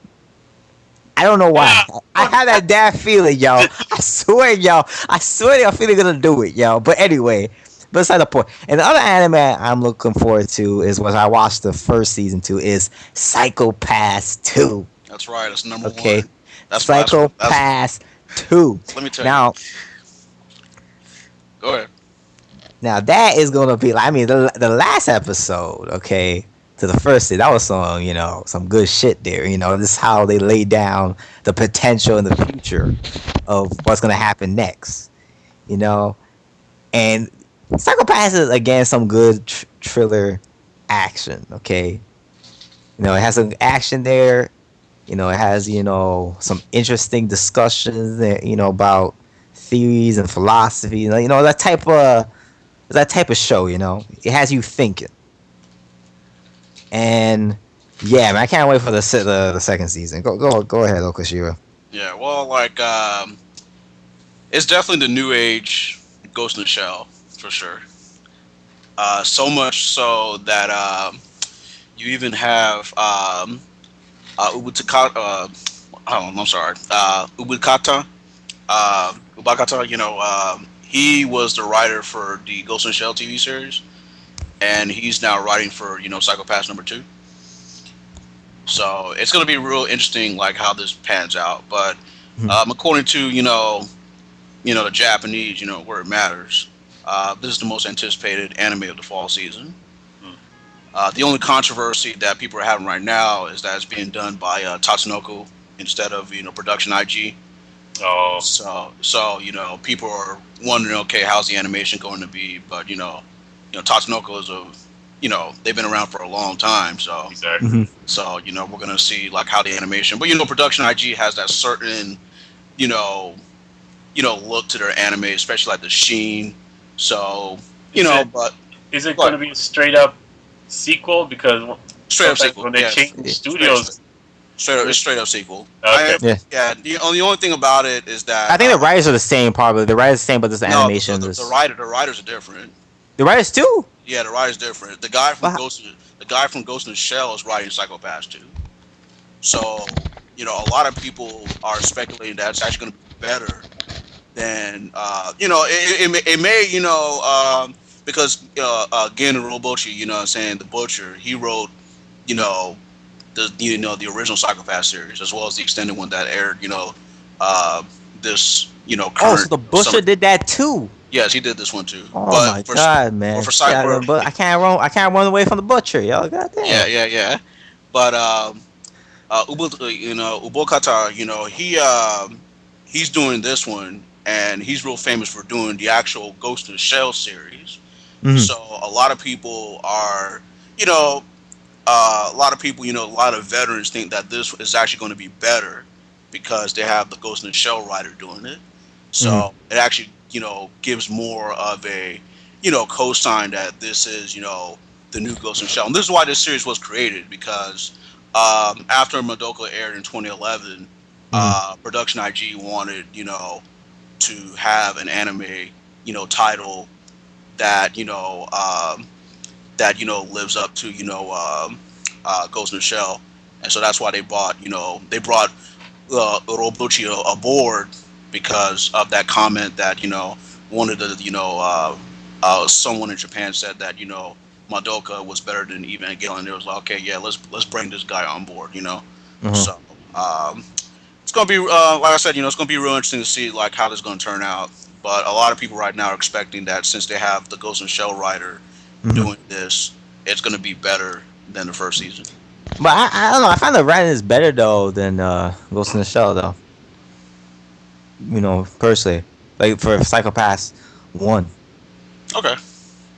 I don't know why. I have that damn feeling, yo. I swear, yo. I swear, I feel they're gonna do it, yo. But anyway, beside the point. And the other anime I'm looking forward to is what I watched the first season to is Psycho Pass 2. That's right. It's number Okay. one. That's Psycho that's- Pass 2. Let me tell Now, Go ahead. now that is gonna be like the last episode, okay, to the first that was some good shit there. This is how they lay down the potential in the future of what's gonna happen next. And Psychopaths is again some good thriller action. Okay, it has some action there. It has some interesting discussions there. About theories and philosophy. That type of show. It has you thinking. And yeah, man, I can't wait for the second season. Go ahead, Okashira. Yeah. Well, it's definitely the new age Ghost in the Shell for sure. So much so that you even have Ubukata. I'm sorry, Ubukata. Ubakata. He was the writer for the Ghost in the Shell TV series, and he's now writing for Psychopaths number 2. So it's going to be real interesting, like how this pans out. But according to the Japanese, where it matters, This is the most anticipated anime of the fall season. Hmm. The only controversy that people are having right now is that it's being done by Tatsunoko instead of production IG. Oh, So people are wondering, okay, how's the animation going to be? But Tatsunoko is they've been around for a long time, so exactly. Hmm. we're gonna see like how the animation. But production IG has that certain you know look to their anime, especially like the sheen. So Is it but is it go going to ahead. be a straight up sequel? Because Straight up sometimes sequel, when they yeah, change studios, straight up, it's straight up sequel. okay. Yeah. The only thing about it is I that think the writers are the same, probably. The writers are the same, but just the no, animation the is writers are different. the writers too. Yeah, the writer's different. The guy from But Ghost in the Shell is writing Psycho Pass 2. So, a lot of people are speculating that it's actually going to be better than, it may, because again, Robochi, what I'm saying, the Butcher, he wrote, you know, the original Psycho Pass series as well as the extended one that aired, uh, this, oh, so current the summer. Busher did that too. Yes, he did this one too. Oh my god, But man! for Yeah, Psycho, but I can't run. I can't run away from the butcher, yo. yeah, Goddamn. yeah, yeah. But Ubokata, he's doing this one, and he's real famous for doing the actual Ghost in the Shell series. Hmm. So a lot of people are, you know, a lot of people, a lot of veterans think that this is actually going to be better because they have the Ghost in the Shell writer doing it. Hmm. So it actually, gives more of a, cosign that this is, the new Ghost in the Shell. And this is why this series was created because after Madoka aired in 2011, Hmm. Production IG wanted, to have an anime, title that, lives up to Ghost in the Shell, and so that's why they brought Urobuchi aboard because of that comment that one of the someone in Japan said that Madoka was better than Evangelion. It was like, okay, yeah, let's bring this guy on board, Hmm. so it's gonna be like I said, it's gonna be real interesting to see like how this is gonna turn out. But a lot of people right now are expecting that since they have the Ghost in the Shell writer Hmm. doing this, it's going to be better than the first season. But I don't know. I find the writing is better though than Ghost in the Shell though. Personally, like for Psychopaths 1. Okay. I don't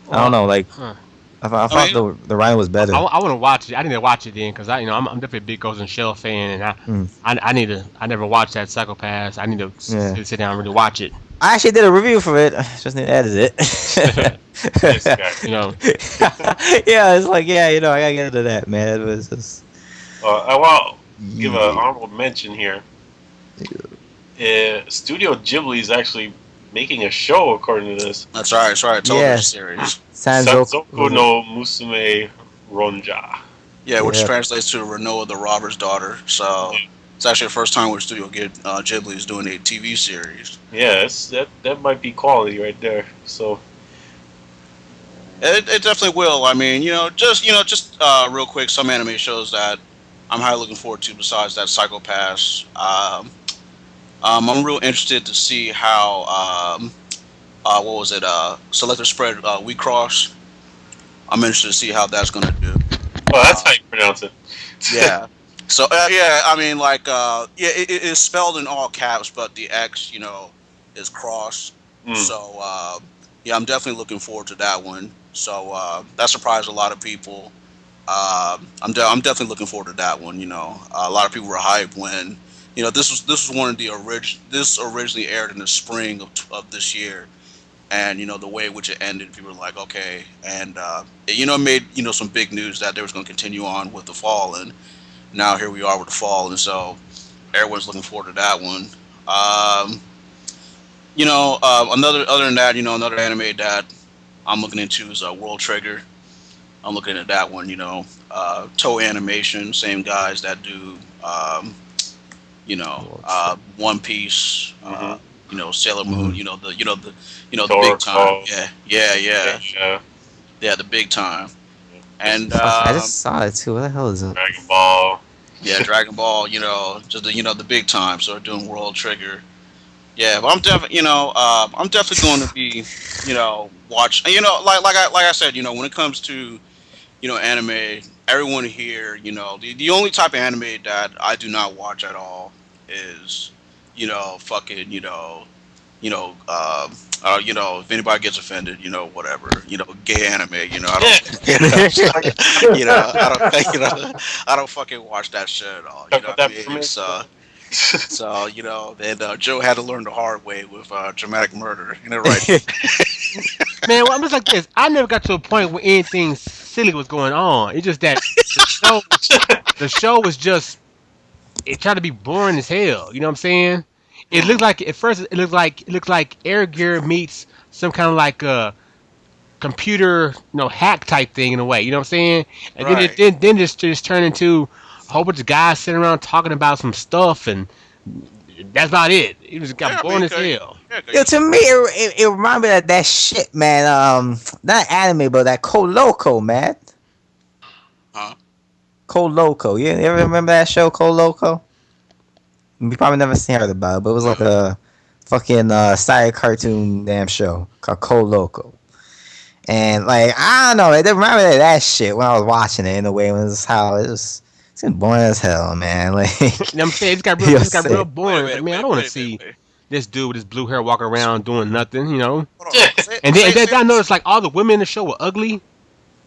Well, know. Like huh. I I thought mean, the writing was better. I want to watch it. I need to watch it then because I'm definitely a big Ghost and Shell fan, and Mm, I need to. I never watched that Psychopaths. I need to yeah. sit down and really watch it. I actually did a review for it. I just need to edit it. This guy. You know, Yeah, it's like I gotta get into that, man. It was just I want to give an yeah. honorable mention here. Studio Ghibli is actually making a show according to this. that's right. It's right. A television Yeah, series. Sanzoku Sanzoku was it? no Musume Ronja. Yeah, which Yeah. translates to Renoa the Robber's Daughter. So it's actually the first time where Ghibli is doing a TV series. Yeah, that might be quality right there. So It definitely will. I mean, just real quick, some anime shows that I'm highly looking forward to besides that Psycho Pass. I'm real interested to see how what was it? Selector Spread We Cross. I'm interested to see how that's gonna do. oh, that's Uh, how you pronounce it. yeah. So yeah, I mean, like, yeah, it is spelled in all caps, but the X, is cross. Mm. So yeah, I'm definitely looking forward to that one. So that surprised a lot of people. I'm definitely looking forward to that one. A lot of people were hyped when this was one of the this originally aired in the spring of this year, and the way in which it ended, people were like, okay, and it made some big news that they was going to continue on with the fall, and now here we are with the fall, and so everyone's looking forward to that one. Another other than that, another anime that I'm looking into is World Trigger. I'm looking at that one. Toei Animation, same guys that do World Trigger. One Piece, Hmm. Sailor Moon, Mhm. the big time. Toriko. Yeah, yeah, Yeah, yeah, yeah. yeah, the big time. This And Fuck, I just saw it too. What the hell is it? Dragon Ball. yeah, Dragon Ball, just the big time. So they're doing World Trigger. Yeah, but I'm definitely going to be, watch. Like I said, when it comes to, anime, everyone here, the only type of anime that I do not watch at all is, fucking, if anybody gets offended, whatever, gay anime, I don't, I don't, I don't fucking watch that shit at all. You Talk know about what I that mean? for me. And Joe had to learn the hard way with dramatic murder. Right? Man, well, I'm just like this. I never got to a point where anything silly was going on. It's just that the show, the show was just it tried to be boring as hell. You know what I'm saying? It looked like at first it looked like Air Gear meets some kind of like a computer, hack type thing in a way. You know what I'm saying? And then it Right. then just turned into a whole bunch of guys sitting around talking about some stuff, and that's about it. It was got Yeah, I mean, boring as hell. yeah, Yo, to me, it reminded me of that shit, man. Not anime, but that Loco, man. huh? Loco. You ever remember that show, Loco? You probably never seen heard about it, but it was like No. a fucking side cartoon damn show called Loco. And like I don't know, it reminded me of that shit when I was watching it in a way. It was how it was. It's boring as hell, man. Like You know what I'm saying? you It got real say, Wait a boring. It's like, minute. man, I Wait. don't want to Wait a minute. see Wait. this dude with his blue hair walking around doing nothing. Hold on. Say, And say, then say, I noticed like all the women in the show were ugly,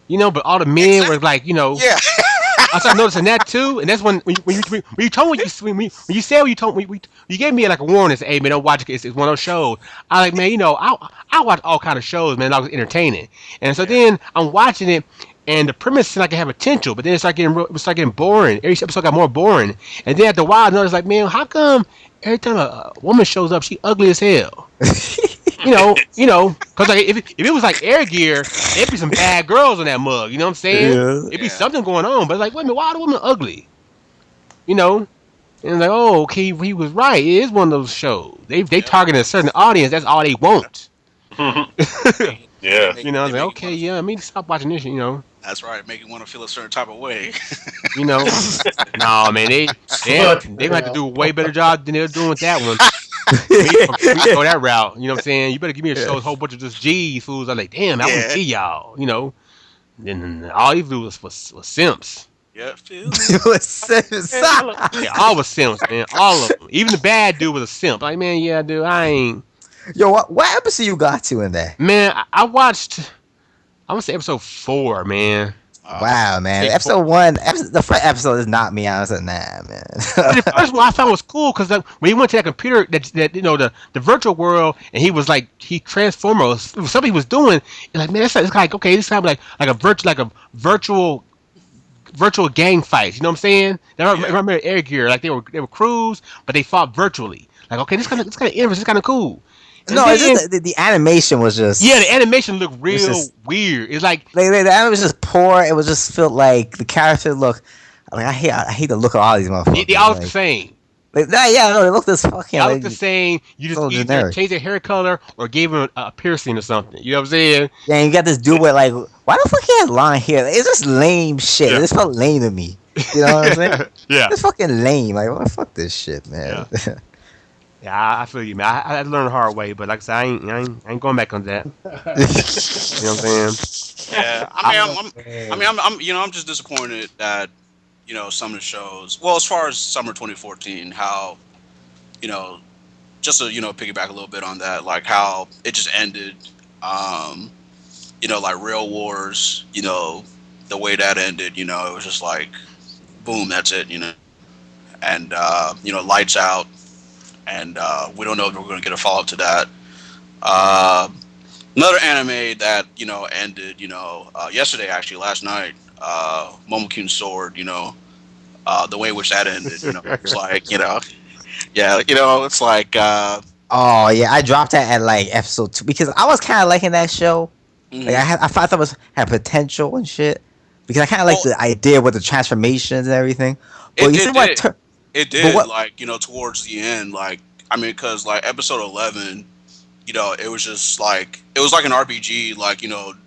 but all the men were exactly. like, Yeah. I started noticing that too, and that's when you told me when you said when you told me you gave me like a warning, say, hey man, don't watch it. It's one of those shows. I like, man, I watch all kind of shows, man. That was entertaining, and so Yeah. then I'm watching it, and the premise seemed like it had potential, but then it started getting boring. Every episode got more boring, and then after a while, I noticed like, man, how come every time a woman shows up, she ugly as hell? Cause like if it was like Air Gear, there'd be some bad girls in that mug. You know what I'm saying? yeah. It'd be Yeah. something going on. But like, wait a minute, why are the women ugly? You know? And like, oh, okay, he was right. It is one of those shows. They Yep. target a certain audience. That's all they want. Yeah. I was They like, make you okay, want to. yeah, I mean, stop watching this. That's right. Make you want to feel a certain type of way. You know. No, man, they gonna have to do a way better job than they're doing with that one. We go that route. You know what I'm saying? You better give me a show, a whole bunch of just G's fools. I'm like, damn, I want to Yeah. see y'all. Then all these dudes was simps. Yeah. Feel me. It was Sims. Yeah, all was simps, man. All of them. Even the bad dude was a simp. Like, man, yeah, dude, I ain't. Yo, what episode you got to in there? Man, I watched. I want to say episode 4, man. Wow, man. Big Episode one, the first episode is not me. I was like, nah, But the man. first one I found was cool because when he went to that computer, that the virtual world, and he was like he transformed or something he was doing. And like, man, it's like okay, this kind of like a virtual gang fight. You know what I'm saying? I Yeah. remember Air Gear, like they were crews, but they fought virtually. Like, okay, this kind of interesting, this kind of cool. And No, it's then, just the animation was just yeah, the animation looked real just- weird. It's like the animation was just poor. It was just felt like the character look. Like I hate the look of all these motherfuckers. they all look the like, same. yeah, no, they look this fucking. They all Like, look the same. You so just either generic. changed their hair color or gave him a piercing or something. You know what I'm saying? yeah, and you got this dude with like, why the fuck he has long hair? It's just lame shit. Yeah. It just felt lame to me. You know what I'm saying? Yeah. It's fucking lame. Like, what fuck this shit, man. Yeah, I feel you, man. I had to learn the hard way, but like I said, I ain't going back on that. You know what I'm saying? Yeah. I'm just disappointed that some of the shows. Well, as far as summer 2014, how just to piggyback a little bit on that, like how it just ended. Like Rail Wars. The way that ended. It was just like, boom, that's it. And Lights Out. And we don't know if we're going to get a follow up to that. Another anime that ended yesterday, actually last night, Momokun Sword. The way in which that ended. It's like yeah, it's like Oh yeah, I dropped that at like episode 2 because I was kind of liking that show. Like I thought it was had potential and shit because I kind of like the idea with the transformations and everything. But you see what? It did, what- like, towards the end, like, I mean, because, like, episode 11, it was just, like, it was like an RPG, like, kind of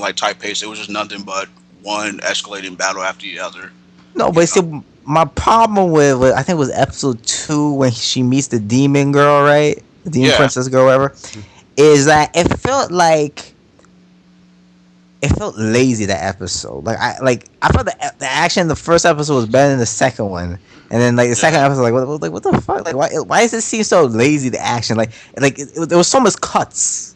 like type pace. It was just nothing but one escalating battle after the other. No, You but know? see, my problem with I think it was episode 2 when she meets the demon girl, right? The demon Yeah. princess girl, whatever. Is that it felt lazy that episode. I felt the action in the first episode was better than the second one, and then like the second Yeah. episode what the fuck, like why does it seem so lazy, the action, there was so much cuts.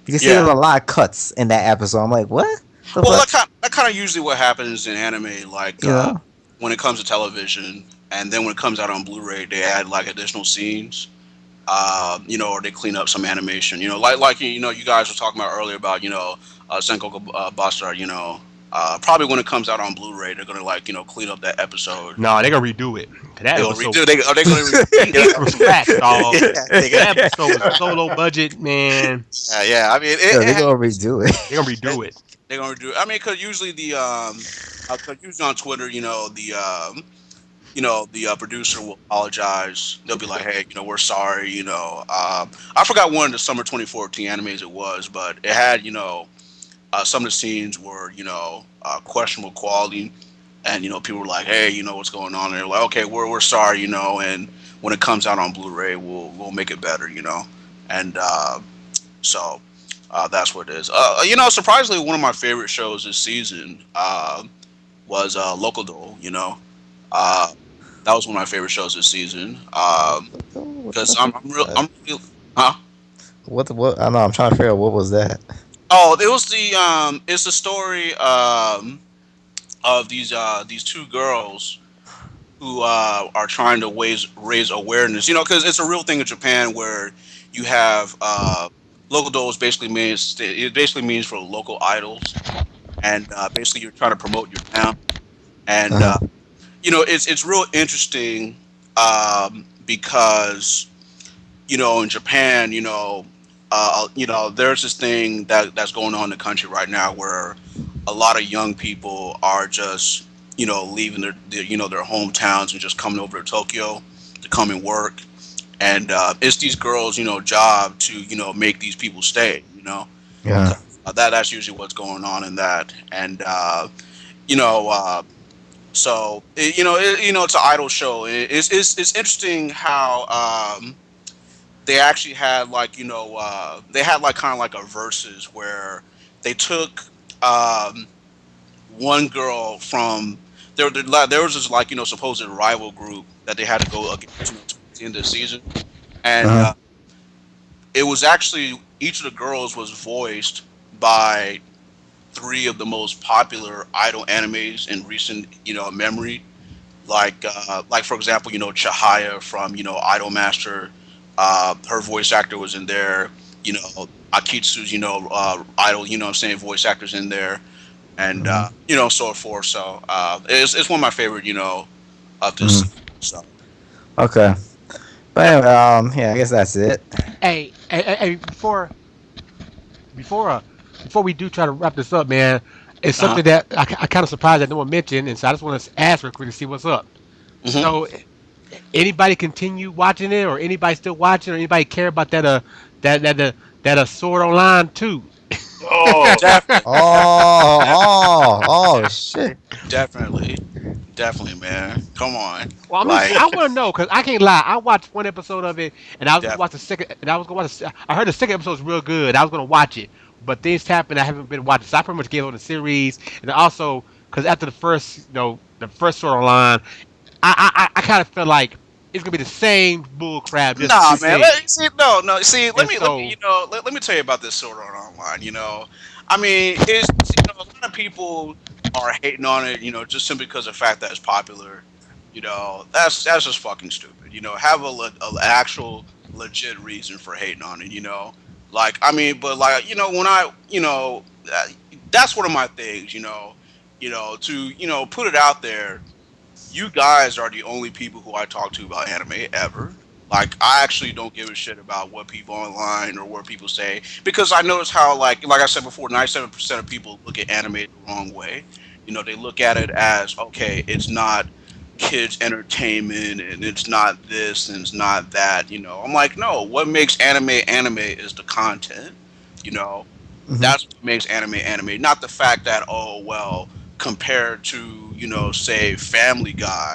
You can see there Yeah. was a lot of cuts in that episode. I'm like, what the Well, fuck, that kind of usually what happens in anime, like you know? when it comes to television, and then when it comes out on Blu-ray, they add like additional scenes, or they clean up some animation. Like you guys were talking about earlier about Sengoku Buster. Probably when it comes out on Blu-ray, they're gonna like clean up that episode. No, they're gonna redo it. That They're gonna episode, redo. Are they gonna redo from scratch, dog. that? Yeah, That episode was so low budget, man. yeah. I mean, Yo, it they had, gonna redo it. They're gonna redo it. they're gonna redo it. I mean, because usually usually on Twitter, the producer will apologize. They'll be like, "Hey, we're sorry." I forgot one of the summer 2014 animes it was, but it had some of the scenes were questionable quality, and people were like, "Hey, what's going on?" And they're like, "Okay, we're sorry," and when it comes out on Blu-ray, we'll make it better, and so that's what it is. Surprisingly, one of my favorite shows this season was Local Dole. Uh, that was one of my favorite shows this season. Because I'm real, huh? What? I know. I'm trying to figure out what was that. Oh, it was it's the story of these two girls who are trying to raise awareness. Because it's a real thing in Japan where you have local dolls. It basically means for local idols, and basically you're trying to promote your town. And Uh-huh. it's real interesting because in Japan, there's this thing that's going on in the country right now where a lot of young people are just leaving their hometowns and just coming over to Tokyo to come and work, and it's these girls job to make these people stay. Yeah. That's usually what's going on in that, and you know. So it's an idol show. It's interesting how they actually had they had like kind of like a versus where they took um, one girl from there was this like supposed rival group that they had to go against towards the end of the season, and Uh-huh. it was actually each of the girls was voiced by three of the most popular idol animes in recent memory, like for example Chihaya from Idol Master. Her voice actor was in there. Akitsu's idol, I'm saying, voice actors in there, and Mhm. so forth. So it's one of my favorite of this Mhm. season. So Okay. But yeah. anyway, yeah, I guess that's it. Hey, before uh, before we do try to wrap this up, man, it's Uh-huh. something that I kind of surprised that no one mentioned, and so I just want to ask real quick to see what's up. Hmm. So, anybody continue watching it, or anybody still watching, or anybody care about that Sword Online too? Oh, Definitely, Oh, shit. definitely, definitely, man. Come on, Well, I'm just, like, I want to know because I can't lie. I watched one episode of it, and I was gonna def- watch the second. And I was gonna I heard the second episode was real good. I was gonna watch it, but things happened. I haven't been watching. So I pretty much gave up the series, and also because after the first, the first sort of line, I kind of felt like it's gonna be the same bull crap, just nah, two man. things. See, no. See, let And me so, let me tell you about this Sword Art Online. I mean, it's a lot of people are hating on it. Just simply because of the fact that it's popular. That's just fucking stupid. Have a actual legit reason for hating on it. Like I mean, but like when that's one of my things. To put it out there, you guys are the only people who I talk to about anime ever. Like, I actually don't give a shit about what people online or what people say because I notice how, like I said before, 97% of people look at anime the wrong way. They look at it as okay, it's not kids entertainment and it's not this and it's not that. I'm like, no, what makes anime is the content. You know, Hmm. that's what makes anime, not the fact that oh well compared to say Family Guy,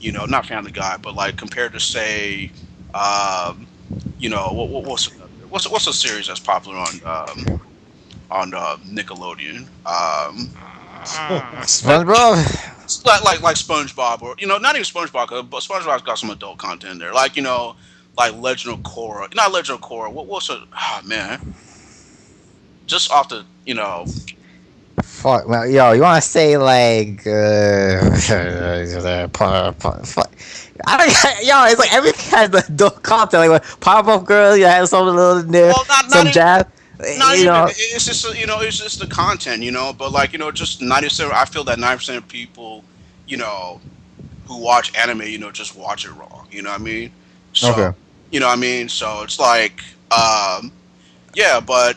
not Family Guy, but like compared to say, um, what's a series that's popular on Nickelodeon? SpongeBob. Like SpongeBob, or not even SpongeBob, but SpongeBob's got some adult content in there. Like like Legend of Korra, not Legend of Korra. What's a man? Just off the Fuck, man. Yo, you want to say like, fuck. I don't, yo, it's like every kind of adult content, like pop up girl, you have some little in there, well, not some even. jab, Not you even. know. It's just it's just the content, But like just 90%. I feel that 90% of people, you know, who watch anime, just watch it wrong. You know what I mean? So Okay. So it's like, yeah, but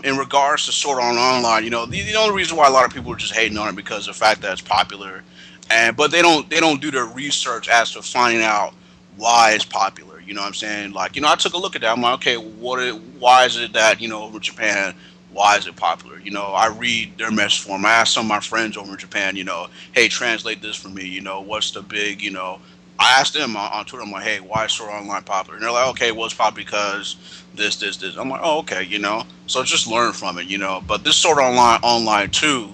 in regards to Sword Art Online, the only reason why a lot of people are just hating on it because of the fact that it's popular, and but they don't do their research as to finding out why it's popular. You know what I'm saying? Like, I took a look at that. I'm like, okay, why is it that over Japan? Why is it popular? I read their message form. I asked some of my friends over in Japan, hey, translate this for me. What's the big, I asked them on Twitter, I'm like, hey, why is Sword Art Online popular? And they're like, okay, well, it's popular because this. I'm like, oh, okay, So just learn from it, But this Sword Art Online too,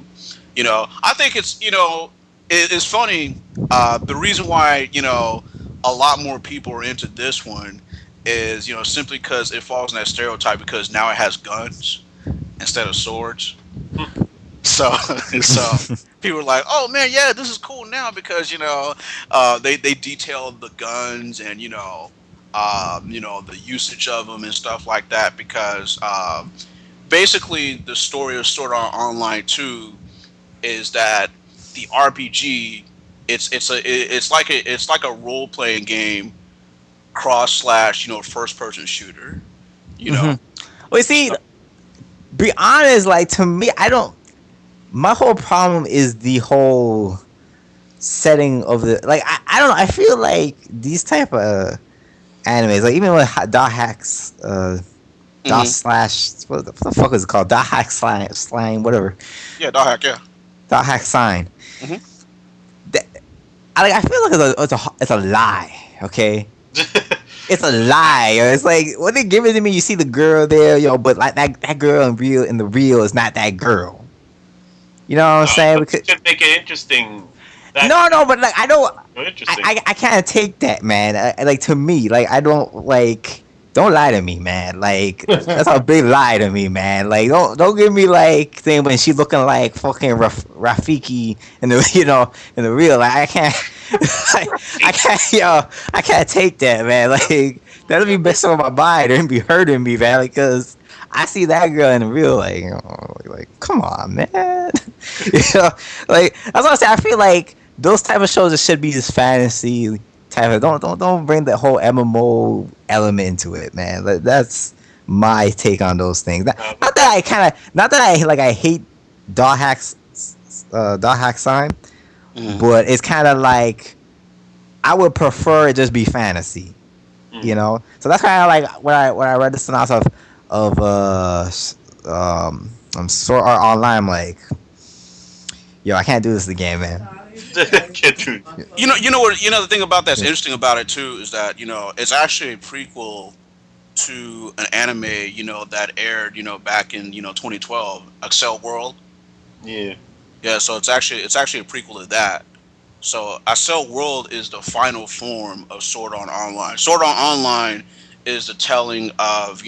I think it's funny. The reason why a lot more people are into this one is simply because it falls in that stereotype because now it has guns instead of swords. So so people are like, oh man, yeah, this is cool now because they detail the guns and the usage of them and stuff like that because basically the story of Sword Art Online 2 is that the RPG it's like a role playing game cross slash first person shooter. You Hmm. know. Well, you see, So, be honest, like to me, I don't. My whole problem is the whole setting of the like. I don't know. I feel like these type of animes, like even with dot hacks, dot hmm slash, what the fuck is it called? Dot hack slang, whatever. yeah, dog hack, yeah. Dot hack sign. hmm That, I feel like it's a lie. Okay, it's a lie. Yo. It's like when they give it to me, you see the girl there, but like that girl in the real is not that girl. You know what I'm saying? But Because to make it interesting, that no, but like I don't. interesting. I can't take that, man. Like to me, like I don't like. Don't lie to me, man. Like that's a big lie to me, man. Like don't give me like thing when she looking like fucking Rafiki in the in the real. Like I can't, I can't, I can't take that, man. Like that'll be messing with my mind and be hurting me, man. Because I see that girl in the real, like come on, man. you know, that's what I say. I feel like those type of shows that should be just fantasy type of don't bring the whole MMO element into it, man. That's my take on those things. But Not that I kind of not that I hate dot hacks dot hack sign, hmm but it's kind of like I would prefer it just be fantasy, mm, So that's kind of like when I read the synopsis of Sword Art Online, I'm like, yo, I can't do this again, man. get to The thing about that's interesting about it too is that it's actually a prequel to an anime that aired back in 2012, Excel World. yeah. Yeah, so it's actually a prequel to that. So Excel World is the final form of Sword Art Online. Sword Art Online is the telling of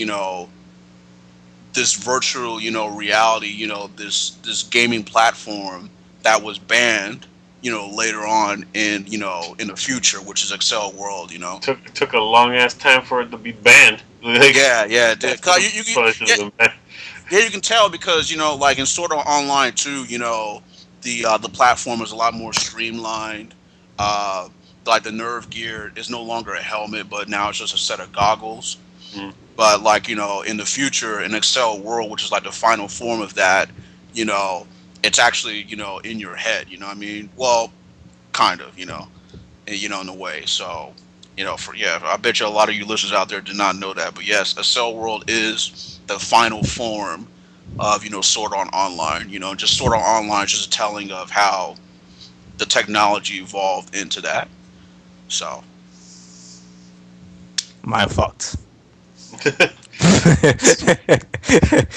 this virtual reality, this gaming platform that was banned later on in the future, which is Excel World. Took a long ass time for it to be banned. Like Yeah, it did. 'Cause probably should yeah, have been banned. yeah, you can tell because like in Sword Art Online too, the platform is a lot more streamlined. Uh, like the nerve gear is no longer a helmet, but now it's just a set of goggles. Mm. But like in the future, in Excel World, which is like the final form of that, you know, it's actually in your head. You know what I mean? Well, kind of. In a way. So I bet you a lot of you listeners out there did not know that. But yes, Excel World is the final form of Sword Art Online. Just Sword Art Online is just a telling of how the technology evolved into that. So Mind fucked.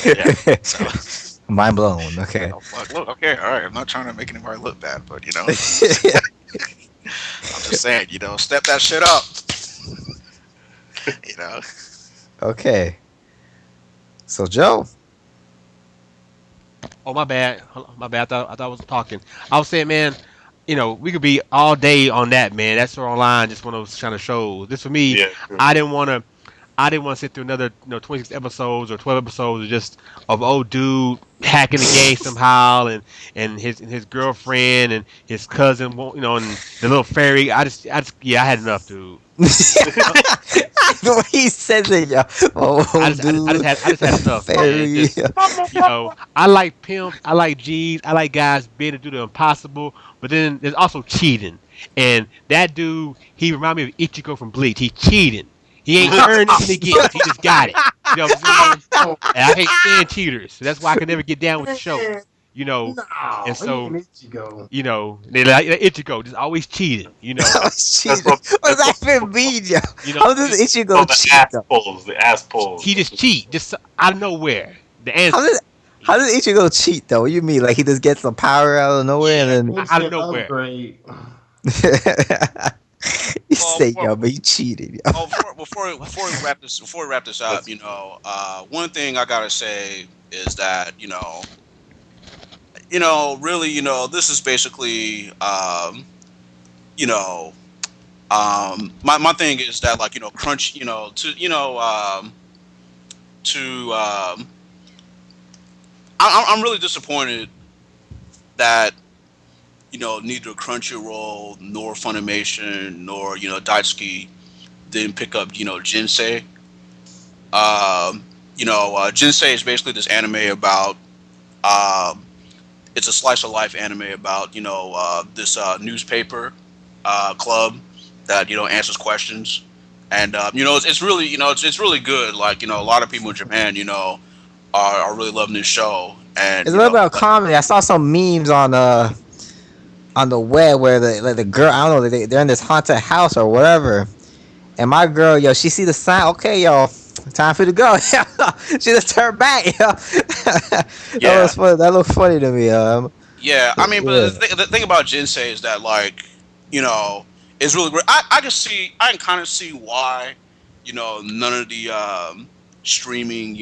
yeah. So Mind blown. Okay. oh, fuck, look, okay, all right. I'm not trying to make anybody look bad, but I'm just saying, step that shit up. You know. Okay. So Joe. Oh, my bad. My bad. I thought I was talking. I was saying, man, we could be all day on that, man. That's online, just one of those kind of shows. This for me, Yeah, true. I didn't want to. I didn't want to sit through another, 26 episodes or 12 episodes of just of old dude hacking the game somehow, and his girlfriend and his cousin, and the little fairy. Yeah, I had enough, dude. Uh, The way he says it, yo. I Oh, just, I just, I just dude. had, I just had enough, man. Fairy. Just, I like pimps, I like G's, I like guys being to do the impossible, but then there's also cheating. And that dude, he reminded me of Ichigo from Bleach. He cheating. He ain't earned nothing he gets. He just got it. You know what I'm saying? Oh, And I hate stand cheaters. So that's why I can never get down with the show. man. You know, and No, he so, ain't Ichigo. they like Ichigo, just always cheating. Oh, That's cheating. what What does that's that even what mean, yo? How does just, Ichigo called the cheat, ass though? pulls. The ass pulls. he just cheat, just out of nowhere. The How answer, does how does Ichigo cheat, though? What you mean? Like he just gets some power out of nowhere yeah, and out of Instant nowhere. upgrade. then you Well, say, yo, but you cheated, yo. oh, before we wrap this up, one thing I gotta say is that really, this is basically, you know, my thing is that like crunch, to I'm really disappointed that neither Crunchyroll nor Funimation nor Daisuke didn't pick up Jinsei. Jinsei is basically this anime about um, it's a slice of life anime about this newspaper club that answers questions, and it's really it's really good. Like a lot of people in Japan are really loving this show, and It's a little bit of comedy. I saw some memes on the web where the girl, I don't know, they're in this haunted house or whatever. And my girl, yo, she see the sign. Okay, yo, time for you to go. She just turned back. Yo, that yeah. was funny. That looked funny to me. Yeah, I mean, but Yeah. the thing about Jinsei is that, like, it's really great. I can kind of see why, none of the streaming,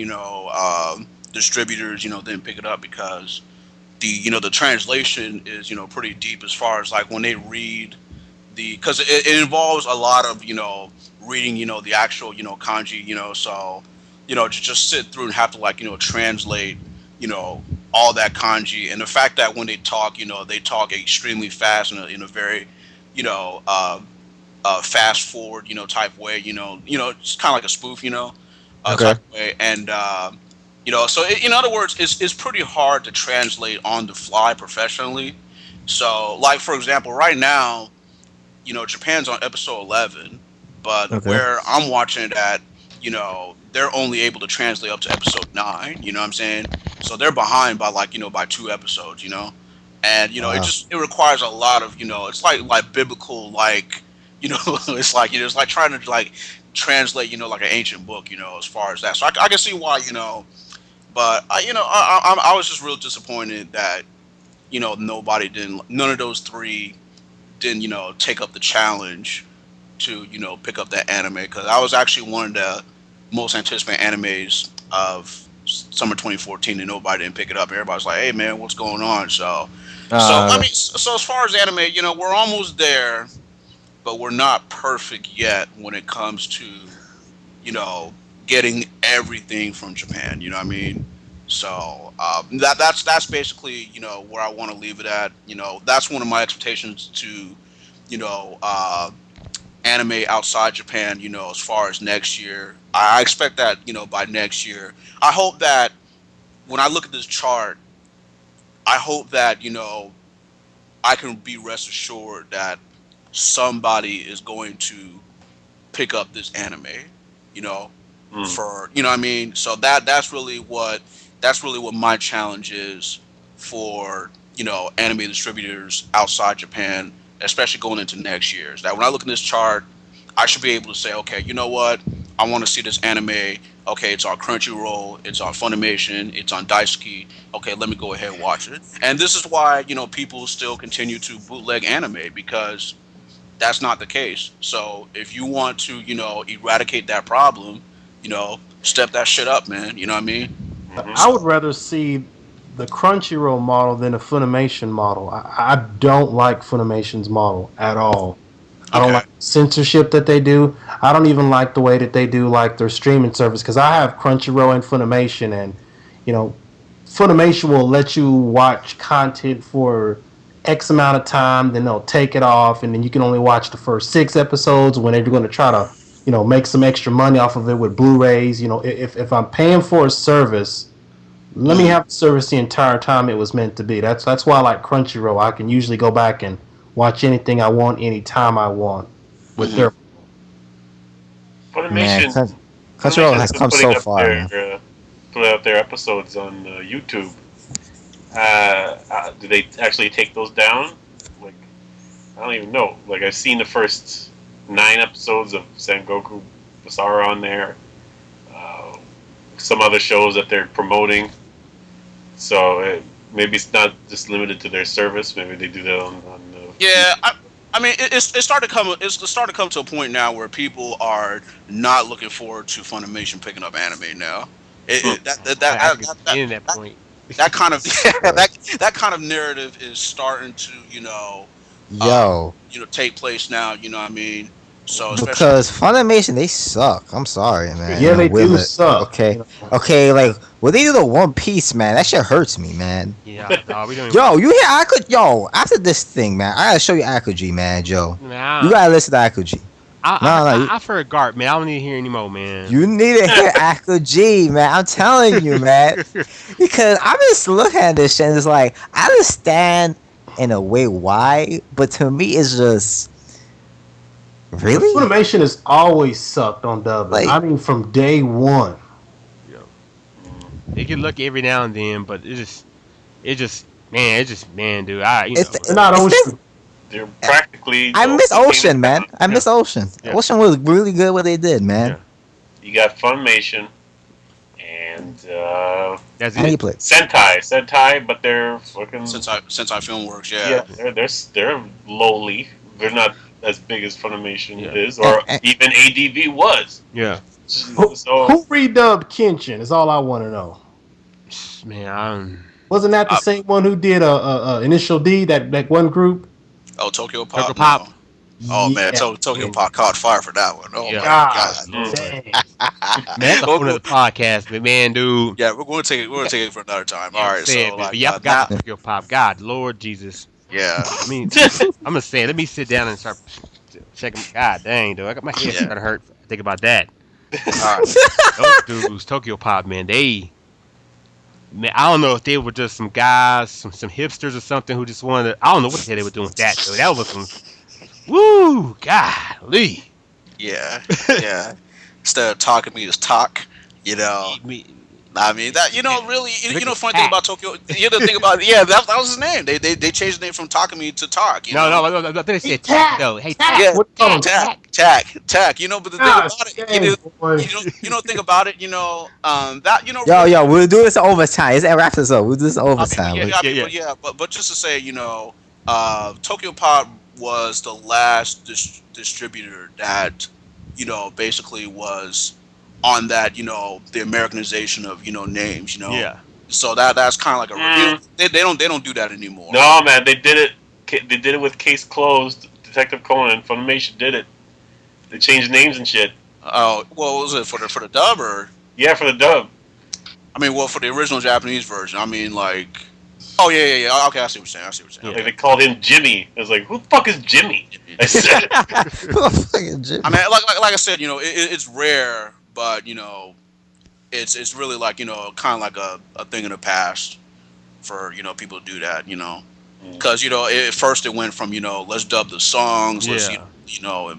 distributors, didn't pick it up because the translation is, pretty deep as far as like when they read because it involves a lot of, reading, the actual, kanji, so, just sit through and have to like, translate, all that kanji, and the fact that when they talk, they talk extremely fast in a very, you know, uh, fast forward, type way, it's kind of like a spoof, Okay. type of way, and so in other words, it's pretty hard to translate on the fly professionally. So, like for example, right now, Japan's on episode 11, but Okay. where I'm watching it at, they're only able to translate up to episode 9. You know what I'm saying? So they're behind by like by 2 episodes. And Wow. it requires a lot of it's like biblical like it's like it's like trying to like translate like an ancient book as far as that. So I can see why but I was just real disappointed that none of those three didn't take up the challenge to pick up that anime because I was actually one of the most anticipated animes of summer 2014 and nobody didn't pick it up. Everybody's like, "Hey man, what's going on?" So I Uh, mean, so as far as anime, we're almost there, but we're not perfect yet when it comes to you know getting everything from Japan. You know what I mean? So that's basically where I want to leave it at. That's one of my expectations to you know uh, anime outside Japan. As far as next year, I expect that by next year. I hope that when I look at this chart, I hope that I can be rest assured that somebody is going to pick up this anime. You know, Mm. for what I mean. So that's really what my challenge is for anime distributors outside Japan, especially going into next year. Is that when I look at this chart, I should be able to say, okay, you know what? I want to see this anime. Okay, it's on Crunchyroll, it's on Funimation, it's on Daisuke. Okay, let me go ahead and watch it. And this is why people still continue to bootleg anime, because that's not the case. So if you want to eradicate that problem, step that shit up, man. You know what I mean? I Mm-hmm. would rather see the Crunchyroll model than a Funimation model. I don't like Funimation's model at all. I don't Okay. like censorship that they do. I don't even like the way that they do like their streaming service, because I have Crunchyroll and Funimation, and you know, Funimation will let you watch content for X amount of time, then they'll take it off, and then you can only watch the first 6 episodes when they're going to try to, make some extra money off of it with Blu-rays. If I'm paying for a service, let me have the service the entire time it was meant to be. That's why I like Crunchyroll. I can usually go back and watch anything I want anytime I want with Mhm. their. Man, Funimation, Crunchyroll Funimation's has been come so far, man. putting out their episodes on YouTube. Do they actually take those down? Like, I don't even know. Like, I've seen the first 9 episodes of Sengoku Basara on there. Uh, some other shows that they're promoting. So maybe it's not just limited to their service. Maybe they do that on Yeah, I mean, it's starting to come to a point now where people are not looking forward to Funimation picking up anime now. Hmm. I think it's getting that point. That kind of Jesus Christ. that kind of narrative is starting to uh, Yo, take place now. You know what I mean? So especially because Funimation, they suck. I'm sorry, man. Yeah, And they I'm do with it. suck. Okay. Okay, like, when they do the One Piece, man, that shit hurts me, man. Yeah, dog, we don't even Yo, watch. you hear Yo, after this thing, man, I gotta show you Akuji, man, Joe. You Nah, gotta listen to Akuji. No, no, I've heard Garp, man. I don't need to hear anymore, man. you need to hear Akuji, man. I'm telling you, man. Because I'm just looking at this shit and it's like, I understand in a way why, but to me, it's just, really? Funimation has always sucked on dubbing. Like, I mean, from day one. Yeah. They get lucky every now and then, but man, dude. it's, They're not it's this. Ocean. they're practically I the miss only game Ocean, in man. town. I miss Ocean. Yeah. Ocean was really good what they did, man. Yeah. You got Funimation and That's And he it. played. Sentai, but they're fucking since I Filmworks, yeah. yeah. They're lowly. They're not as big as Funimation Yeah. is, or And- even ADV was. Yeah, Who, So who redubbed Kenshin is all I want to know. man. I'm Wasn't that the Uh, same one who did Initial D, that one group? Oh, Tokyo Tokyo Pop, Pop. no. Oh man, Yeah. Tokyo Pop caught fire for that one. Oh Yeah. my God god. mm, Lord. dang. Man, that's a whole nother podcast, but man, dude. Yeah, we're going to take it. We're going to take it for another time. Yeah, All I'm right, saying, so but like yeah, I forgot now, about Tokyo Pop. God, Lord Jesus. yeah, I mean, I'm gonna say, let me sit down and start checking. God dang, dude, I got my head yeah. starting to hurt. Think about that. All right. Those dudes, Tokyo Pop, man, man, I don't know if they were just some guys, some hipsters or something who just wanted. I don't know what the hell they were doing with that. Though. That was some. Woo, golly. Yeah, yeah. Instead of talking me, just talk. You know, Me, I mean that. Really. Funny thing Hack. about Tokyo. The thing about that was his name. They changed the name from Takumi to Talk. You no, know. no, I think they said Tack. tack though. Hey, Tack. tack, Yeah, What do you call him? tack, tack. But the thing Gosh, about it, dang, boy. think about it. That Yo, really, yo, we'll do this overtime. Let's wrap this up. We'll do this overtime. yeah, Like, I Yeah, mean, yeah. but just to say, Tokyo Pop was the last distributor that, basically was on that, the Americanization of, names, Yeah. So that's kind of like Mm. they don't do that anymore. no, man, they did it. They did it with Case Closed. Detective Conan. Funimation did it. They changed names and shit. Oh, well, was it for the dub, or Yeah, for the dub. I mean, well, for the original Japanese version, I mean, like, oh yeah. Okay, I see what you're saying. Like Okay. they called him Jimmy. I was like, who the fuck is Jimmy? I said, fucking Jimmy. I mean, like I said, it's rare, but it's really like kind of like a thing in the past for people to do that, because at first it went from let's dub the songs, let's Yeah.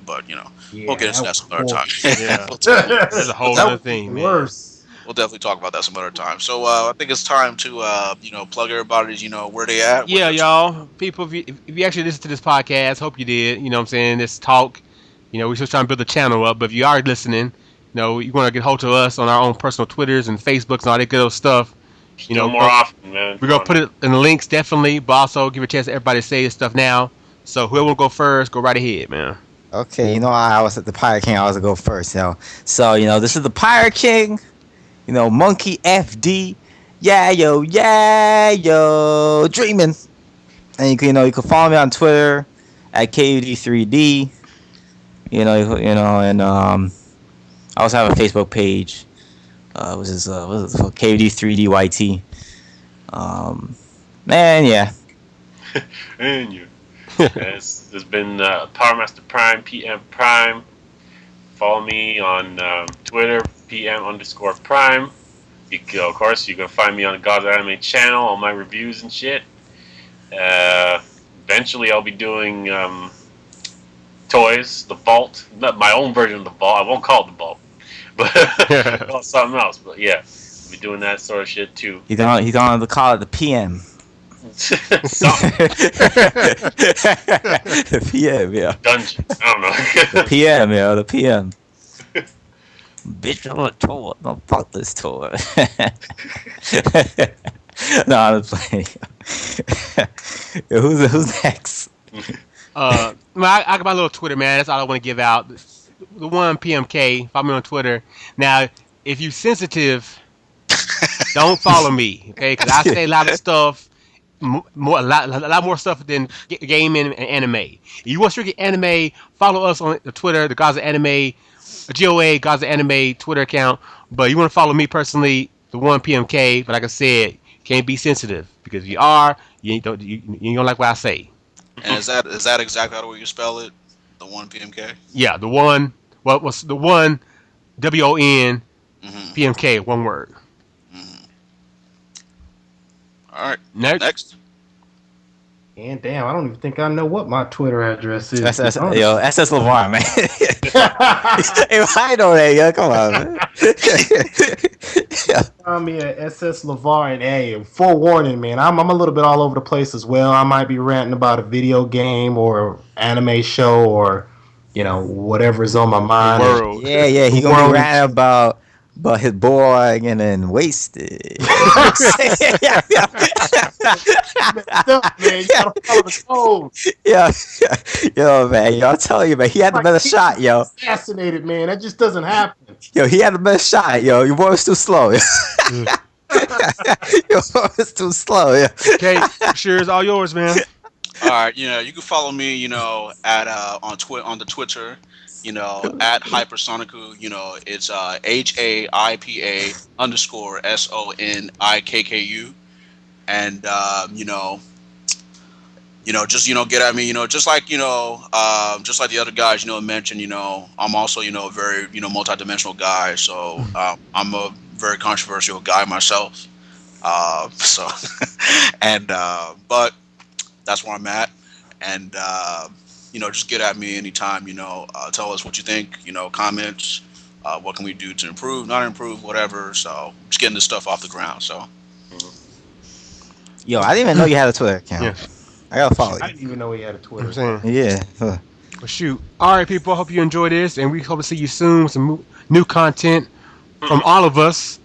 but Yeah, we'll get into that was some other time. Yeah. We'll talk- That's a whole That other was thing, man. worse. we'll definitely talk about that some other time. So I think it's time to plug everybody's where they at, what Yeah, they're. y'all, people, if you actually listen to this podcast, hope you did. You know what I'm saying? This talk, we're just trying to build the channel up. But if you are listening, you want to get hold of us on our own personal Twitters and Facebooks and all that good old stuff. Just do it more often, man. We're gonna put it in the links definitely, but also give a chance to everybody to say this stuff now. So whoever will go first, go right ahead, man. Okay, I was at the Pirate King. I was to go first, So this is the Pirate King. Monkey FD. Yeah, yo, dreaming. And you can follow me on Twitter at KUD3D. And I also have a Facebook page, which is KUD3DYT. Man, yeah. And you. This has been PowerMaster Prime, PM Prime. Follow me on Twitter, PM_Prime. Of course, you can find me on the GodsOfAnime channel, all my reviews and shit. Eventually, I'll be doing toys, the Vault, not my own version of the Vault. I won't call it the Vault, but call it something else. But yeah, I'll be doing that sort of shit too. He's gonna call it the PM. The PM, yeah. Dungeon. I don't know. The PM, yeah, the PM. Bitch, I'm a tour. No, fuck this tour. No, I'm just playing. Who's next? I got my little Twitter, man. That's all I want to give out. TheWon PMK. Follow me on Twitter. Now, if you sensitive, don't follow me, okay? Because I say a lot of stuff. A lot more stuff than gaming and anime. If you want to get anime, follow us on the Twitter, the GodsOfAnime, G.O.A. GodsOfAnime Twitter account. But you want to follow me personally, TheWon PMK. But like I said, can't be sensitive because if you are, you don't like what I say. And is that exactly how you spell it? TheWon PMK. Yeah, the one. Well, what's the one? WON PMK. One word. All right. Next. And damn, I don't even think I know what my Twitter address is. SS Lavar, man. Hey, I know that, yo. Come on, man. Find me at SS Lavar and forewarning, man. I'm a little bit all over the place as well. I might be ranting about a video game or anime show or whatever's on my mind. World. Yeah, he gonna be ranting about his boy getting wasted. Man, you gotta follow the code. Yo, man, I'm telling you, man, he had the better shot, yo. Assassinated, man. That just doesn't happen. Yo, he had the best shot, yo. Your boy was too slow. Your boy was too slow, yeah. Okay, sure is all yours, man. All right, you can follow me, at on the Twitter, at Hypersonicu. It's HAIPA_SONIKKU, and just get at me, just like just like the other guys mentioned. I'm also a very multidimensional guy, so I'm a very controversial guy myself. So and but that's where I'm at, and just get at me anytime. Tell us what you think. Comments. What can we do to improve, not improve, whatever. So just getting this stuff off the ground. So. Yo, I didn't even know you had a Twitter account. Yeah. I gotta follow you. I didn't even know he had a Twitter. Yeah. Well, shoot. All right, people. Hope you enjoy this, and we hope to see you soon with some new content from all of us.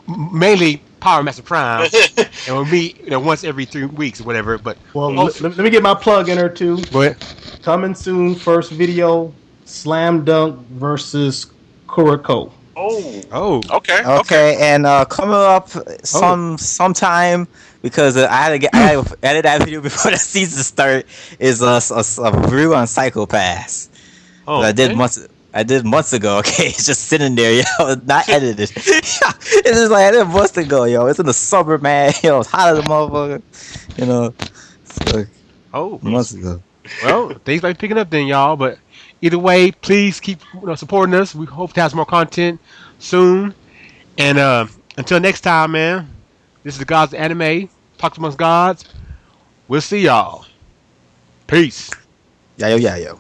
Mainly PowerMaster Prime, and we'll meet once every 3 weeks or whatever. But let me get my plug in there too. Go ahead. Coming soon, first video, Slam Dunk versus Kuroko. Oh. Okay. And coming up sometime, because I had to edit that video before the season start, is a review on Psycho-Pass. I did months ago. Okay, it's just sitting there, not edited. It's just like I did months ago, It's in the summer, man. It's hot as a motherfucker. Months ago. Well, things might be picking up then, y'all. But either way, please keep supporting us. We hope to have some more content soon. And until next time, man. This is the GodsOfAnime. Talk amongst gods. We'll see y'all. Peace. Yo.